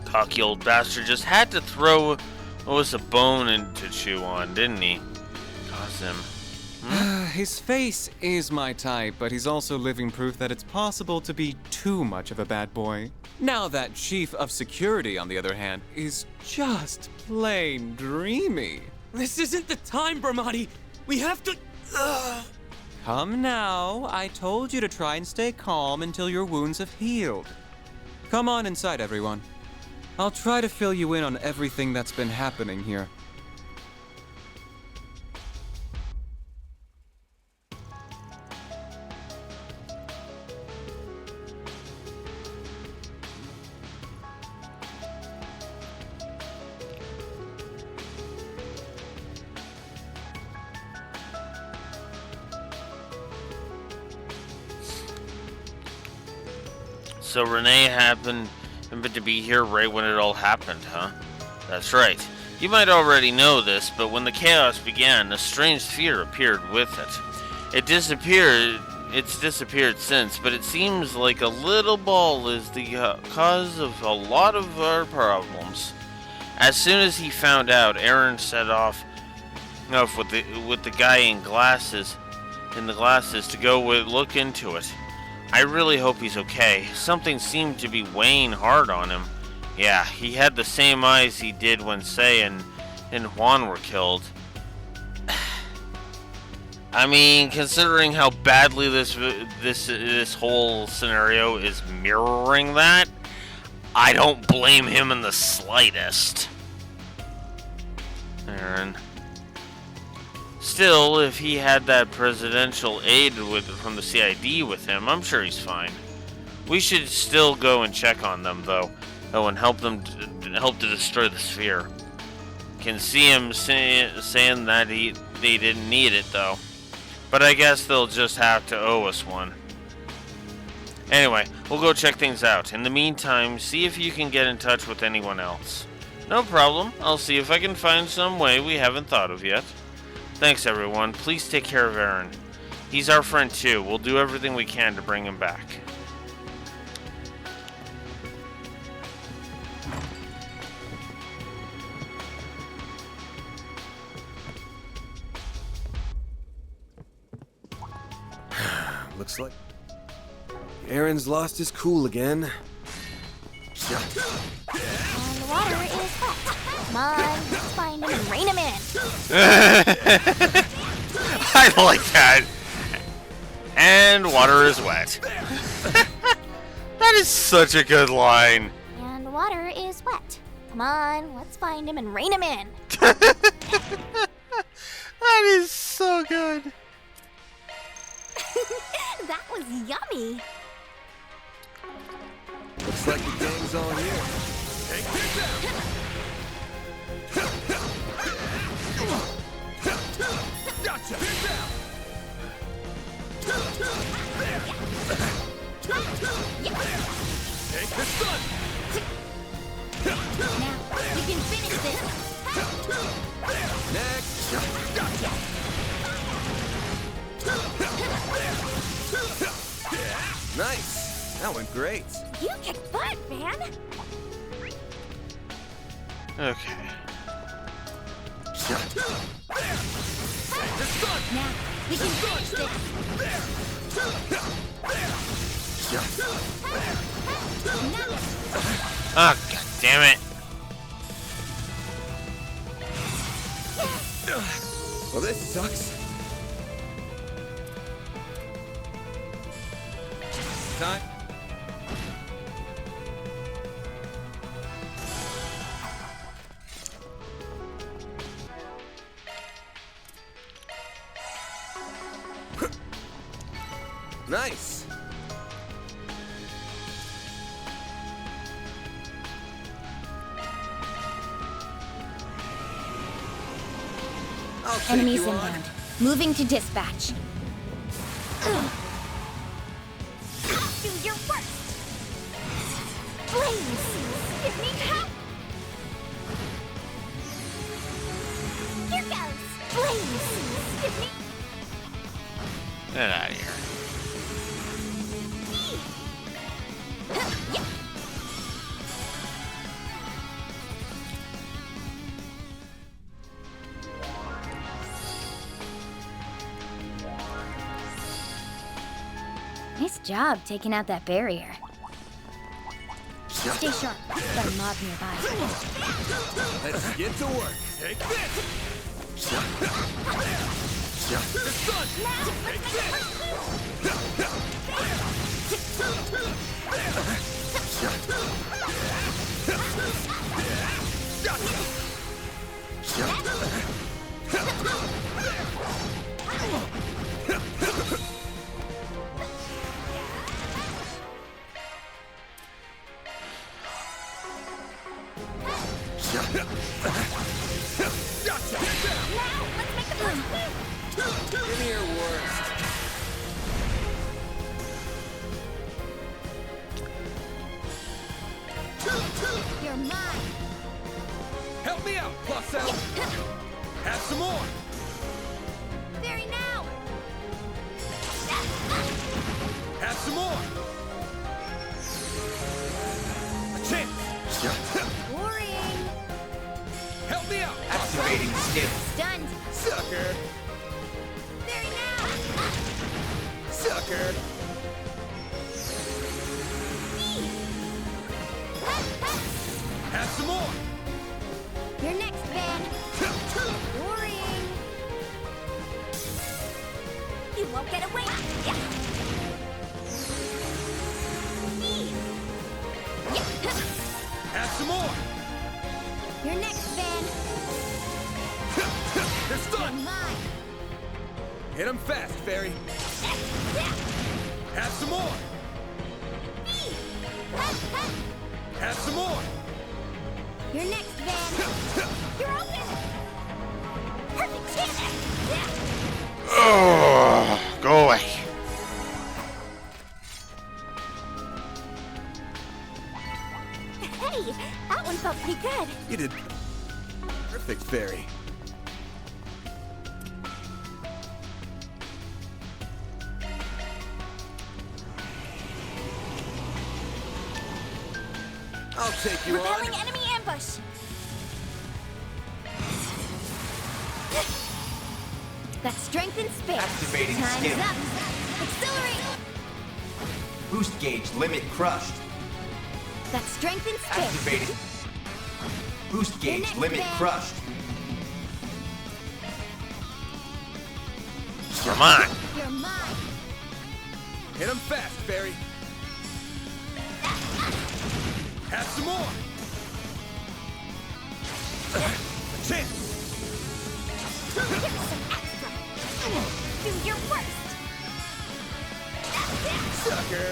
Cocky old bastard just had to throw us a bone to chew on, didn't he? Cause him. His face is my type, but he's also living proof that it's possible to be too much of a bad boy. Now that Chief of Security, on the other hand, is just plain dreamy. This isn't the time, Bramati. We have to... Come now, I told you to try and stay calm until your wounds have healed. Come on inside, everyone. I'll try to fill you in on everything that's been happening here. So Renee happened to be here right when it all happened, huh? That's right. You might already know this, but when the chaos began, a strange sphere appeared with it. It's disappeared since, but it seems like a little ball is the cause of a lot of our problems. As soon as he found out, Aaron set off with the guy in the glasses to go look into it. I really hope he's okay. Something seemed to be weighing hard on him. Yeah, he had the same eyes he did when Sei and Juan were killed. I mean, considering how badly this whole scenario is mirroring that, I don't blame him in the slightest. Aaron. Still, if he had that presidential aide from the CID with him, I'm sure he's fine. We should still go and check on them, though. And help them help to destroy the sphere. Can see him saying that they didn't need it, though. But I guess they'll just have to owe us one. Anyway, we'll go check things out. In the meantime, see if you can get in touch with anyone else. No problem. I'll see if I can find some way we haven't thought of yet. Thanks, everyone. Please take care of Aaron. He's our friend, too. We'll do everything we can to bring him back. Looks like Aaron's lost his cool again. And the water is hot. Come on, let's find him and rein him in. I like that. And water is wet. That is such a good line. And the water is wet. Come on, let's find him and rein him in. That is so good. That was yummy. Looks like the gang's all here. Take this down. Gotcha. Get down. Take the sun. Now, we can finish this. Next. Gotcha. Nice. That went great. You kick butt, man. Okay. Now, we can finish this. Ah, god damn it. Well, this sucks. Time. Nice. Enemies inbound. Moving to dispatch. Do your worst. Blaze, give me help. Here goes. Blaze, give me. Get out of here. Nice job taking out that barrier. Stay sharp. Got a mob nearby. Let's get to work. Take this! It's done! Take Give me your worst. You're mine. Help me out, Plus L! Have some more! Very now. Have some more! A chance! Worrying. Help me out! Activating skill. Stunned. Sucker! Very now. Sucker! Have some more! You're next, Van. Worrying. You won't get away. Have some more! You're next, Van. They're stunned! You're mine. Hit him fast, Fairy! Have some more! Have some more! You're next, Van. You're open. Perfect chance. Oh, go away. Hey, that one felt pretty good. You did perfect, Fairy. I'll take you on. Repelling enemy ambush. That strength and space. Activating Time's skill. up. Accelerate. Boost gauge limit crushed. That strength and space. Activating. Boost gauge next, limit Van. crushed. Come on. You're mine. Hit him fast, Fairy! Have some more! A chance! Here's some extra. Do your worst. Sucker!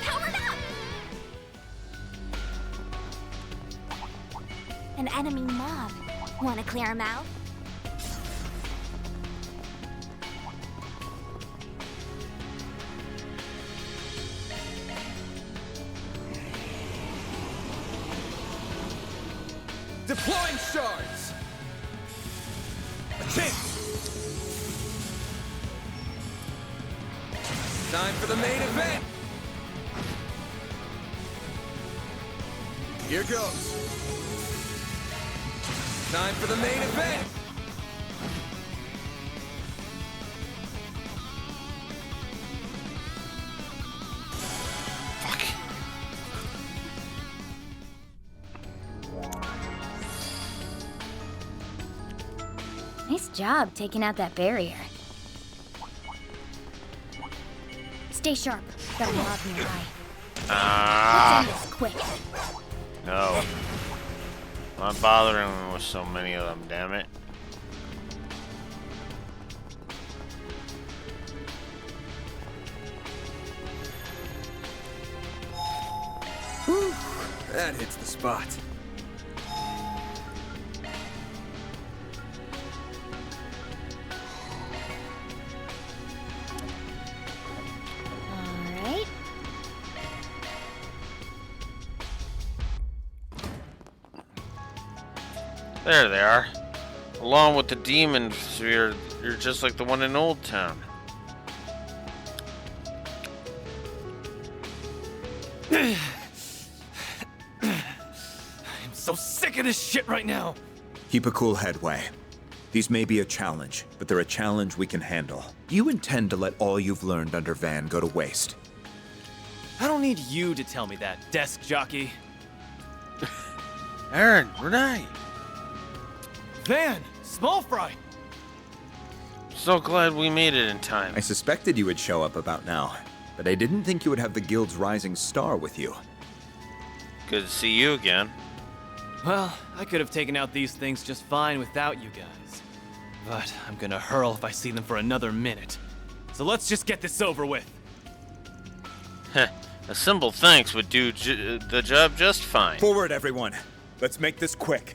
Powered up. An enemy mob. Want to clear him out? Deploying shards! A chance! Time for the main event! Here goes! Time for the main event! Nice job taking out that barrier. Stay sharp. Got a mob nearby. Let's end this quick. No. I'm not bothering me with so many of them, damn it. Whew, that hits the spot. Alright. There they are. Along with the demon sphere, you're just like the one in Old Town. I'm so sick of this shit right now. Keep a cool head, Way. These may be a challenge, but they're a challenge we can handle. Do you intend to let all you've learned under Van go to waste? I don't need you to tell me that, desk jockey. Aaron, Renee. Van, small fry. So glad we made it in time. I suspected you would show up about now, but I didn't think you would have the Guild's rising star with you. Good to see you again. Well, I could have taken out these things just fine without you guys. But I'm gonna hurl if I see them for another minute. So let's just get this over with. Heh, a simple thanks would do the job just fine. Forward, everyone. Let's make this quick.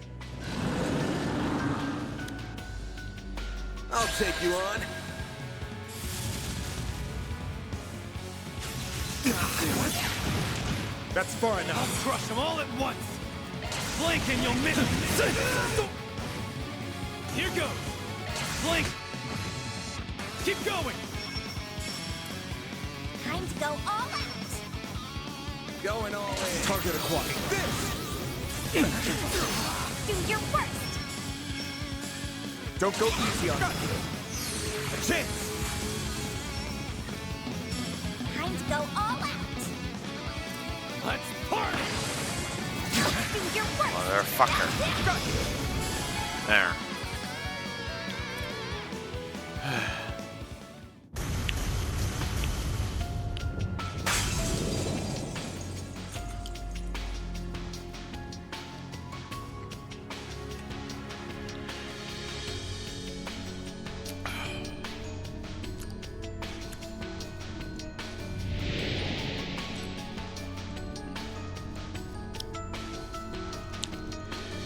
I'll take you on. That's far enough. I'll crush them all at once. Blink and you'll miss. Here goes. Blink. Keep going. Time to go all out. Going all in. Target acquired. Do your worst. Don't go easy on me. A chance. Time to go all out. Let's party. Do your worst. Motherfucker. There.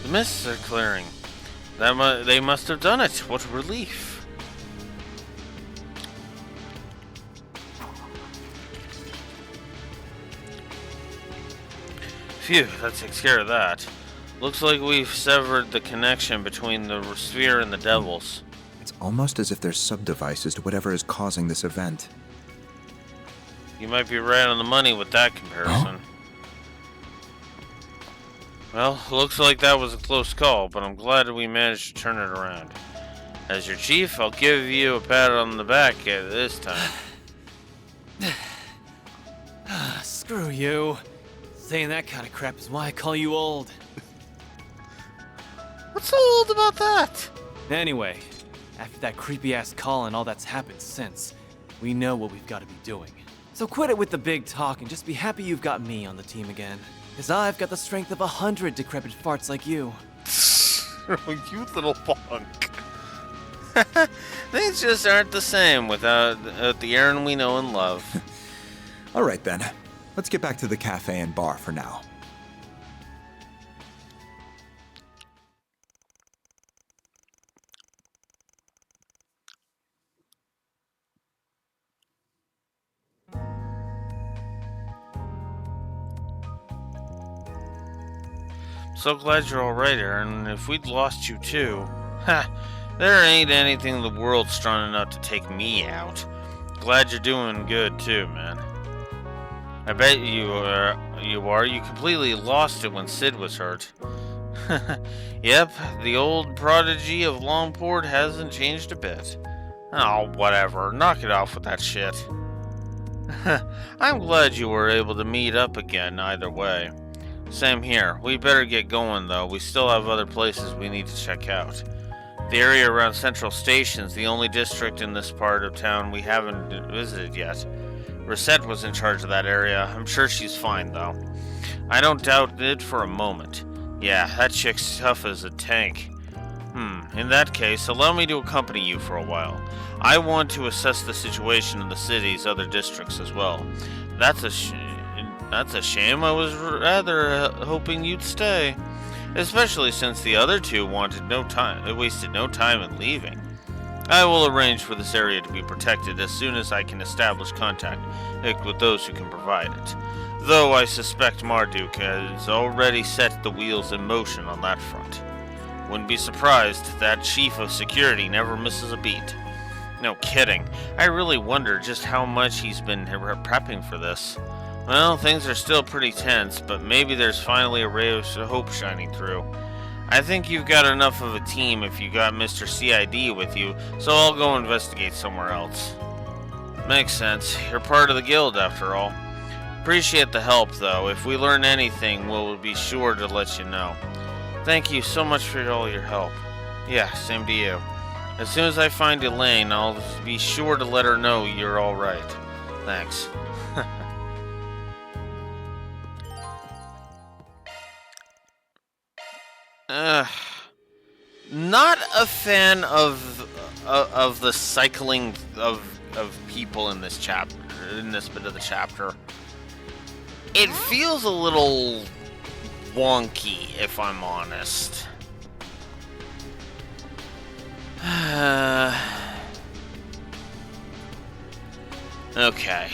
The mists are clearing. They must have done it. What relief. Phew, that takes care of that. Looks like we've severed the connection between the sphere and the devils. It's almost as if there's sub-devices to whatever is causing this event. You might be right on the money with that comparison. Well, looks like that was a close call, but I'm glad we managed to turn it around. As your chief, I'll give you a pat on the back this time. Screw you. Saying that kind of crap is why I call you old. What's so old about that? Anyway, after that creepy-ass call and all that's happened since, we know what we've got to be doing. So quit it with the big talk and just be happy you've got me on the team again. Because I've got the strength of 100 decrepit farts like you. You little punk. Things just aren't the same without the Aaron we know and love. All right then. Let's get back to the cafe and bar for now. So glad you're alright, Aaron. If we'd lost you too, there ain't anything in the world strong enough to take me out. Glad you're doing good too, man. I bet you are. You completely lost it when Sid was hurt. Yep, the old prodigy of Longport hasn't changed a bit. Oh, whatever. Knock it off with that shit. I'm glad you were able to meet up again either way. Same here. We better get going, though. We still have other places we need to check out. The area around Central Station's the only district in this part of town we haven't visited yet. Rosette was in charge of that area. I'm sure she's fine, though. I don't doubt it for a moment. Yeah, that chick's tough as a tank. In that case, allow me to accompany you for a while. I want to assess the situation in the city's other districts as well. That's a shame. I was rather hoping you'd stay. Especially since the other two wasted no time in leaving. I will arrange for this area to be protected as soon as I can establish contact with those who can provide it. Though I suspect Marduk has already set the wheels in motion on that front. Wouldn't be surprised that chief of security never misses a beat. No kidding. I really wonder just how much he's been prepping for this. Well, things are still pretty tense, but maybe there's finally a ray of hope shining through. I think you've got enough of a team if you got Mr. CID with you, so I'll go investigate somewhere else. Makes sense. You're part of the guild, after all. Appreciate the help, though. If we learn anything, we'll be sure to let you know. Thank you so much for all your help. Yeah, same to you. As soon as I find Elaine, I'll be sure to let her know you're alright. Thanks. Not a fan of the cycling of people in this chapter, in this bit of the chapter. It feels a little wonky, if I'm honest. Okay.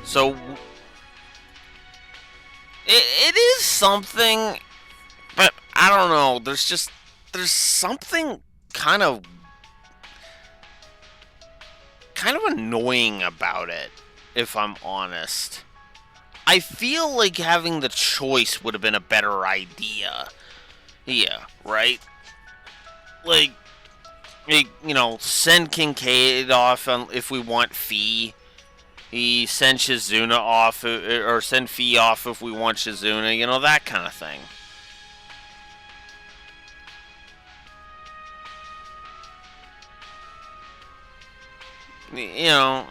So it is something, but I don't know. There's something kind of annoying about it, if I'm honest. I feel like having the choice would have been a better idea. Yeah, right? Like, you know, send Kincaid off if we want Fee. He send Shizuna off, or send Fee off if we want Shizuna, you know, that kind of thing. You know,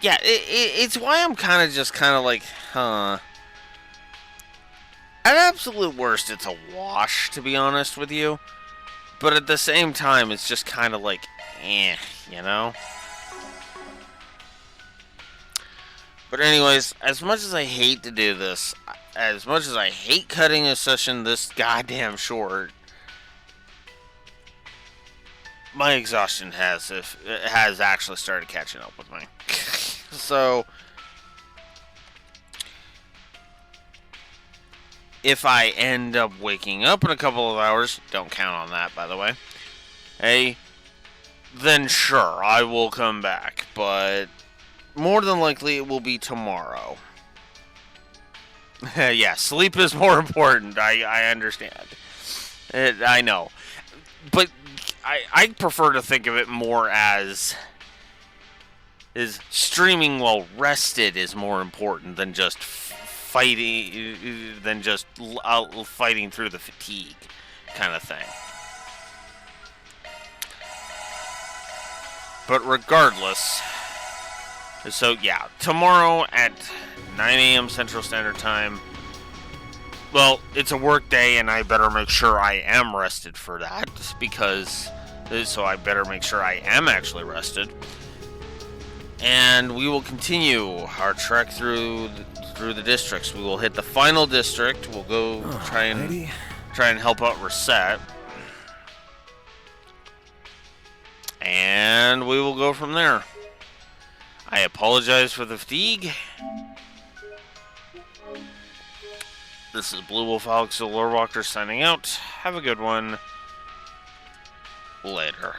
it's why I'm kind of like, huh. At absolute worst, it's a wash, to be honest with you. But at the same time, it's just kind of like, you know? But anyways, as much as I hate to do this, as much as I hate cutting a session this goddamn short, my exhaustion has actually started catching up with me. So, if I end up waking up in a couple of hours, don't count on that, by the way, hey, then sure, I will come back, but more than likely it will be tomorrow. Yeah, sleep is more important, I understand. I know. But I prefer to think of it more as streaming while rested is more important than just fighting through the fatigue kind of thing. But regardless, so yeah, tomorrow at 9 a.m. Central Standard Time. Well, it's a work day, and I better make sure I am rested for that, so I better make sure I am actually rested. And we will continue our trek through the districts. We will hit the final district. We'll go try and help out Reset. And we will go from there. I apologize for the fatigue. This is Blue Wolf Alex the Lorewalker signing out. Have a good one. Later.